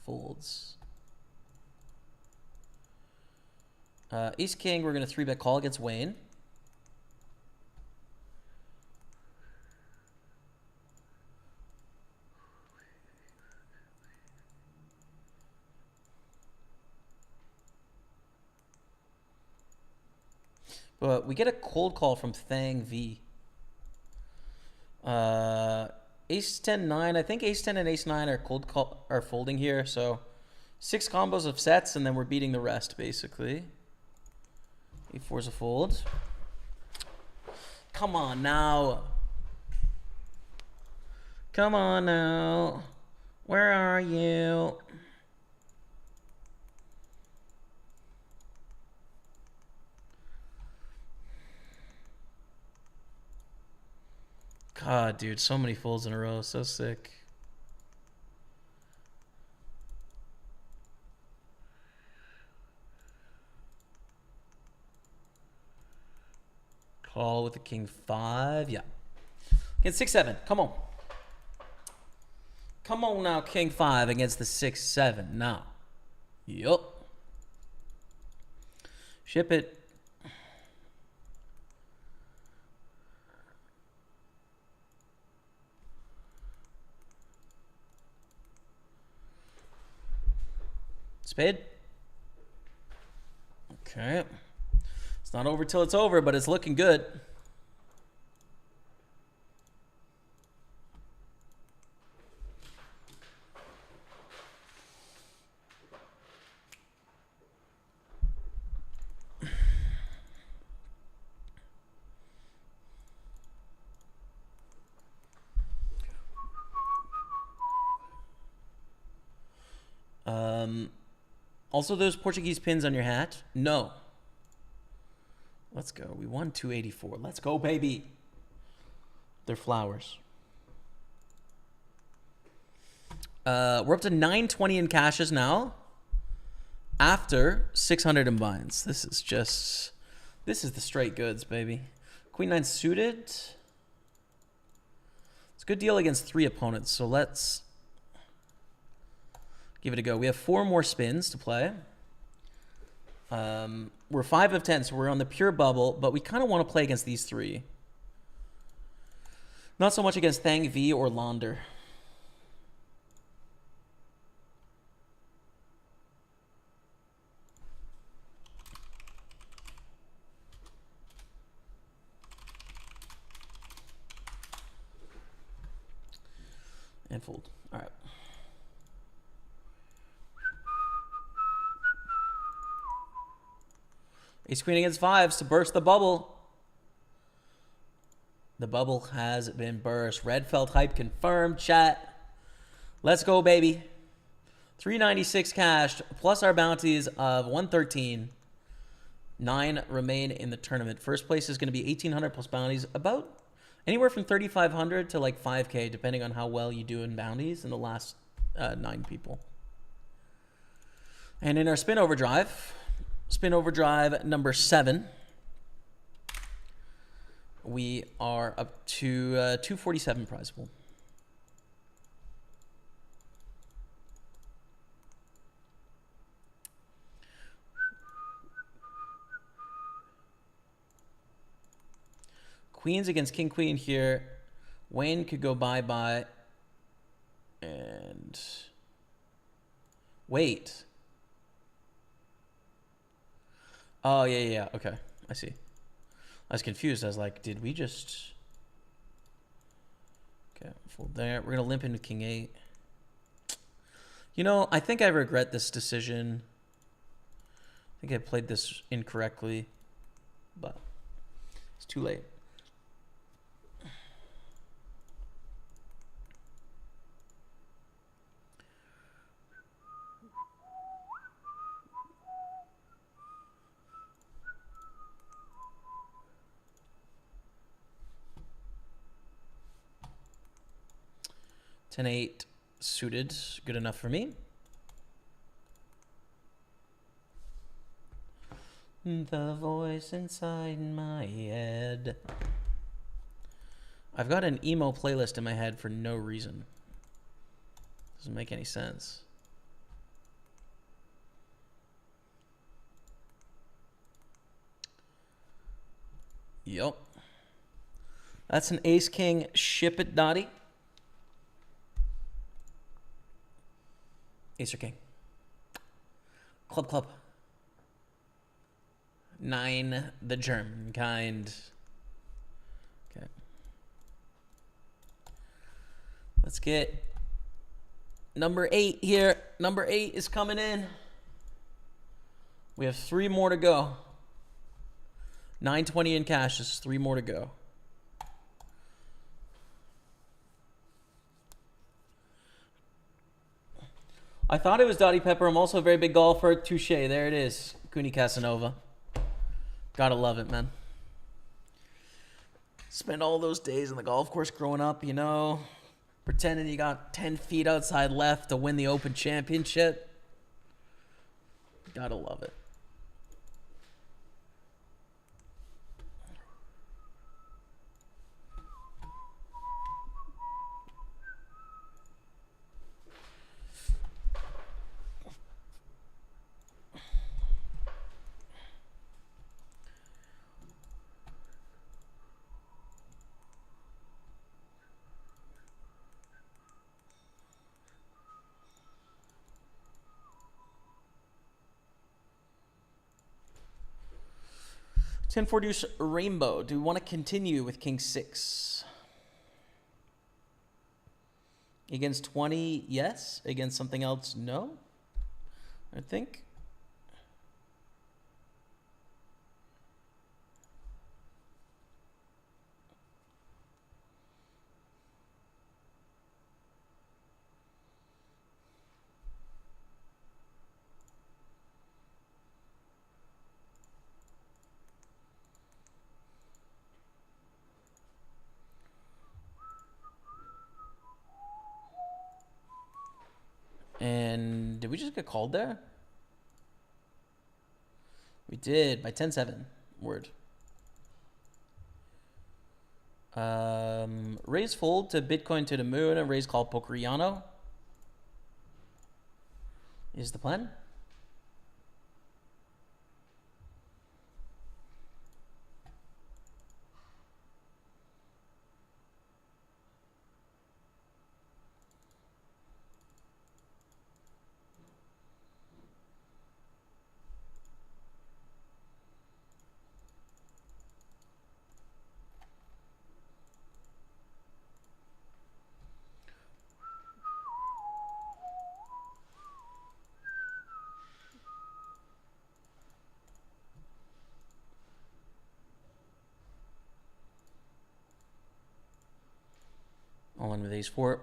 folds. Ace King, we're going to 3-bet call against Wayne. But we get a cold call from Thang V. Ace 10 9. I think Ace 10 and Ace 9 are folding here. So 6 combos of sets, and then we're beating the rest basically. A4 is a fold. Come on now. Come on now. Where are you? God, dude, so many folds in a row. So sick. Call with the king 5. Yeah. Against 6 7. Come on. Come on now, king 5 against the 6 7. Now. Yup. Ship it. Spade. Okay. It's not over till it's over, but it's looking good. Also, those Portuguese pins on your hat? No. Let's go. We won 284. Let's go, baby. They're flowers. We're up to 920 in cashes now. After 600 in binds. This is the straight goods, baby. Queen 9 suited. It's a good deal against 3 opponents, so let's give it a go. We have 4 more spins to play. We're 5 of 10, so we're on the pure bubble, but we kind of want to play against these 3. Not so much against Thang V or Launder. And fold. All right. Ace Queen against 5s to burst the bubble. The bubble has been burst. Red felt hype confirmed. Chat. Let's go, baby. 396 cashed plus our bounties of 113. 9 remain in the tournament. First place is going to be 1,800 plus bounties. About anywhere from 3,500 to like 5K, depending on how well you do in bounties in the last 9 people. And in our spin overdrive number 7, we are up to 247 prize pool. Queens against king queen here. Wayne could go bye-bye and wait. Oh, yeah. Okay, I see. I was confused. I was like, did we just... Okay, fold there. We're going to limp into king 8. You know, I think I regret this decision. I think I played this incorrectly, but it's too late. Ten 8 suited, good enough for me. The voice inside my head. I've got an emo playlist in my head for no reason. Doesn't make any sense. Yup. That's an ace king. Ship it, Dottie. Ace or king. Club, club. 9, the German kind. Okay. Let's get number 8 here. Number 8 is coming in. We have 3 more to go. 920 in cash. Is 3 more to go. I thought it was Dottie Pepper. I'm also a very big golfer. Touche. There it is. Cooney Casanova. Gotta love it, man. Spend all those days on the golf course growing up, you know, pretending you got 10 feet outside left to win the Open Championship. Gotta love it. Ten four deuce rainbow. Do we want to continue with king 6? Against 20, yes. Against something else, no. I think. And did we just get called there? We did by 10-7. Word. Raise fold to Bitcoin to the moon and raise call Pokeriano is the plan. All in with ace 4.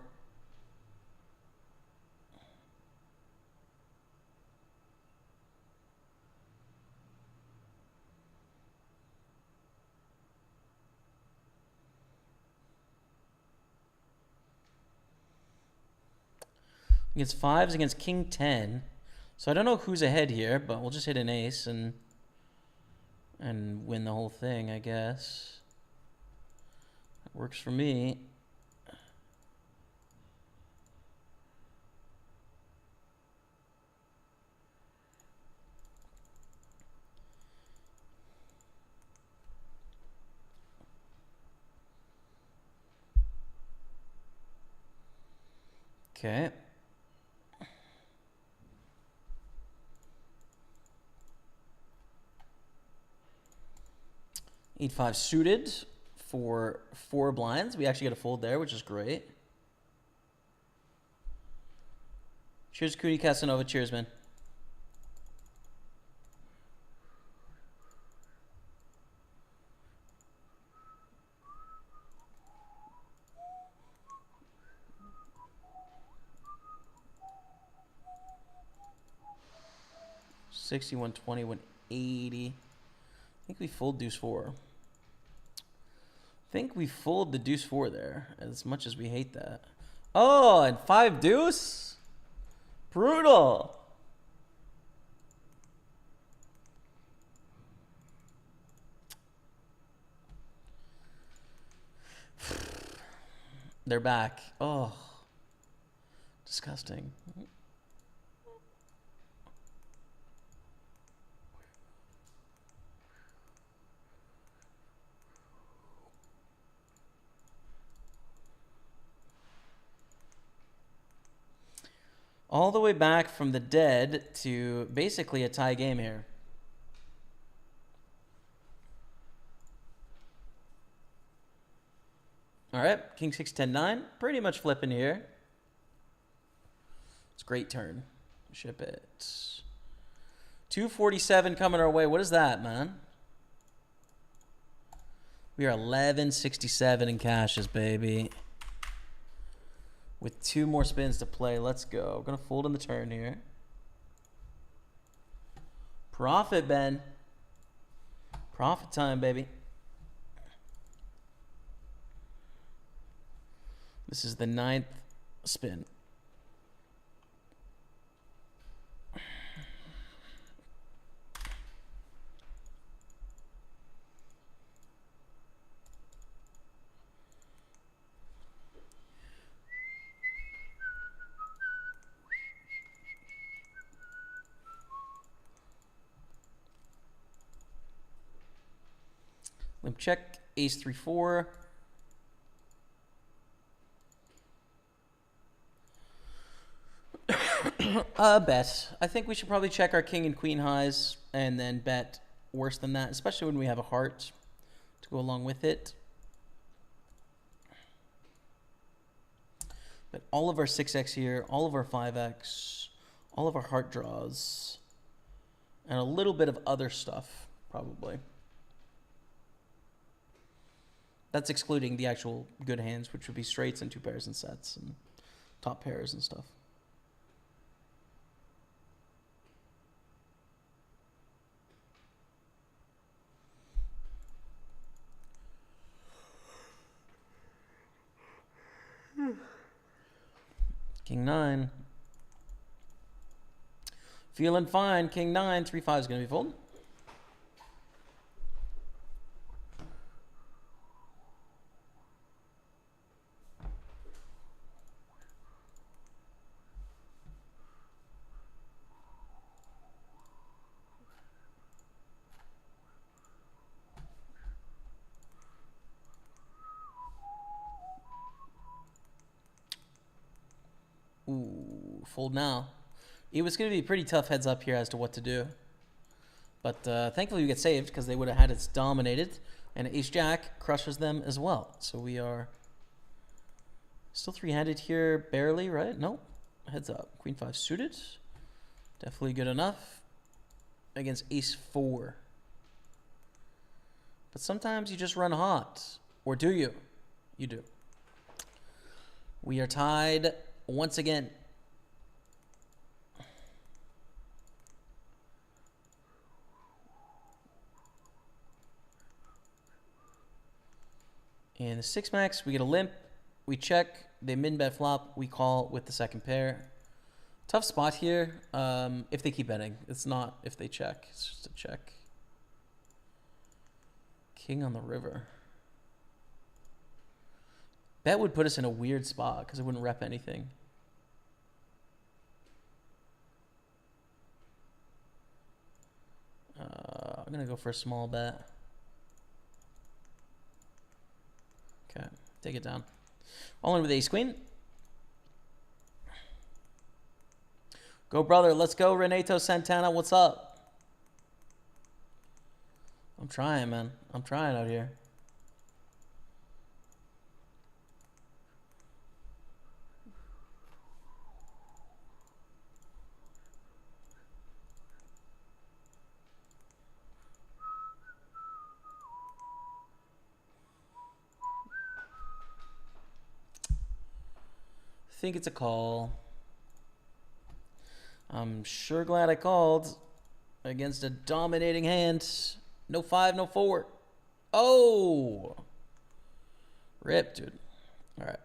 Against 5s, against king 10. So I don't know who's ahead here, but we'll just hit an ace and win the whole thing, I guess. That works for me. Okay. Eight five suited for 4 blinds. We actually get a fold there, which is great. Cheers, Cooney Casanova. Cheers, man. $61.20, 180. I think we fold deuce 4. I think we fold the deuce 4 there, as much as we hate that. Oh, and 5 deuce? Brutal. They're back. Oh, disgusting. All the way back from the dead to basically a tie game here. All right, king 6, 10, 9. Pretty much flipping here. It's a great turn. Ship it. 247 coming our way. What is that, man? We are 1167 in cashes, baby. With 2 more spins to play. Let's go. I'm going to fold in the turn here. Profit, Ben. Profit time, baby. This is the 9th spin. Limp check, ace 3, 4. Bet. I think we should probably check our king and queen highs and then bet worse than that, especially when we have a heart to go along with it. But all of our 6x here, all of our 5x, all of our heart draws, and a little bit of other stuff, probably. That's excluding the actual good hands, which would be straights and 2 pairs and sets and top pairs and stuff. King 9. Feeling fine. King 9. 3, 5 is going to be fold. Ooh, fold now. It was going to be a pretty tough heads up here as to what to do. But thankfully we get saved because they would have had it dominated. And ace-jack crushes them as well. So we are still 3-handed here, barely, right? Nope. Heads up. Queen 5 suited. Definitely good enough against ace 4. But sometimes you just run hot. Or do you? You do. We are tied once again. And the 6 max, we get a limp. We check. They min bet flop. We call with the second pair. Tough spot here if they keep betting. It's not if they check. It's just a check. King on the river. That would put us in a weird spot because it wouldn't rep anything. I'm going to go for a small bet. Okay, take it down. All in with ace queen. Go, brother. Let's go, Renato Santana. What's up? I'm trying, man. I'm trying out here. I think it's a call. I'm sure glad I called against a dominating hand. No 5, no 4. Oh! Rip, dude. All right.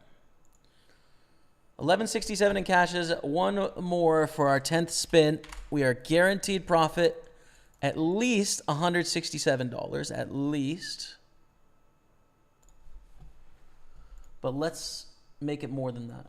1167 in cashes. One more for our 10th spin. We are guaranteed profit at least $167. At least. But let's make it more than that.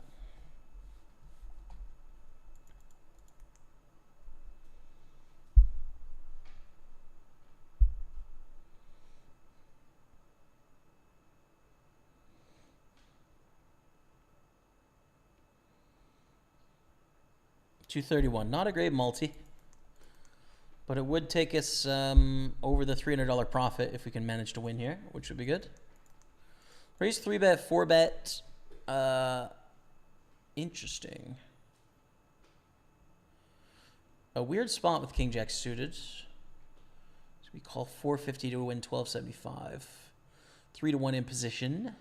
231. Not a great multi. But it would take us over the $300 profit if we can manage to win here, which would be good. Raise 3-bet, 4-bet. Interesting. A weird spot with King Jack suited. So we call 450 to win 1275. 3-1 in position.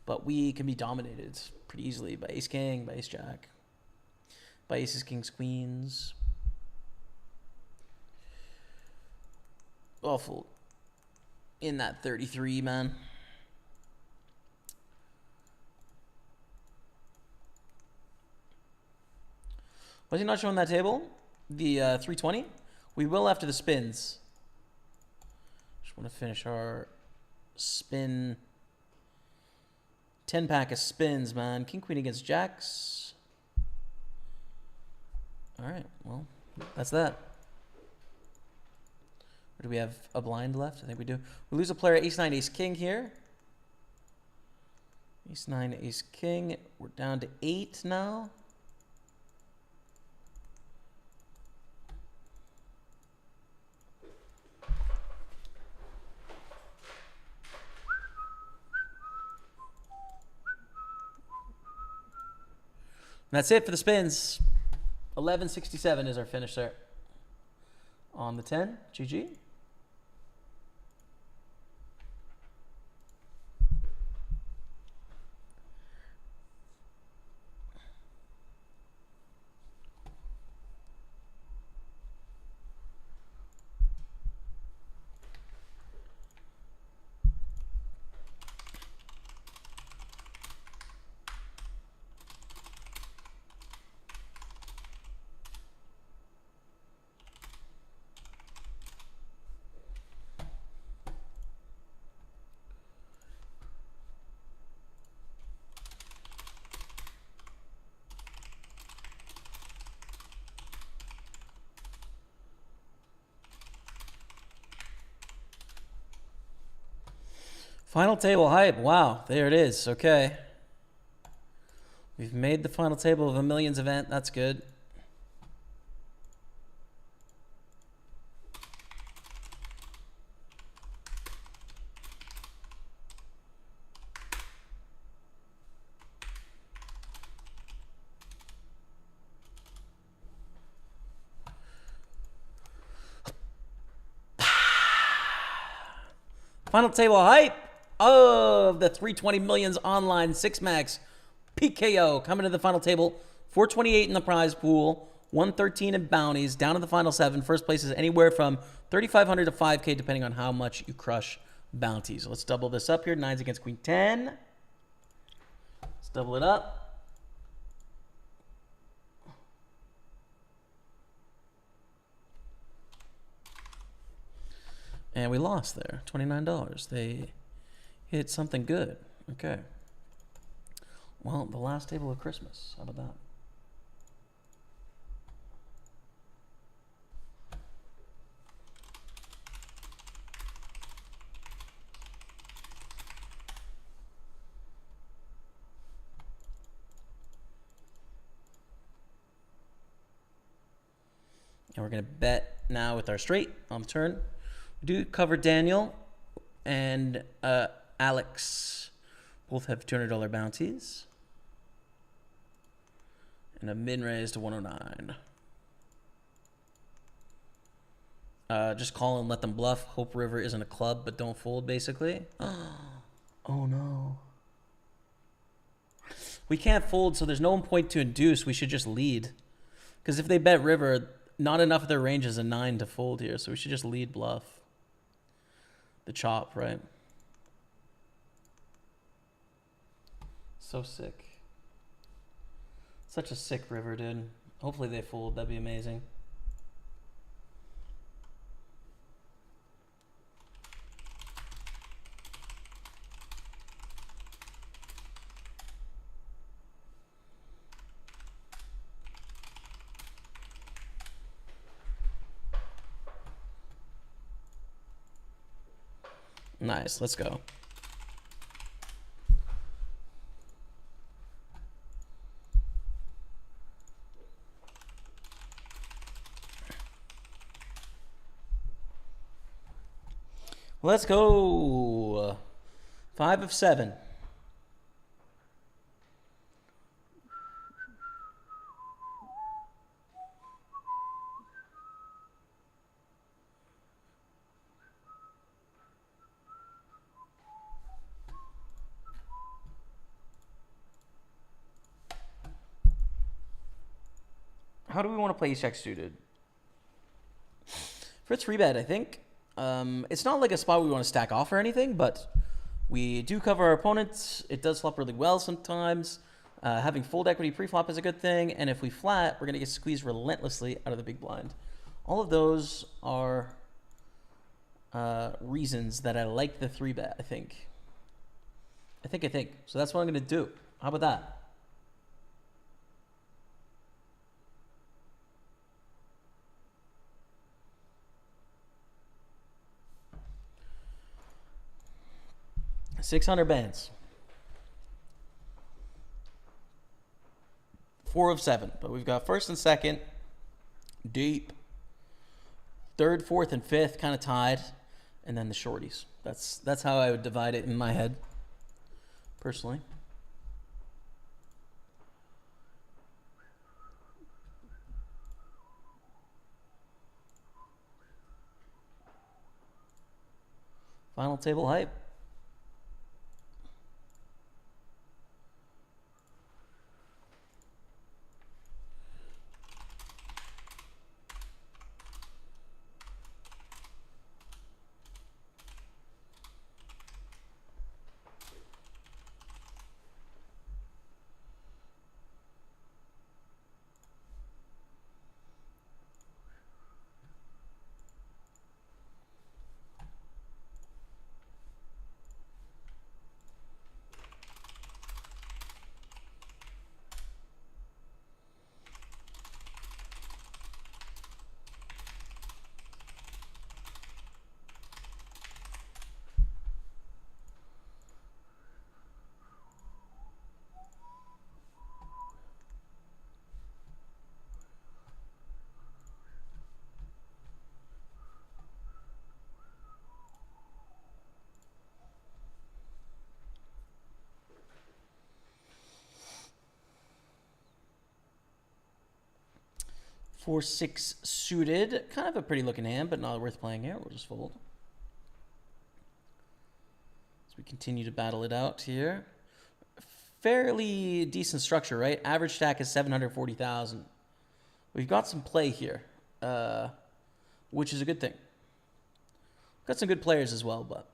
But we can be dominated pretty easily by Ace King, by Ace Jack, by Aces, Kings, Queens. Awful. In that 33, man. Was he not showing that table? The 320? We will after the spins. Just want to finish our spin. 10-pack of spins, man. King, Queen against Jacks. All right, well, that's that. Or do we have a blind left? I think we do. We lose a player, Ace-9, Ace-King here. Ace-9, Ace-King. We're down to 8 now. And that's it for the spins. 1167 is our finish there. On the 10, GG. Final table hype. Wow, there it is. Okay. We've made the final table of a millions event. That's good. Final table hype of the 320 millions online 6-max PKO coming to the final table. 428 in the prize pool, 113 in bounties, down to the final 7. First place is anywhere from 3,500 to 5K depending on how much you crush bounties. Let's double this up here. 9s against Queen 10. Let's double it up. And we lost there, $29. They hit something good. Okay. Well, the last table of Christmas. How about that? And we're going to bet now with our straight on the turn. We do cover Daniel and Alex. Both have $200 bounties. And a min-raise to 109. Just call and let them bluff. Hope River isn't a club, but don't fold, basically. Oh, no. We can't fold, so there's no point to induce. We should just lead. Because if they bet River, not enough of their range is a 9 to fold here, so we should just lead bluff. The chop, right? So sick. Such a sick river, dude. Hopefully they fold. That'd be amazing. Nice. Let's go. Let's go. 5 of 7. How do we want to play ace-jack suited? For a 3-bet, I think. It's not like a spot we want to stack off or anything, but we do cover our opponents. It does flop really well sometimes. Having fold equity pre-flop is a good thing, and if we flat, we're going to get squeezed relentlessly out of the big blind. All of those are reasons that I like the 3-bet, I think. So that's what I'm going to do. How about that? $600 bands. 4 of 7, but we've got first and second, deep, third, fourth, and fifth kind of tied, and then the shorties. That's how I would divide it in my head, personally. Final table hype. Four, 6 suited. Kind of a pretty looking hand, but not worth playing here. We'll just fold. As we continue to battle it out here. Fairly decent structure, right? Average stack is 740,000. We've got some play here, which is a good thing. Got some good players as well, but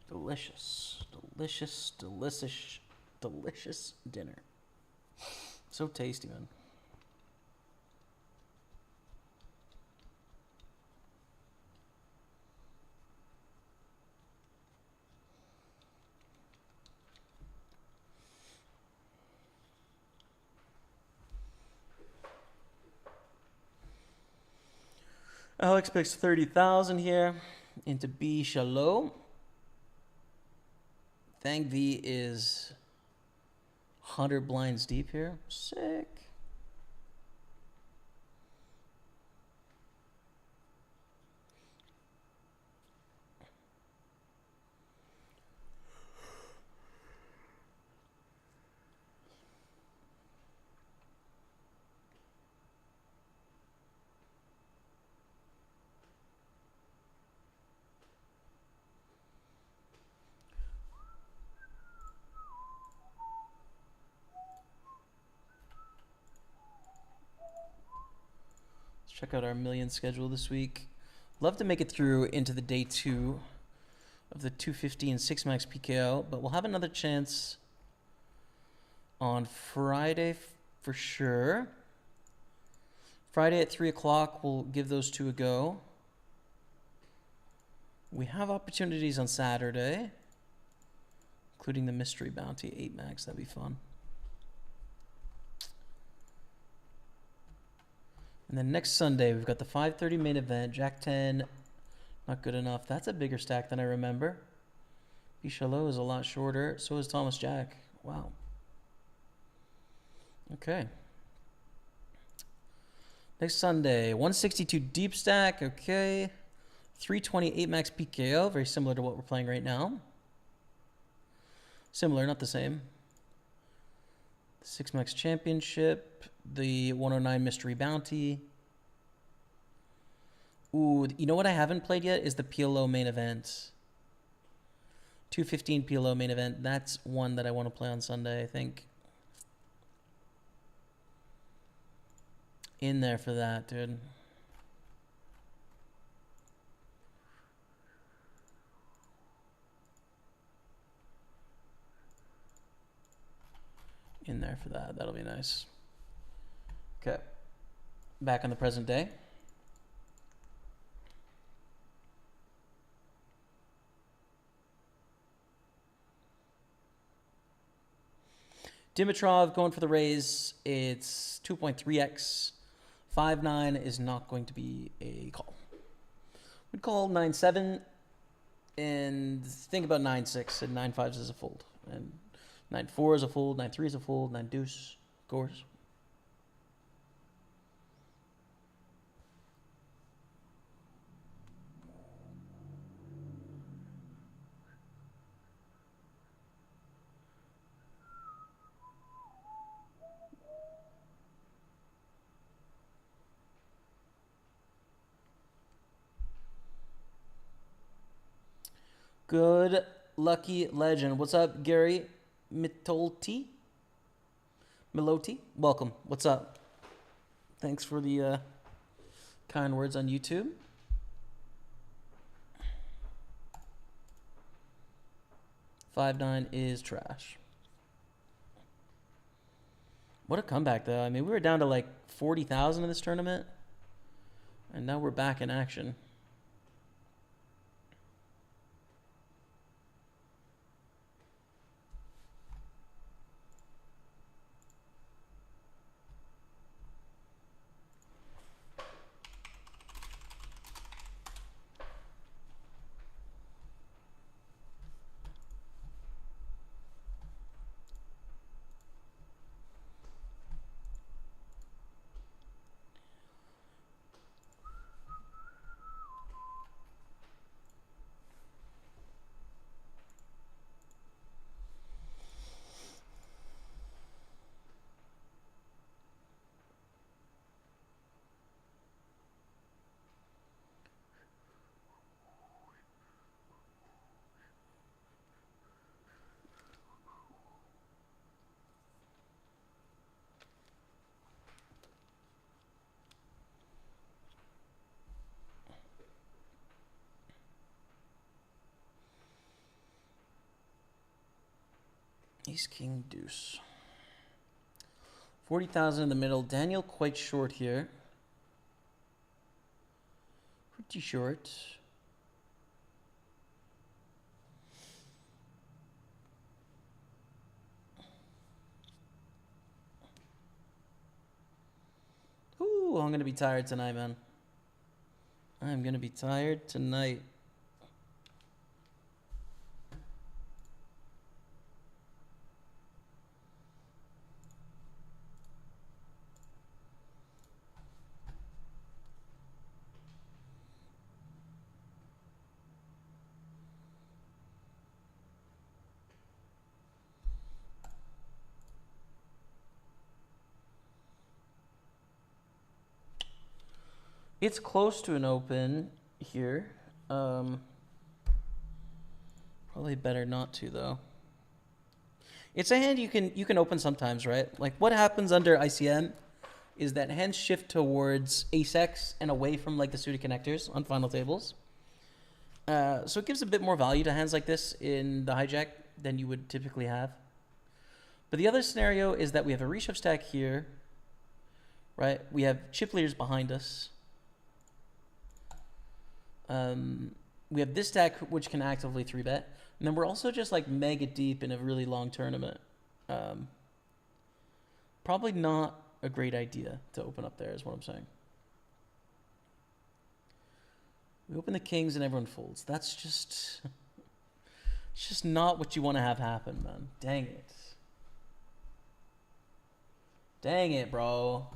delicious, delicious, delicious, delicious dinner. So tasty, man. Alex picks 30,000 here into B Shalom. Thang V is 100 blinds deep here. Sick. Check out our million schedule this week. Love to make it through into the day 2 of the 250 and 6 max PKO, but we'll have another chance on Friday for sure. Friday at 3 o'clock, we'll give those two a go. We have opportunities on Saturday, including the mystery bounty 8 max. That'd be fun. And then next Sunday, we've got the 5:30 main event. Jack 10, not good enough. That's a bigger stack than I remember. Bichalot is a lot shorter. So is Thomas Jack. Wow. Okay. Next Sunday, 162 deep stack. Okay. 328 max PKO. Very similar to what we're playing right now. Similar, not the same. 6 max championship. The 109 mystery bounty. Ooh, you know what I haven't played yet is the PLO main event. 215 PLO main event. That's one that I want to play on Sunday, I think. In there for that, dude. In there for that. That'll be nice. Okay. Back on the present day. Dimitrov going for the raise. It's 2.3x. 5-9 is not going to be a call. We'd call 9-7 and think about 9-6 and 9-5 is a fold. And 9-4 is a fold, 9-3 is a fold, 9 deuce, of course. Good lucky legend. What's up, Gary Mitolti? Miloti? Welcome. What's up? Thanks for the kind words on YouTube. $5-9 is trash. What a comeback, though. I mean, we were down to like 40,000 in this tournament, and now we're back in action. Ace, king, deuce. 40,000 in the middle. Daniel quite short here. Pretty short. Ooh, I'm going to be tired tonight, man. I'm going to be tired tonight. It's close to an open here. Probably better not to, though. It's a hand you can open sometimes, right? Like what happens under ICM is that hands shift towards ace-x and away from like the suited connectors on final tables. So it gives a bit more value to hands like this in the hijack than you would typically have. But the other scenario is that we have a reshove stack here. right? We have chip leaders behind us. We have this deck which can actively 3-bet. And then we're also just like mega deep in a really long tournament. Probably not a great idea to open up there is what I'm saying. We open the kings and everyone folds. That's just... It's just not what you want to have happen, man. Dang it. Dang it, bro.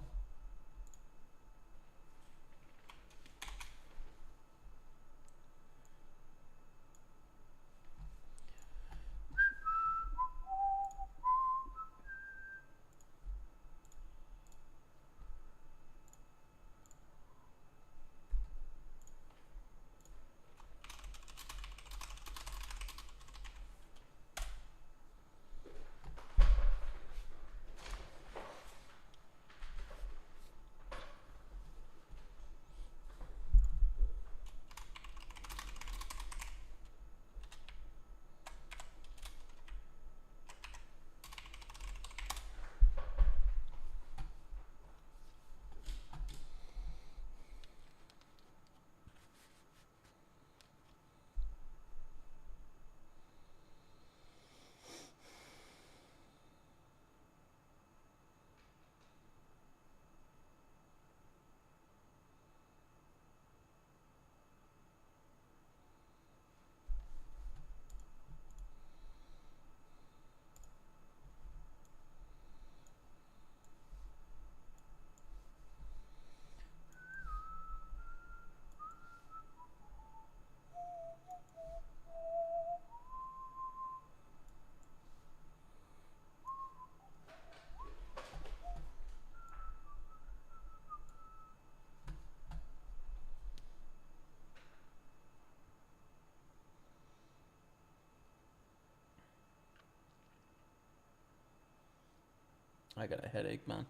I got a headache, man.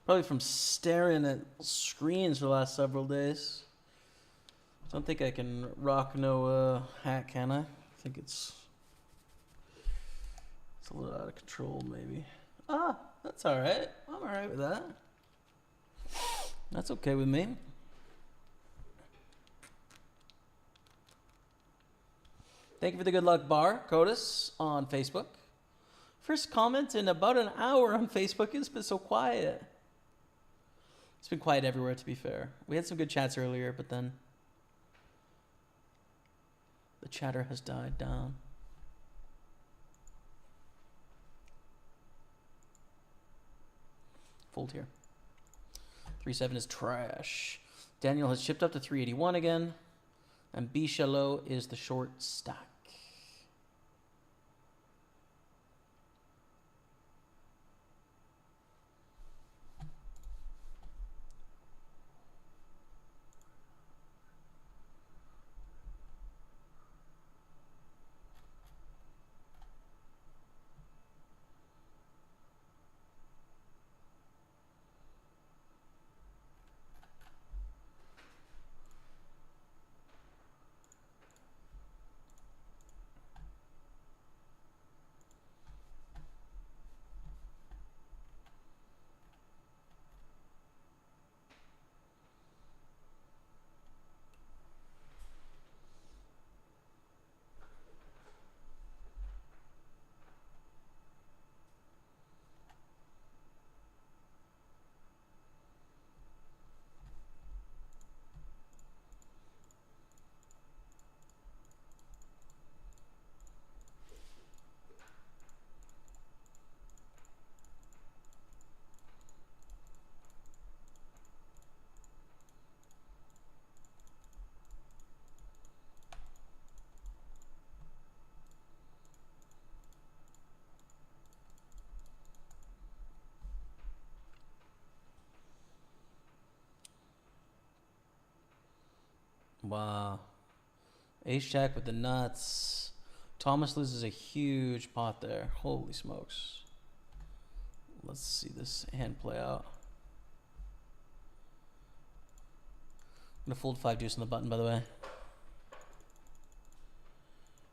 Probably from staring at screens for the last several days. Don't think I can rock no hat, can I? I think it's a little out of control, maybe. Ah, that's all right. I'm all right with that. That's okay with me. Thank you for the good luck bar, Codus, on Facebook. First comment in about an hour on Facebook. It's been so quiet. It's been quiet everywhere, to be fair. We had some good chats earlier, but then the chatter has died down. Fold here. 3-7 is trash. Daniel has chipped up to 381 again. And Bichalot is the short stack. Wow. Ace Jack with the nuts. Thomas loses a huge pot there. Holy smokes. Let's see this hand play out. I'm going to fold 5 deuce on the button, by the way.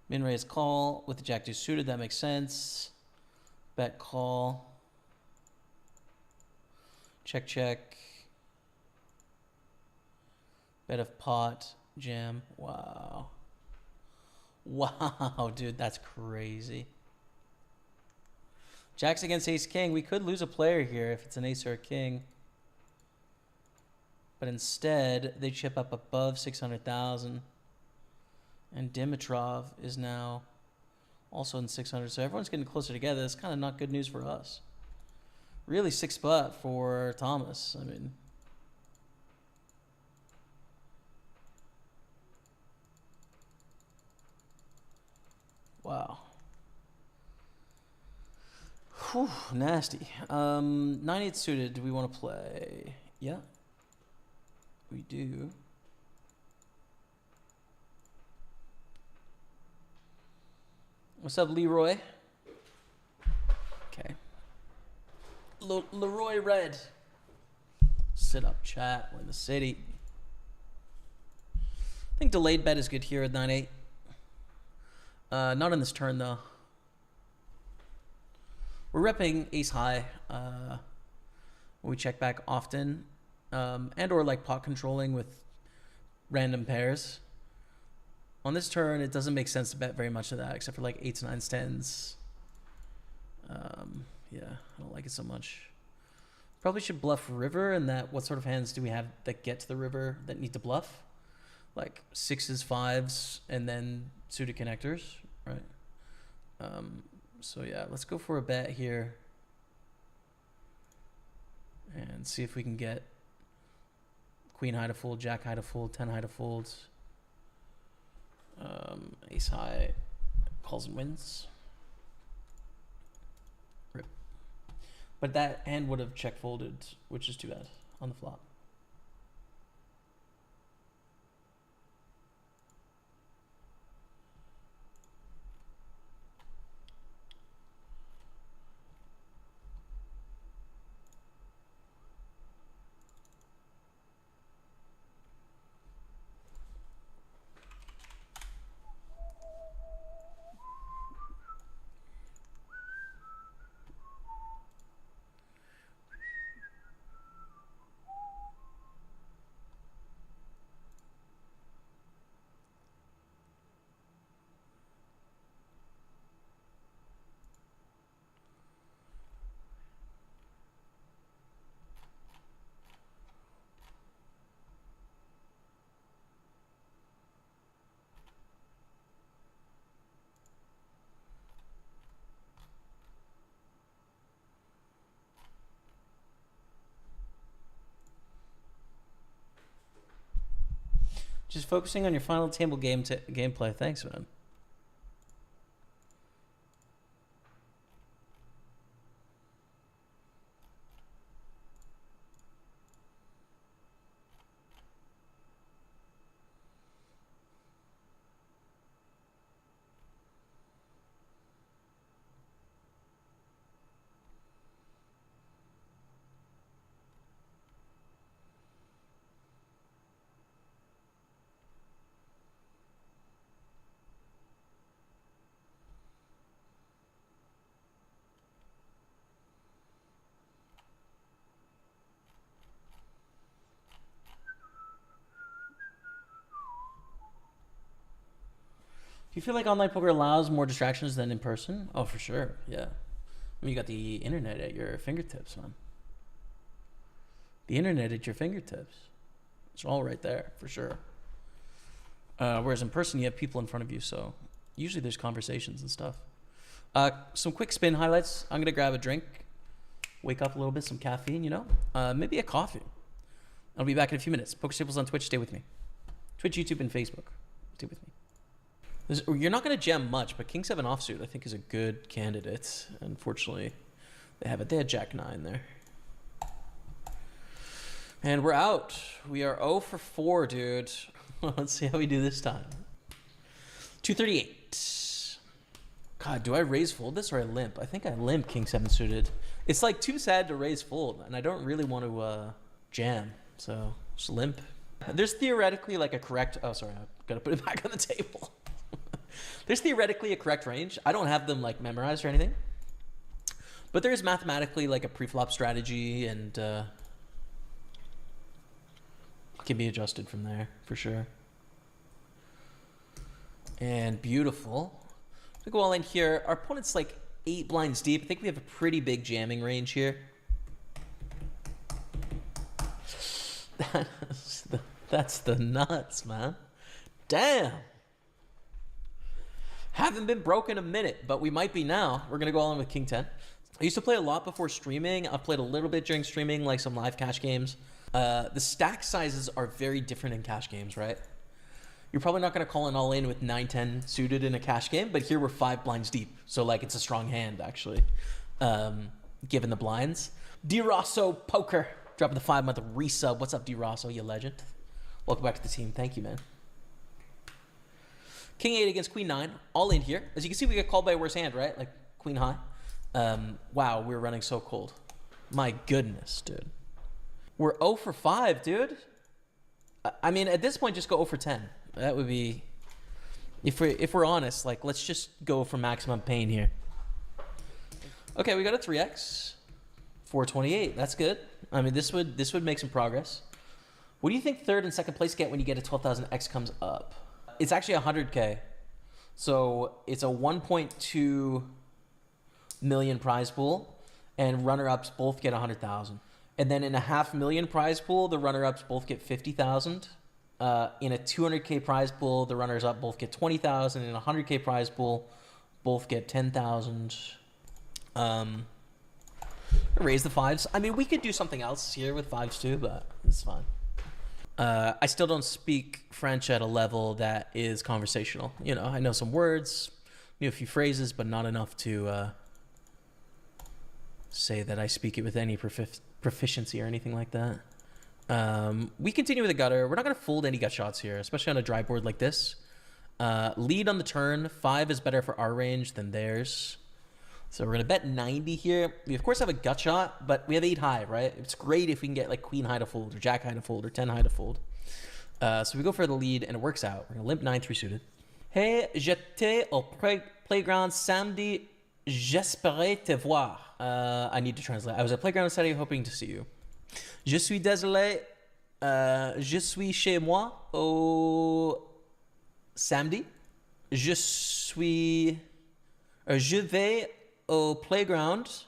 Min raise call with the jack deuce suited. That makes sense. Bet call. Check, check. Bet of pot, jam. Wow. Wow, dude, that's crazy. Jacks against ace king. We could lose a player here if it's an ace or a king. But instead, they chip up above 600,000. And Dimitrov is now also in 600. So everyone's getting closer together. That's kind of not good news for us. Really sick spot for Thomas. I mean, wow. Whew, nasty. 9-8 suited. Do we want to play? Yeah, we do. What's up, Leroy? Okay. Leroy Red. Sit up, chat. We're in the city. I think delayed bet is good here at 9-8. Not on this turn, though. We're repping ace high. We check back often. And or like pot controlling with random pairs. On this turn, it doesn't make sense to bet very much of that, except for like 8s, 9s, 10s. Yeah, I don't like it so much. Probably should bluff river, and that what sort of hands do we have that get to the river that need to bluff? Like 6s, 5s, and then suited connectors, right? So yeah, let's go for a bet here. And see if we can get queen high to fold, jack high to fold, 10 high to fold. Ace high calls and wins. Rip. But that hand would have check folded, which is too bad on the flop. Just focusing on your final table gameplay. Thanks, man. Do you feel like online poker allows more distractions than in person? Oh, for sure. Yeah. I mean, you got the internet at your fingertips, man. The internet at your fingertips. It's all right there, for sure. Whereas in person, you have people in front of you, so usually there's conversations and stuff. Some quick spin highlights. I'm going to grab a drink, wake up a little bit, some caffeine, you know? Maybe a coffee. I'll be back in a few minutes. Pokerstaples on Twitch. Stay with me. Twitch, YouTube, and Facebook. Stay with me. You're not going to jam much, but King 7 offsuit I think is a good candidate. Unfortunately, they have it. They had Jack 9 there. And we're out. We are 0 for 4, dude. Let's see how we do this time. 238. God, do I raise fold this or I limp? I think I limp King 7 suited. It's like too sad to raise fold, and I don't really want to jam. So just limp. There's theoretically like a correct... Oh, sorry. I've got to put it back on the table. There's theoretically a correct range. I don't have them like memorized or anything. But there is mathematically like a pre-flop strategy and can be adjusted from there for sure. And beautiful. We go all in here. Our opponent's like 8 blinds deep. I think we have a pretty big jamming range here. That's the nuts, man. Damn. Haven't been broken a minute, but we might be now. We're going to go all in with King 10. I used to play a lot before streaming. I've played a little bit during streaming, like some live cash games. The stack sizes are very different in cash games, right? You're probably not going to call an all-in with 9-10 suited in a cash game, but here we're 5 blinds deep. So, like, it's a strong hand, actually, given the blinds. DeRosso Poker, dropping the 5-month resub. What's up, DeRosso, you legend? Welcome back to the team. Thank you, man. King 8 against Queen 9, all in here. As you can see, we get called by a worse hand, right? Like, Queen high. Wow, we're running so cold. My goodness, dude. We're 0 for 5, dude. I mean, at this point, just go 0 for 10. That would be, if we're honest, like, let's just go for maximum pain here. Okay, we got a 3x. 428, that's good. I mean, this would make some progress. What do you think third and second place get when you get a 12,000x comes up? It's actually 100K. So it's a 1.2 million prize pool, and runner-ups both get 100,000. And then in a $500,000 prize pool, the runner-ups both get 50,000. In a 200K prize pool, the runners-up both get 20,000. In a 100K prize pool, both get 10,000. Raise the 5s. I mean, we could do something else here with 5s too, but it's fine. I still don't speak French at a level that is conversational. You know, I know some words, a few phrases, but not enough to say that I speak it with any proficiency or anything like that. We continue with a gutter. We're not going to fold any gut shots here, especially on a dry board like this. Lead on the turn. 5 is better for our range than theirs. So we're going to bet 90 here. We, of course, have a gut shot, but we have 8 high, right? It's great if we can get like Queen high to fold or Jack high to fold or 10 high to fold. So we go for the lead, and it works out. We're going to limp 9-3 suited. Hey, j'étais au playground samedi. J'espérais te voir. I need to translate. I was at playground Saturday hoping to see you. Je suis désolé. Je suis chez moi au samedi. Je vais au playground.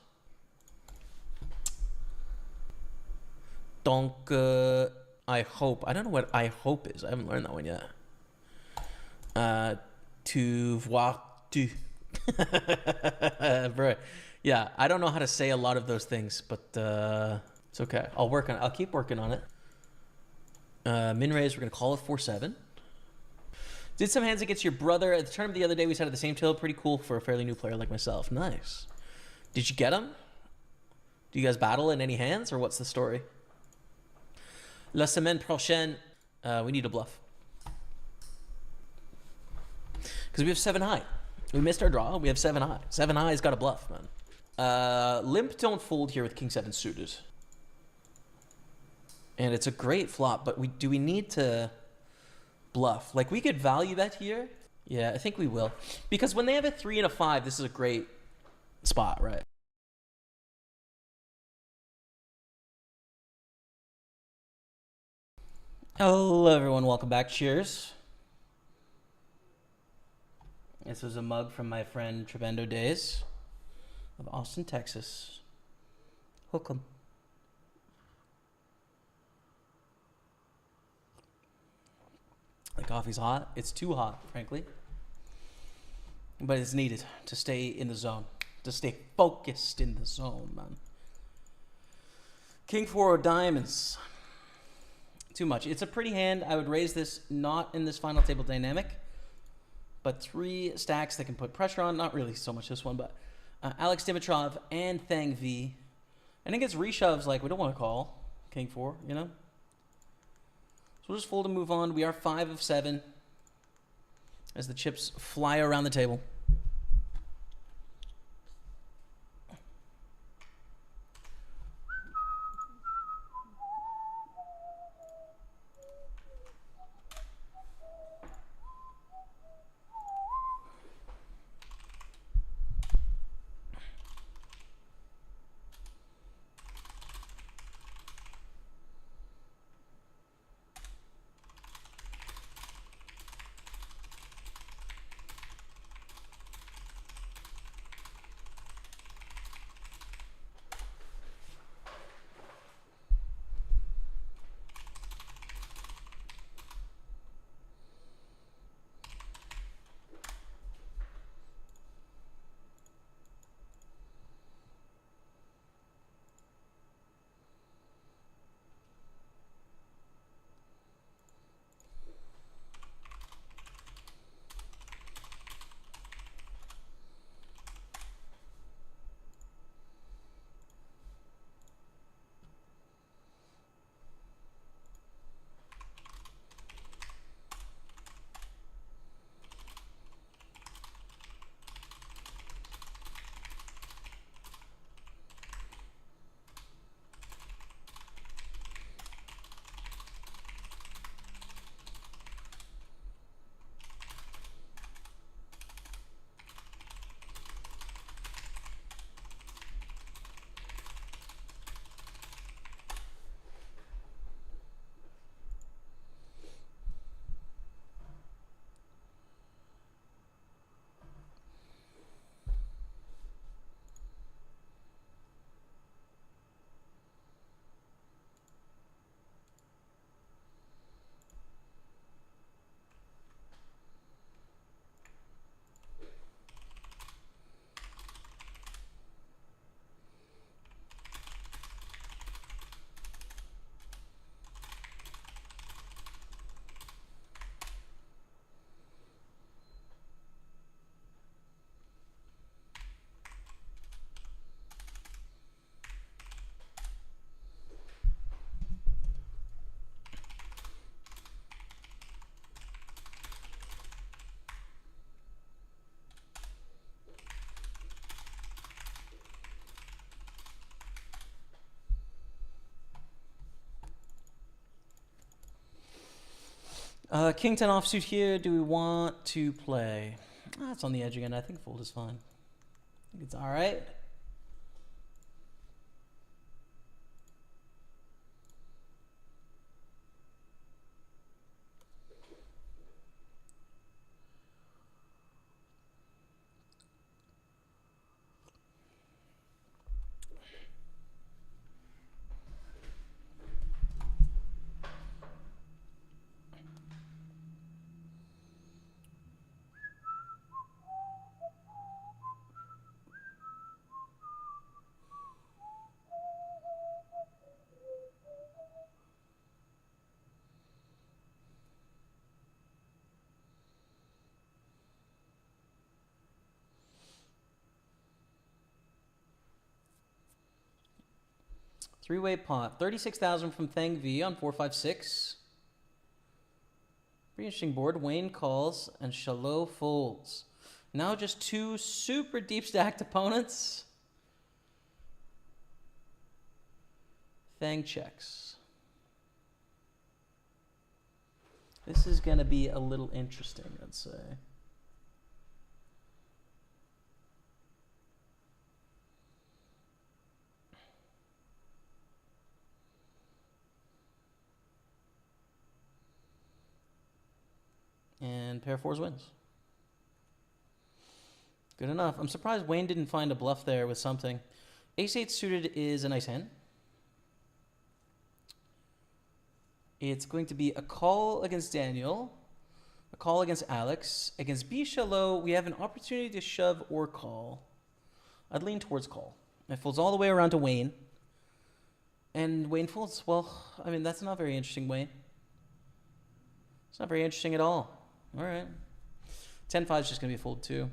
Donc, I hope. I don't know what I hope is. I haven't learned that one yet. Tu voir tu. Bro. Yeah, I don't know how to say a lot of those things, but it's okay. I'll keep working on it. Min raise, we're gonna call it 4-7. Did some hands against your brother at the tournament the other day. We sat at the same table. Pretty cool for a fairly new player like myself. Nice. Did you get him? Do you guys battle in any hands, or what's the story? La semaine prochaine, we need a bluff. Because we have 7 high. We missed our draw. We have 7 high. 7 high's got a bluff, man. Limp don't fold here with King 7 suited. And it's a great flop, but do we need to bluff? Like, we could value bet here. Yeah, I think we will. Because when they have a 3 and a 5, this is a great spot, right? Hello, everyone. Welcome back. Cheers. This was a mug from my friend Trebendo Days of Austin, Texas. Hook 'em. The coffee's hot. It's too hot, frankly. But it's needed to stay in the zone. To stay focused in the zone, man. King 4 of diamonds. Too much. It's a pretty hand. I would raise this not in this final table dynamic. But 3 stacks that can put pressure on. Not really so much this one, but Alex Dimitrov and Thang V. And it gets reshoves like we don't want to call. King 4, you know? So we'll just fold and move on. We are 5 of 7 as the chips fly around the table. King 10 offsuit here. Do we want to play? It's on the edge again. I think fold is fine. I think it's all right. Three-way pot. 36,000 from Thang V on 456. Pretty interesting board. Wayne calls and Shallow folds. Now just two super deep stacked opponents. Thang checks. This is going to be a little interesting, I'd say. And pair fours wins. Good enough. I'm surprised Wayne didn't find a bluff there with something. Ace-8 suited is a nice hand. It's going to be a call against Daniel, a call against Alex. Against B Shallow, we have an opportunity to shove or call. I'd lean towards call. It folds all the way around to Wayne. And Wayne folds. Well, I mean, that's not very interesting, Wayne. It's not very interesting at all. All right. 10-5 is just going to be a fold too.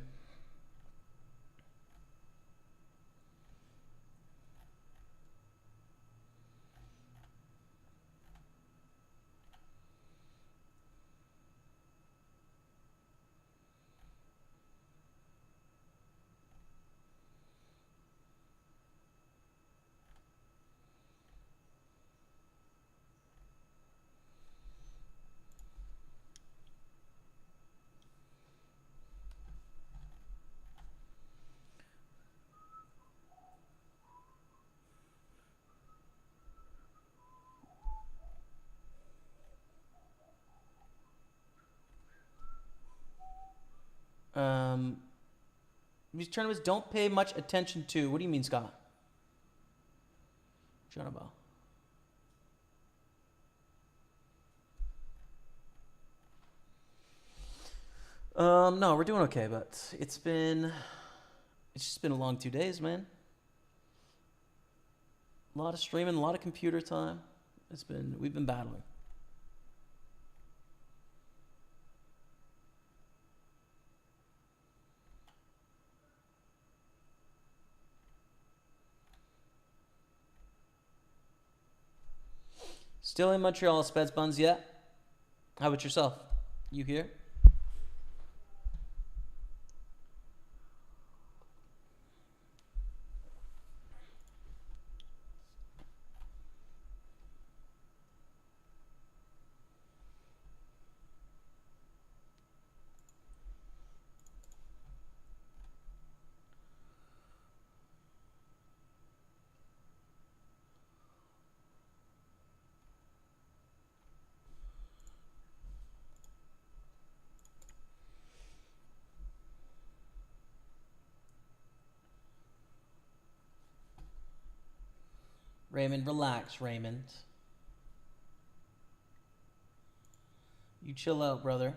These tournaments don't pay much attention to. What do you mean, Scott? Jonabo. No, we're doing okay, but it's just been a long 2 days, man. A lot of streaming, a lot of computer time. We've been battling. Still in Montreal, Speds Buns yet? How about yourself? You here? Raymond, relax, Raymond. You chill out, brother.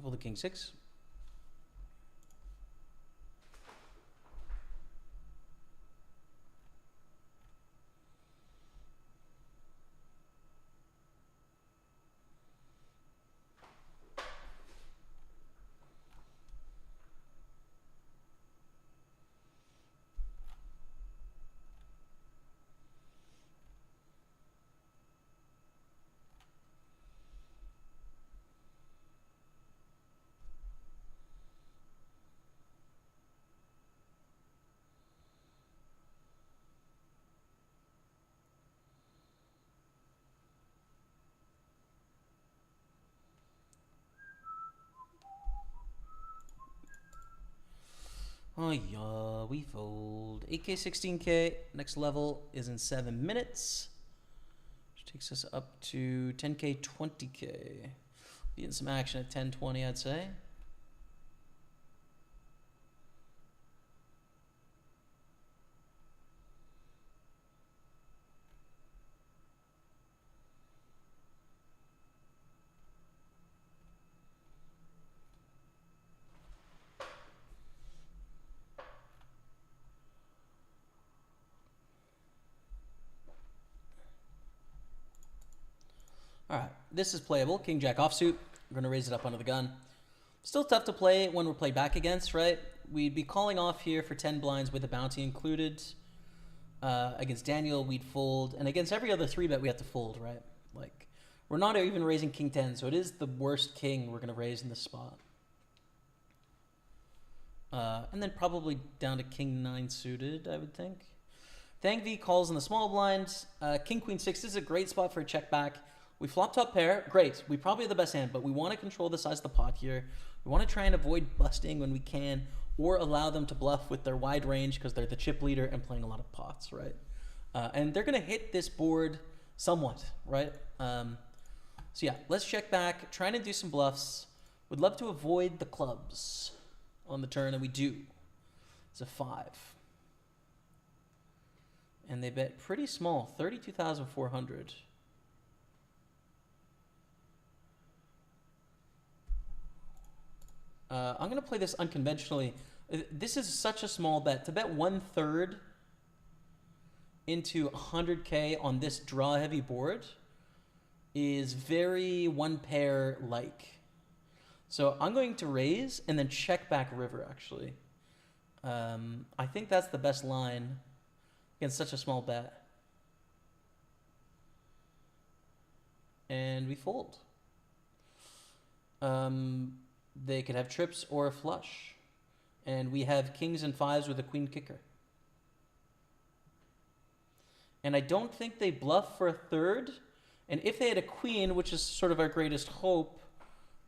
Fold the king 6. Oh yeah, we fold. 8K, 16K. Next level is in 7 minutes. Which takes us up to 10K, 20K. Be in some action at 10-20, I'd say. Alright, this is playable. King Jack offsuit. We're going to raise it up under the gun. Still tough to play when we're played back against, right? We'd be calling off here for 10 blinds with a bounty included. Against Daniel, we'd fold. And against every other 3-bet, we have to fold, right? Like, we're not even raising King 10, so it is the worst king we're going to raise in this spot. And then probably down to King 9 suited, I would think. Thang V calls in the small blinds. King Queen 6 is a great spot for a check back. We flop top pair, great. We probably have the best hand, but we want to control the size of the pot here. We want to try and avoid busting when we can, or allow them to bluff with their wide range because they're the chip leader and playing a lot of pots, right? And they're going to hit this board somewhat, right? So yeah, let's check back, trying to do some bluffs. Would love to avoid the clubs on the turn, and we do. It's a 5. And they bet pretty small, 32,400. I'm going to play this unconventionally. This is such a small bet. To bet 1/3 into 100K on this draw-heavy board is very one-pair-like. So I'm going to raise and then check back river, actually. I think that's the best line against such a small bet. And we fold. They could have trips or a flush. And we have kings and 5s with a queen kicker. And I don't think they bluff for a 3rd. And if they had a queen, which is sort of our greatest hope,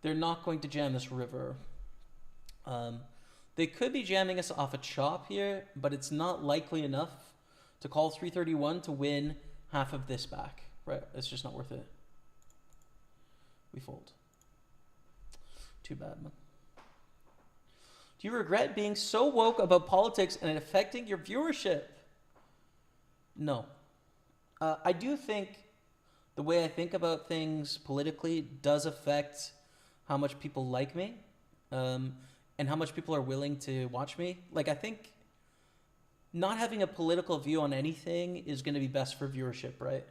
they're not going to jam this river. They could be jamming us off a chop here, but it's not likely enough to call 331 to win half of this back. Right? It's just not worth it. We fold. Too bad, man. Do you regret being so woke about politics and it affecting your viewership? No. I do think the way I think about things politically does affect how much people like me, and how much people are willing to watch me. Like, I think not having a political view on anything is going to be best for viewership, right?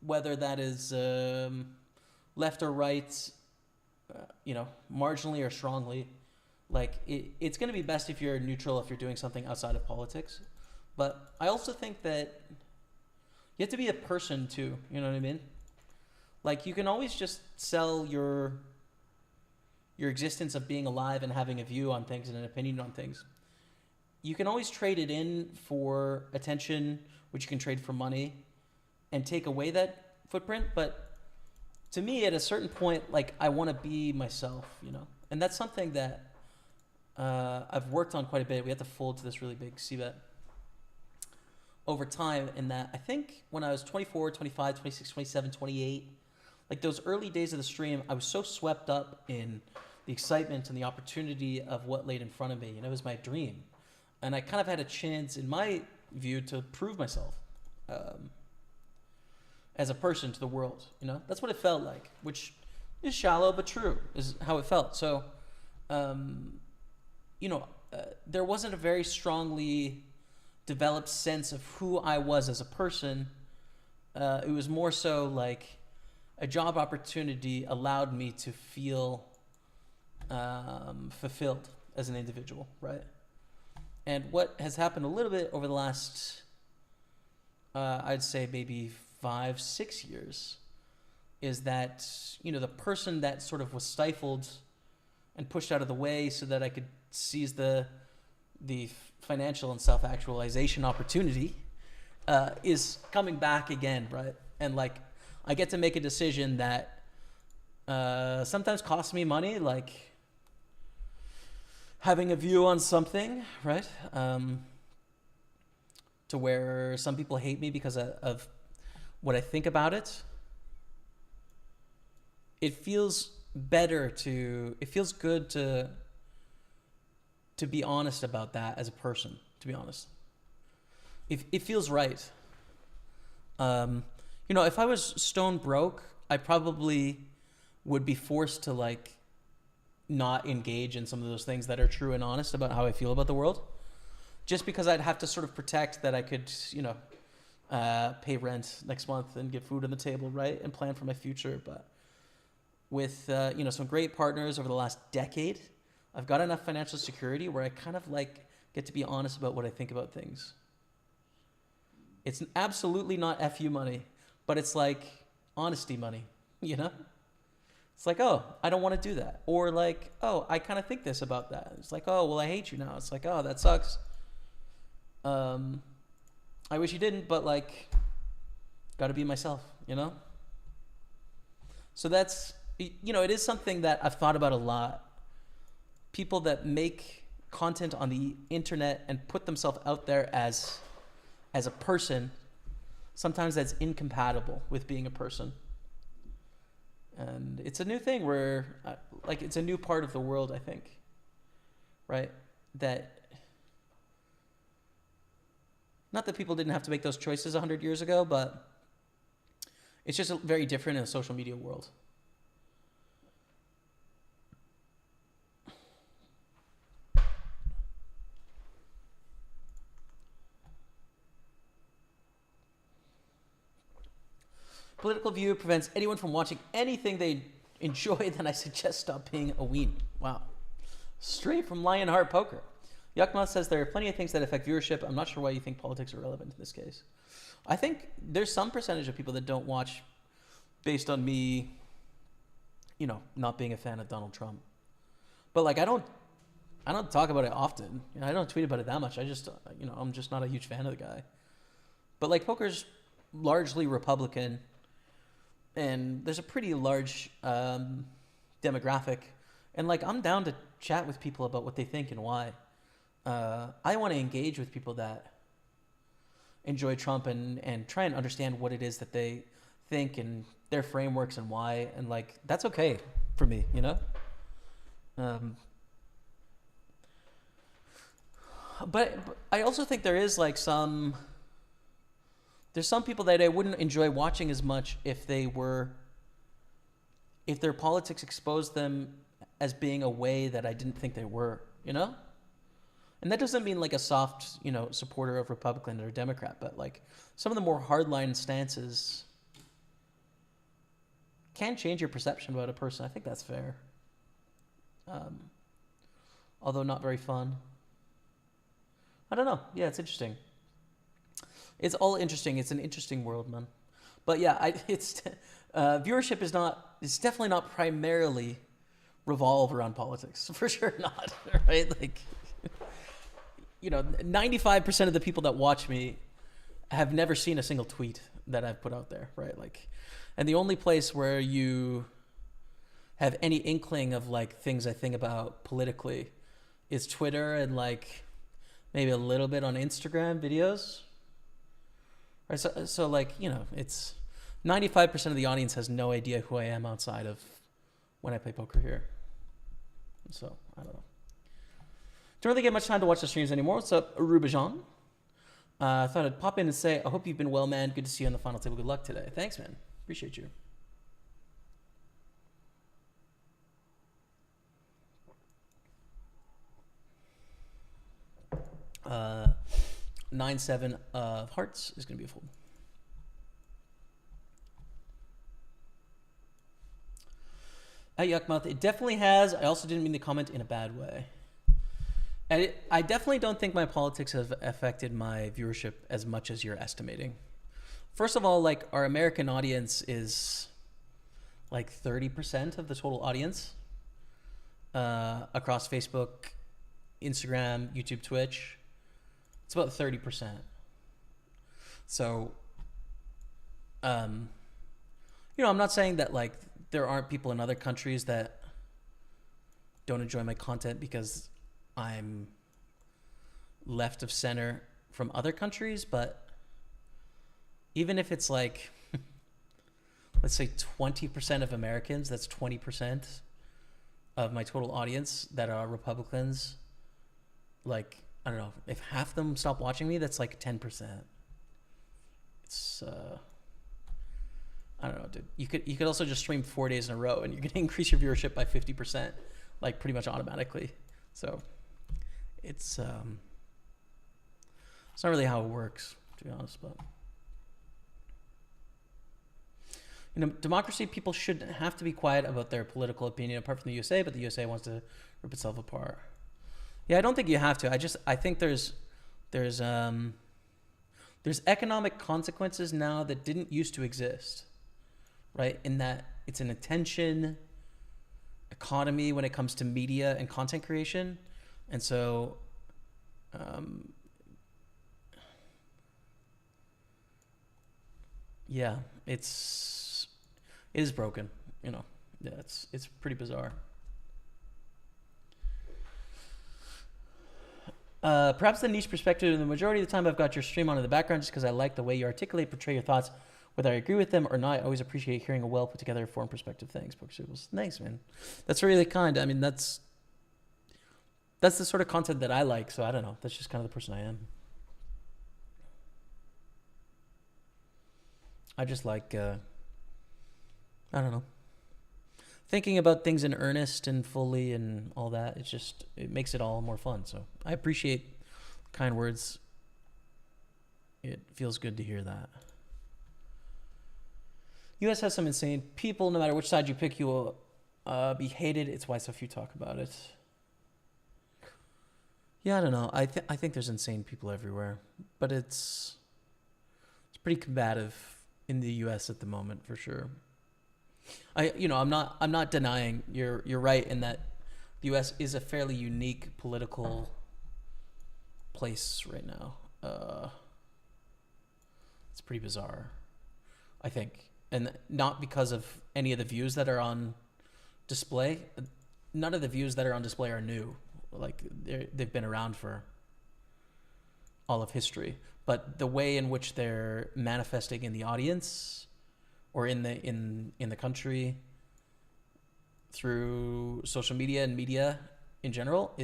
Whether that is left or right, marginally or strongly, like it's going to be best if you're neutral, if you're doing something outside of politics. But I also think that you have to be a person too, you know what I mean? Like, you can always just sell your existence of being alive and having a view on things and an opinion on things. You can always trade it in for attention, which you can trade for money, and take away that footprint. But to me, at a certain point, like, I want to be myself, and that's something that I've worked on quite a bit. We had to fold to this really big c-bet over time, in that I think when I was 24, 25, 26, 27, 28, like those early days of the stream, I was so swept up in the excitement and the opportunity of what laid in front of me. It was my dream. And I kind of had a chance, in my view, to prove myself as a person to the world. That's what it felt like, which is shallow but true, is how it felt. So, there wasn't a very strongly developed sense of who I was as a person. It was more so like a job opportunity allowed me to feel fulfilled as an individual, right? And what has happened a little bit over the last, I'd say maybe 5-6 years, is that, the person that sort of was stifled and pushed out of the way so that I could seize the financial and self-actualization opportunity is coming back again, right? And like, I get to make a decision that sometimes costs me money, like having a view on something, right? To where some people hate me because of what I think about it. It feels it feels good to be honest about that as a person, to be honest. It feels right. If I was stone broke, I probably would be forced to like not engage in some of those things that are true and honest about how I feel about the world, just because I'd have to sort of protect that I could, pay rent next month and get food on the table, right? And plan for my future. But with, some great partners over the last decade, I've got enough financial security where I kind of like get to be honest about what I think about things. It's absolutely not FU money, but it's like honesty money, It's like, oh, I don't want to do that. Or like, oh, I kind of think this about that. It's like, oh, well, I hate you now. It's like, oh, that sucks. I wish you didn't, but like, got to be myself, So that's, it is something that I've thought about a lot. People that make content on the internet and put themselves out there as a person, sometimes that's incompatible with being a person. And it's a new thing where, it's a new part of the world, I think, right? That, not that people didn't have to make those choices 100 years ago, but it's just very different in a social media world. Political view prevents anyone from watching anything they enjoy, then I suggest stop being a ween. Wow. Straight from Lionheart Poker. Yakma says there are plenty of things that affect viewership. I'm not sure why you think politics are relevant in this case. I think there's some percentage of people that don't watch based on me, not being a fan of Donald Trump. But like, I don't talk about it often. I don't tweet about it that much. I just, I'm just not a huge fan of the guy. But like, poker's largely Republican. And there's a pretty large demographic. And like, I'm down to chat with people about what they think and why. I want to engage with people that enjoy Trump and try and understand what it is that they think and their frameworks and why. And like, that's okay for me, But I also think there is like there's some people that I wouldn't enjoy watching as much if their politics exposed them as being a way that I didn't think they were, And that doesn't mean like a soft, supporter of Republican or Democrat, but like some of the more hardline stances can change your perception about a person. I think that's fair. Although not very fun. I don't know. Yeah, it's interesting. It's all interesting. It's an interesting world, man. But yeah, viewership is definitely not primarily revolve around politics. For sure not, right? Like, 95% of the people that watch me have never seen a single tweet that I've put out there, right? Like, and the only place where you have any inkling of like things I think about politically is Twitter and like maybe a little bit on Instagram videos. Right, so like, it's 95% of the audience has no idea who I am outside of when I play poker here. So, I don't know. Don't really get much time to watch the streams anymore. What's up, Rubajan? I thought I'd pop in and say, I hope you've been well, man. Good to see you on the final table. Good luck today. Thanks, man. Appreciate you. 9-7 of hearts is going to be a fold. At Yuckmouth, it definitely has. I also didn't mean to comment in a bad way. And I definitely don't think my politics have affected my viewership as much as you're estimating. First of all, like, our American audience is like 30% of the total audience across Facebook, Instagram, YouTube, Twitch. It's about 30%. So, I'm not saying that, like, there aren't people in other countries that don't enjoy my content because I'm left of center from other countries, but even if it's like, let's say 20% of Americans, that's 20% of my total audience that are Republicans. Like, I don't know, if half them stop watching me, that's like 10%. It's, I don't know, dude. You could also just stream 4 days in a row and you're going to increase your viewership by 50%, like, pretty much automatically. So it's not really how it works, to be honest, but democracy, people shouldn't have to be quiet about their political opinion apart from the USA, but the USA wants to rip itself apart. Yeah, I don't think you have to. I think there's economic consequences now that didn't used to exist, right? In that it's an attention economy when it comes to media and content creation. And so, yeah, it is broken, Yeah, it's pretty bizarre. Perhaps the niche perspective, the majority of the time I've got your stream on in the background just because I like the way you articulate, portray your thoughts. Whether I agree with them or not, I always appreciate hearing a well put together form perspective. Thanks, Pokerstaples. Thanks, man. That's really kind. I mean, that's the sort of content that I like. So I don't know. That's just kind of the person I am. I just like, I don't know, thinking about things in earnest and fully and all that. It makes it all more fun. So I appreciate kind words. It feels good to hear that. U.S. has some insane people. No matter which side you pick, you will be hated. It's why so few talk about it. Yeah, I don't know. I think there's insane people everywhere, but it's pretty combative in the U.S. at the moment for sure. I'm not denying you're right in that the U.S. is a fairly unique political place right now. It's pretty bizarre, I think. And not because of any of the views that are on display. None of the views that are on display are new. Like, they've been around for all of history. But the way in which they're manifesting in the audience or in the country through social media and media in general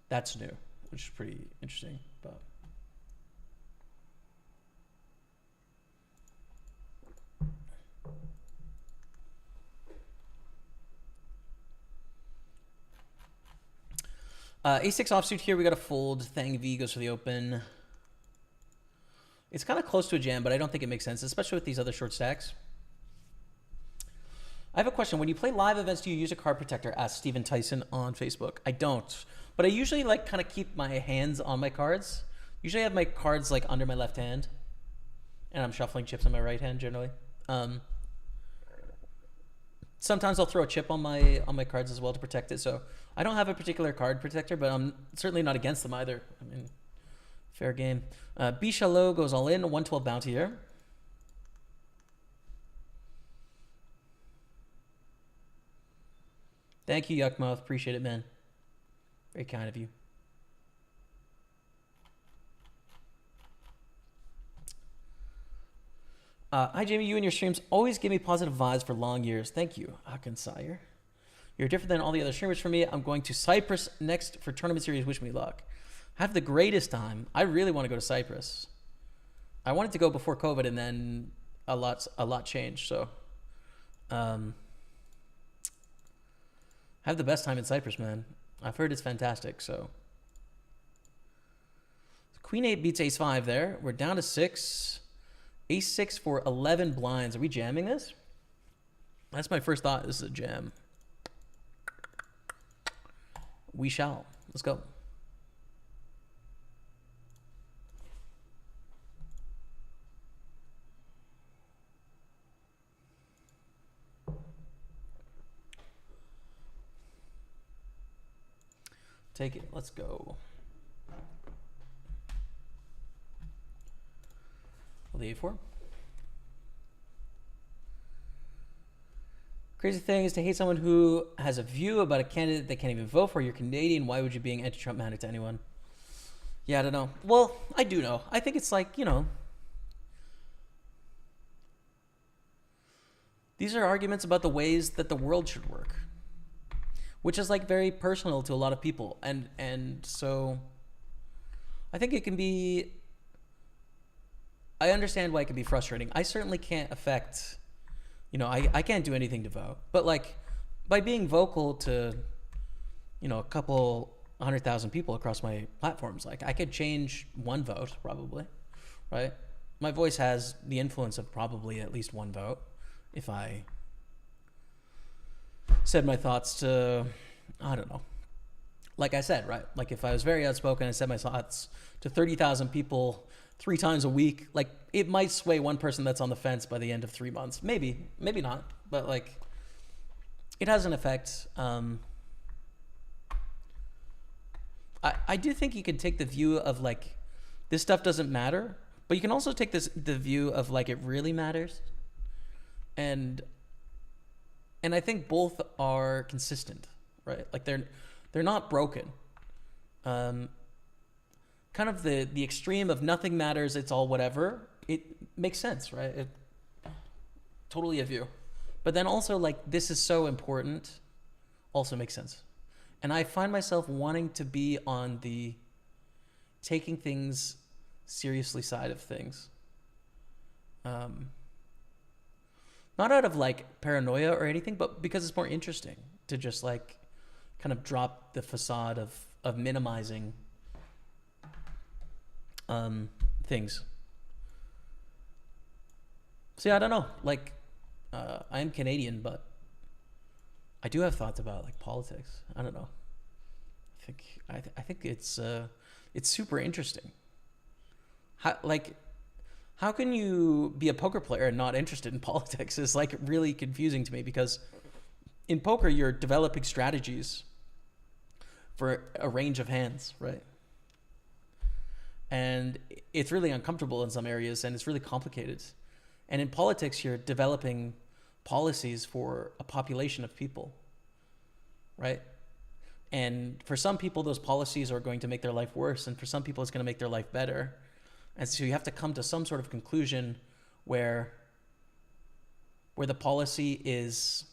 that's new, which is pretty interesting. But A6 offsuit here. We got a fold. Thang V goes for the open. It's kind of close to a jam, but I don't think it makes sense, especially with these other short stacks. I have a question. When you play live events, do you use a card protector? Asked Steven Tyson on Facebook. I don't, but I usually like kind of keep my hands on my cards. Usually I have my cards like under my left hand, and I'm shuffling chips on my right hand generally. Sometimes I'll throw a chip on my cards as well to protect it. So I don't have a particular card protector, but I'm certainly not against them either. I mean, fair game. Bichalot goes all in, 112 bounty here. Thank you, Yuckmouth. Appreciate it, man. Very kind of you. Hi, Jamie. You and your streams always give me positive vibes for long years. Thank you, Akansire. You're different than all the other streamers for me. I'm going to Cyprus next for tournament series. Wish me luck. Have the greatest time. I really want to go to Cyprus. I wanted to go before COVID, and then a lot changed. So, have the best time in Cyprus, man. I've heard it's fantastic. So, Queen 8 beats Ace 5 there. We're down to 6. Ace 6 for 11 blinds. Are we jamming this? That's my first thought. This is a jam. We shall. Let's go. Take it. Let's go. The A4. Crazy thing is to hate someone who has a view about a candidate they can't even vote for. You're Canadian. Why would you being anti-Trump matter to anyone? Yeah, I don't know. Well, I do know. I think it's like, you know, these are arguments about the ways that the world should work, which is like very personal to a lot of people. And so I think it can be, I understand why it can be frustrating. I certainly can't affect, you know, I can't do anything to vote. But like by being vocal to, you know, a couple 100,000 people across my platforms, like I could change one vote probably, right? My voice has the influence of probably at least one vote if I said my thoughts to, I don't know. Like I said, right? Like if I was very outspoken and said my thoughts to 30,000 people 3 times a week, like it might sway one person that's on the fence by the end of 3 months. Maybe, maybe not, but like it has an effect. I do think you can take the view of like, this stuff doesn't matter, but you can also take the view of like, it really matters. And I think both are consistent, right? Like they're not broken. Kind of the extreme of nothing matters, it's all whatever. It makes sense, right? It, totally a view. But then also like, this is so important, also makes sense. And I find myself wanting to be on the taking things seriously side of things. Not out of like paranoia or anything, but because it's more interesting to just like kind of drop the facade of minimizing things. So yeah, I don't know. Like, I am Canadian, but I do have thoughts about like politics. I don't know. I think it's super interesting. How can you be a poker player and not interested in politics is like really confusing to me, because in poker you're developing strategies for a range of hands, right? And it's really uncomfortable in some areas and it's really complicated. And in politics you're developing policies for a population of people, right? And for some people those policies are going to make their life worse, and for some people it's going to make their life better. And so you have to come to some sort of conclusion where the policy is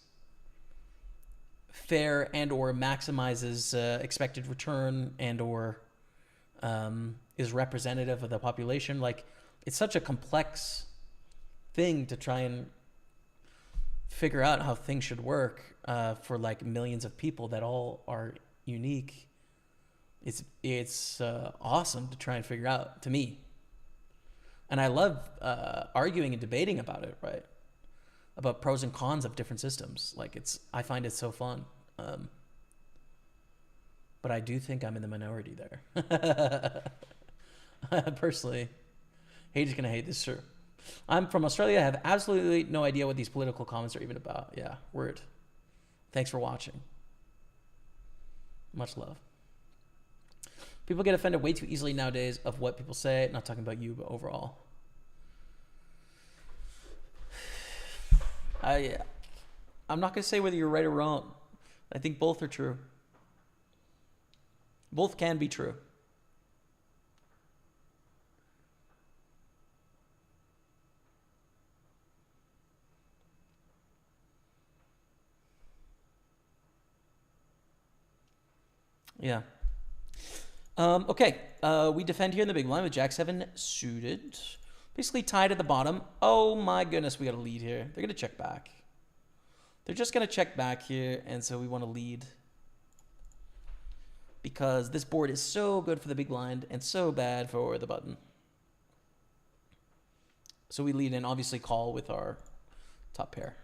fair and or maximizes expected return and or is representative of the population. Like, it's such a complex thing to try and figure out how things should work for like millions of people that all are unique. It's awesome to try and figure out, to me. And I love arguing and debating about it, right? About pros and cons of different systems. Like, I find it so fun. But I do think I'm in the minority there. Personally, Hayes is gonna hate this, sure. I'm from Australia. I have absolutely no idea what these political comments are even about. Yeah, word. Thanks for watching. Much love. People get offended way too easily nowadays of what people say. Not talking about you, but overall. I'm not going to say whether you're right or wrong. I think both are true. Both can be true. Yeah. Okay. We defend here in the big blind with Jack 7 suited. Basically tied at the bottom. Oh my goodness, we got a lead here. They're going to check back. They're just going to check back here, and so we want to lead. because this board is so good for the big blind and so bad for the button. So we lead in, obviously call with our top pair.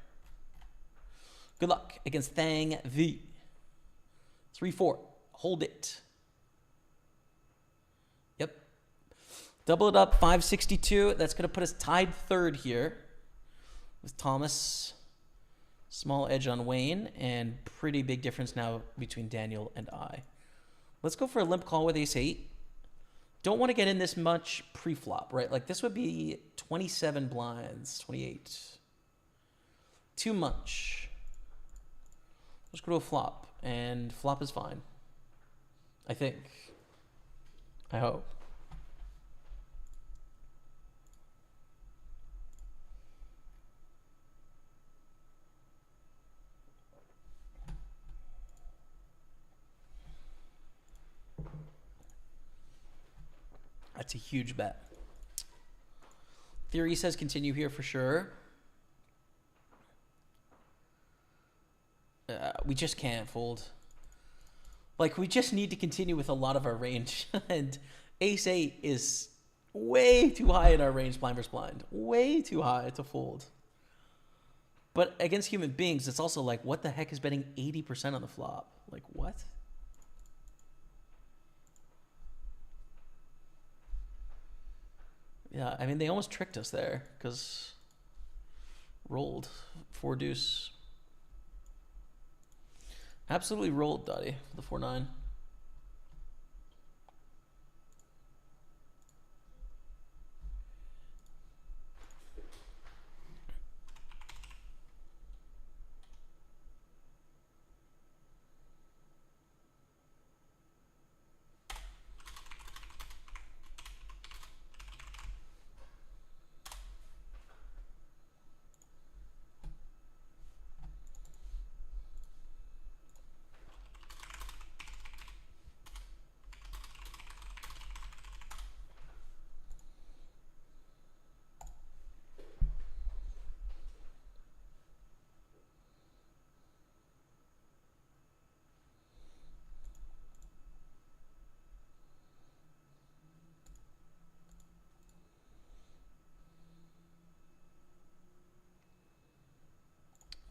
Good luck against Thang V. 3-4. Hold it. Yep. Double it up, 562. That's going to put us tied third here with Thomas. Small edge on Wayne, and pretty big difference now between Daniel and I. Let's go for a limp call with ace-8. Don't want to get in this much pre-flop, right? Like this would be 27 blinds, 28. Too much. Let's go to a flop, and flop is fine. I think. I hope. That's a huge bet. Theory says continue here for sure. We just can't fold. Like, we just need to continue with a lot of our range. And ace-8 is way too high in our range, blind versus blind. Way too high to fold. But against human beings, it's also like, what the heck is betting 80% on the flop? Like, what? Yeah, I mean, they almost tricked us there because rolled 4 deuce. Absolutely rolled, Dottie, the 4-9.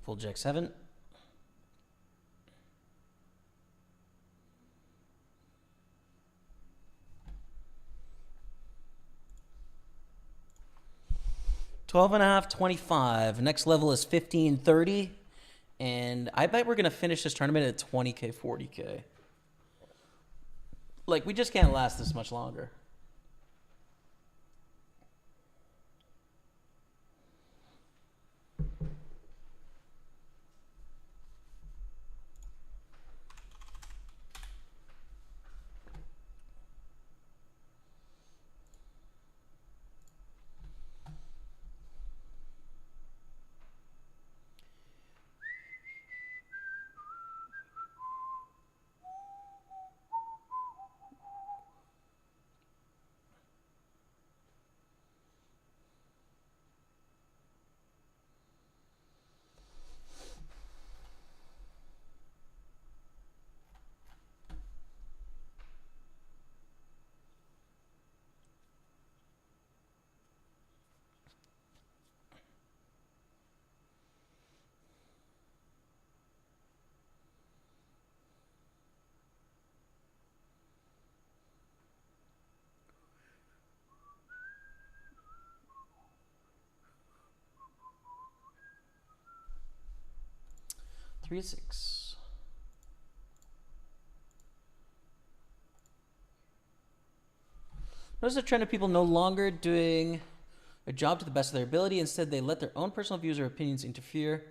Full jack 7. $12.5, 25. Next level is 15-30. And I bet we're going to finish this tournament at 20K, 40K. Like, we just can't last this much longer. Three to 6. Notice a trend of people no longer doing a job to the best of their ability. Instead, they let their own personal views or opinions interfere.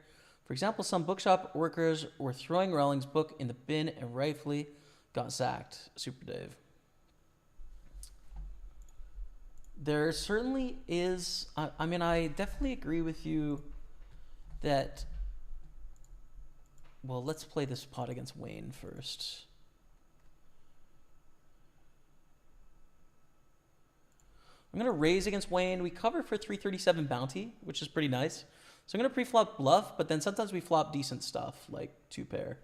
For example, some bookshop workers were throwing Rowling's book in the bin and rightfully got sacked. Super Dave. There certainly is. I mean, I definitely agree with you that. Well, let's play this pot against Wayne first. I'm going to raise against Wayne. We cover for 337 bounty, which is pretty nice. So I'm going to pre-flop bluff, but then sometimes we flop decent stuff, like 2 pair.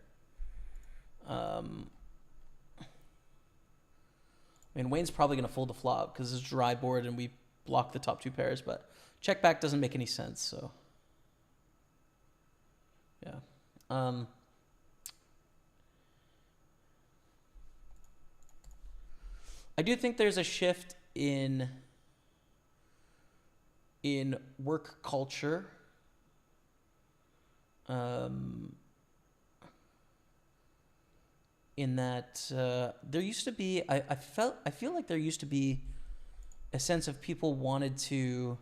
I mean, Wayne's probably going to fold the flop because it's a dry board and we block the top 2 pairs, but check back doesn't make any sense, so. Yeah. I do think there's a shift in work culture. In that there used to be, I feel like there used to be a sense of people wanted to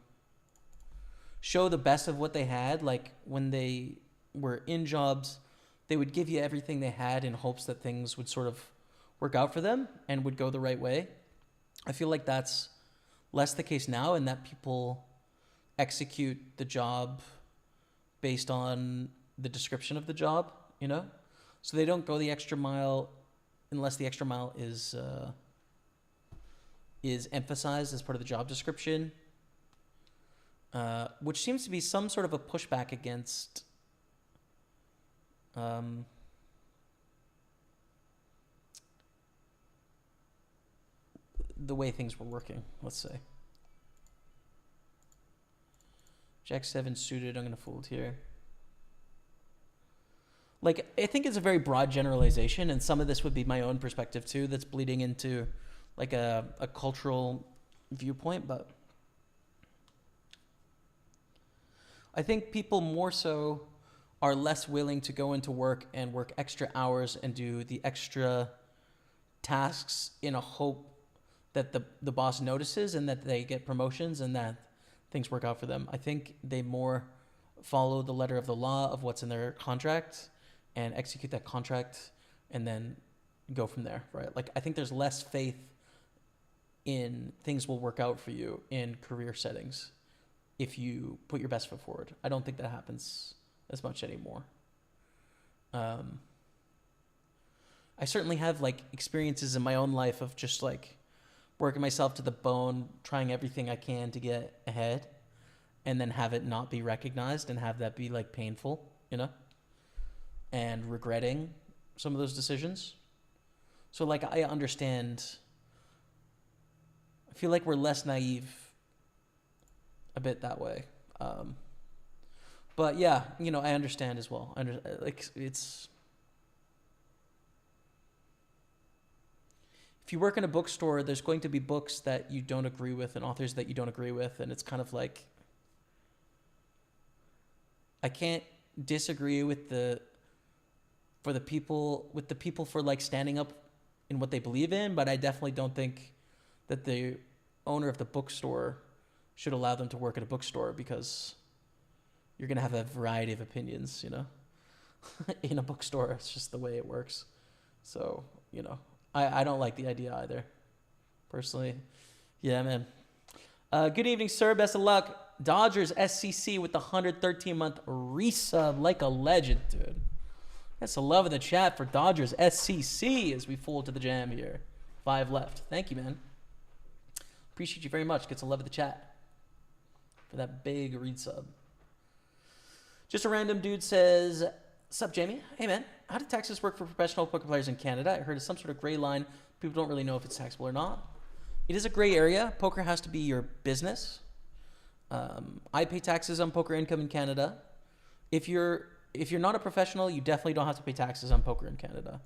show the best of what they had. Like when they were in jobs, they would give you everything they had in hopes that things would sort of work out for them and would go the right way. I feel like that's less the case now, and that people execute the job based on the description of the job, you know? So they don't go the extra mile unless the extra mile is emphasized as part of the job description, which seems to be some sort of a pushback against the way things were working, let's say. Jack 7 suited, I'm going to fold here. Like, I think it's a very broad generalization, and some of this would be my own perspective too that's bleeding into like a cultural viewpoint, but I think people more so are less willing to go into work and work extra hours and do the extra tasks in a hope that the boss notices and that they get promotions and that things work out for them. I think they more follow the letter of the law of what's in their contract and execute that contract and then go from there, right? Like, I think there's less faith in things will work out for you in career settings if you put your best foot forward. I don't think that happens as much anymore. I certainly have like experiences in my own life of just like working myself to the bone, trying everything I can to get ahead, and then have it not be recognized and have that be like painful, you know? And regretting some of those decisions. So like, I understand. I feel like we're less naive a bit that way. But yeah, you know, I understand as well. Like, it's, if you work in a bookstore, there's going to be books that you don't agree with and authors that you don't agree with. And it's kind of like, I can't disagree with the people for like standing up in what they believe in, but I definitely don't think that the owner of the bookstore should allow them to work at a bookstore, because you're going to have a variety of opinions, you know, in a bookstore. It's just the way it works. So, you know, I don't like the idea either, personally. Yeah, man. Good evening, sir. Best of luck. Dodgers SCC with the 113-month resub, like a legend, dude. That's the love of the chat for Dodgers SCC as we fold to the jam here. 5 left. Thank you, man. Appreciate you very much. Gets a love of the chat for that big resub. Just a random dude says, sup, Jamie? Hey, man. How do taxes work for professional poker players in Canada? I heard it's some sort of gray line. People don't really know if it's taxable or not. It is a gray area. Poker has to be your business. I pay taxes on poker income in Canada. If you're not a professional, you definitely don't have to pay taxes on poker in Canada.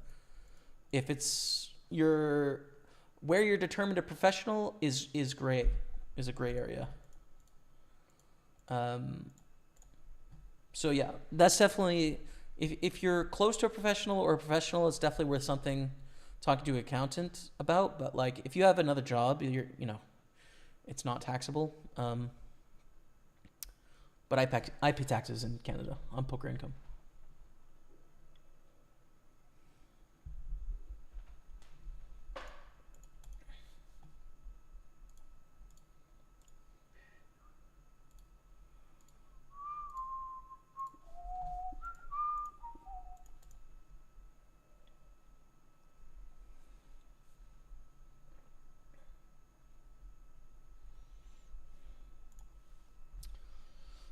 If it's where you're determined a professional is a gray area. So yeah, that's definitely, if you're close to a professional or a professional, it's definitely worth something talking to an accountant about. But like, if you have another job, it's not taxable. But I pay taxes in Canada on poker income.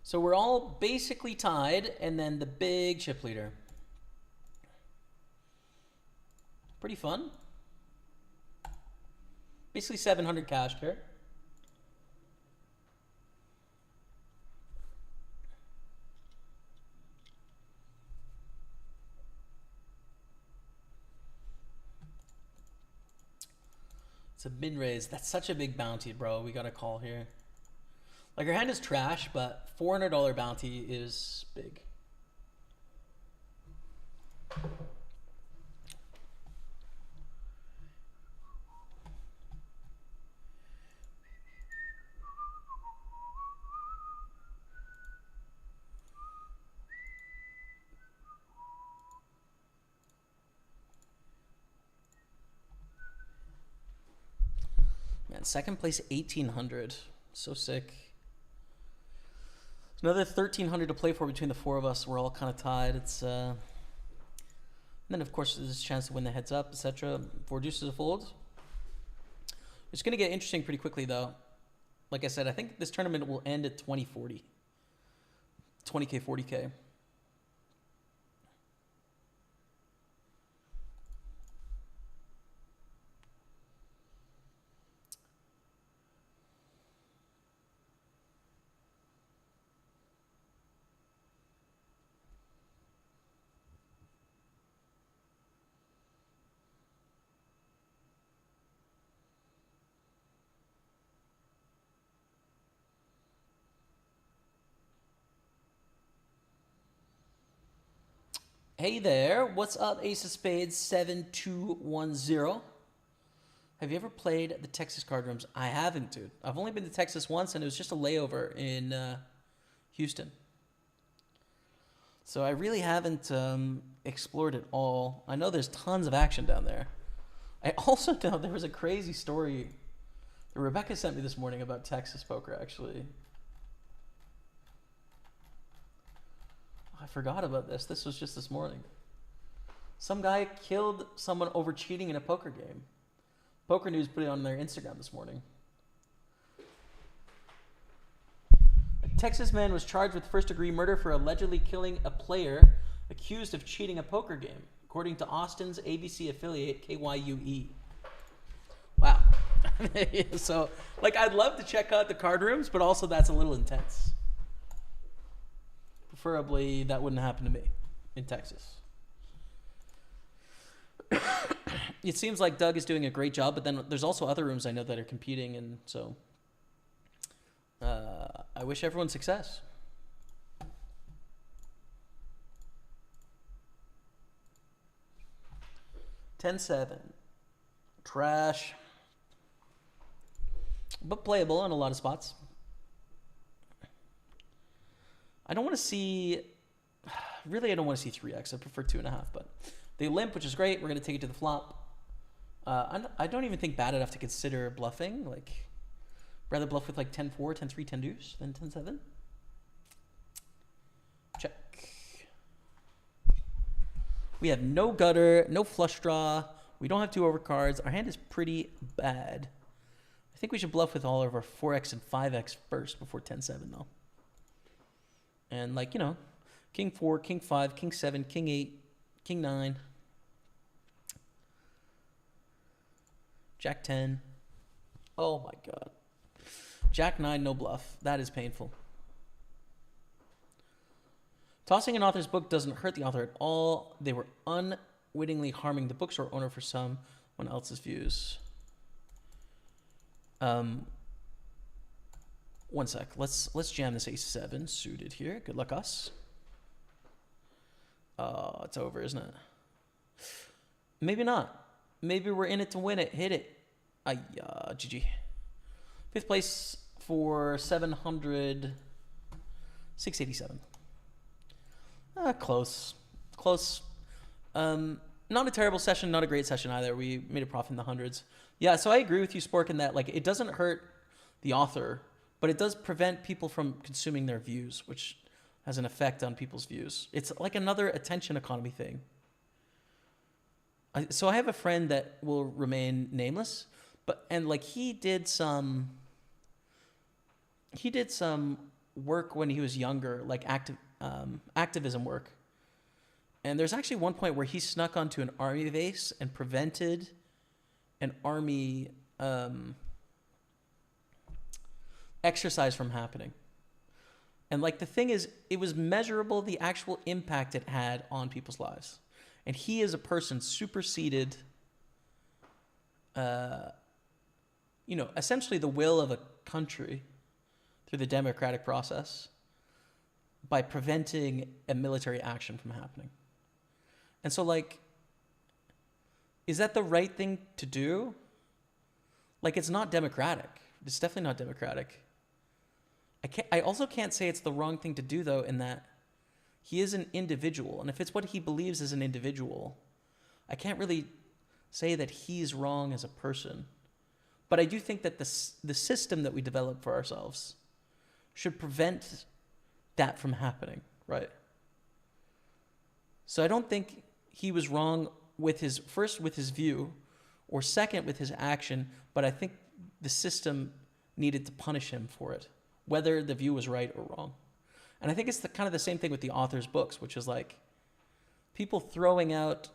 So we're all basically tied, and then the big chip leader. Pretty fun. Basically 700 cash here. It's a min-raise. That's such a big bounty, bro. We got to call here. Like, our hand is trash, but $400 bounty is big. Man, second place 1,800. So sick. Another 1,300 to play for between the four of us. We're all kind of tied. It's and then of course there's a chance to win the heads up, etc. 4 deuces to fold. It's gonna get interesting pretty quickly though. Like I said, I think this tournament will end at 20-40. 20K, 40K. Hey there, what's up, Ace of Spades 7210? Have you ever played the Texas card rooms? I haven't, dude. I've only been to Texas once, and it was just a layover in Houston. So I really haven't explored it all. I know there's tons of action down there. I also know there was a crazy story that Rebecca sent me this morning about Texas poker, actually. I forgot about this. This was just this morning. Some guy killed someone over cheating in a poker game. Poker News put it on their Instagram this morning. A Texas man was charged with first-degree murder for allegedly killing a player accused of cheating a poker game, according to Austin's ABC affiliate KYUE. Wow. So, like, I'd love to check out the card rooms, but also that's a little intense. Preferably, that wouldn't happen to me in Texas. It seems like Doug is doing a great job, but then there's also other rooms I know that are competing, and so I wish everyone success. $10-7. Trash. But playable in a lot of spots. I don't want to see... Really, I don't want to see 3x. I prefer 2.5, but... They limp, which is great. We're going to take it to the flop. I don't even think bad enough to consider bluffing. Like, rather bluff with like 10-4, 10-3, 10 deuce than 10-7. Check. We have no gutter, no flush draw. We don't have 2 overcards. Our hand is pretty bad. I think we should bluff with all of our 4x and 5x first before 10-7 though. And like, you know, king 4, king 5, king 7, king 8, king 9. Jack 10. Oh my god. Jack 9, no bluff. That is painful. Tossing an author's book doesn't hurt the author at all. They were unwittingly harming the bookstore owner for someone else's views. One sec. Let's jam this ace-7 suited here. Good luck us. Oh, it's over, isn't it? Maybe not. Maybe we're in it to win it. Hit it. GG. 5th place for 700. 687. Close. Close. Not a terrible session, not a great session either. We made a profit in the hundreds. Yeah, so I agree with you, Spork, in that like it doesn't hurt the author, but it does prevent people from consuming their views, which has an effect on people's views. It's like another attention economy thing. So I have a friend that will remain nameless, and like he did some work when he was younger, like activism work. And there's actually one point where he snuck onto an army base and prevented an army exercise from happening. And like the thing is, it was measurable, the actual impact it had on people's lives. And he as a person superseded, essentially the will of a country through the democratic process by preventing a military action from happening. And so, like, is that the right thing to do? Like, it's not democratic. It's definitely not democratic. I also can't say it's the wrong thing to do, though, in that he is an individual. And if it's what he believes as an individual, I can't really say that he's wrong as a person. But I do think that the system that we develop for ourselves should prevent that from happening, right? So I don't think he was wrong with his view, or second with his action, but I think the system needed to punish him for it, whether the view was right or wrong. And I think it's kind of the same thing with the author's books, which is like people throwing out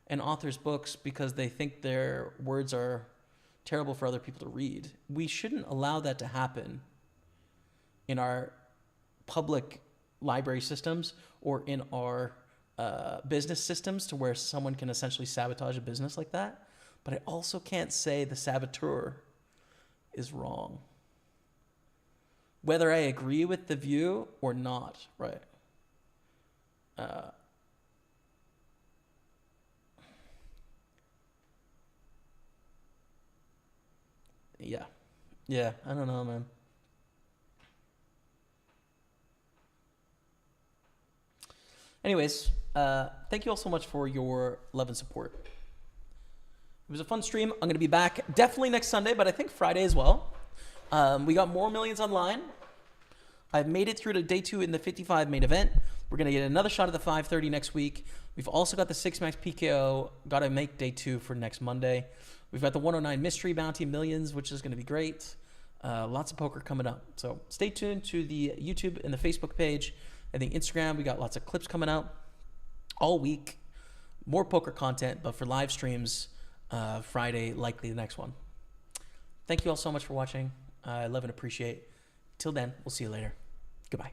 an author's books because they think their words are terrible for other people to read. We shouldn't allow that to happen in our public library systems or in our business systems, to where someone can essentially sabotage a business like that. But I also can't say the saboteur is wrong, whether I agree with the view or not, right? Yeah, I don't know, man. Anyways, thank you all so much for your love and support. It was a fun stream. I'm going to be back definitely next Sunday, but I think Friday as well. We got more millions online. I've made it through to day 2 in the 55 main event. We're going to get another shot at the 530 next week. We've also got the 6 max PKO. Got to make day 2 for next Monday. We've got the 109 mystery bounty millions, which is going to be great. Lots of poker coming up. So stay tuned to the YouTube and the Facebook page and the Instagram. We got lots of clips coming out all week. More poker content, but for live streams, Friday, likely the next one. Thank you all so much for watching. I love and appreciate. Till then, we'll see you later. Goodbye.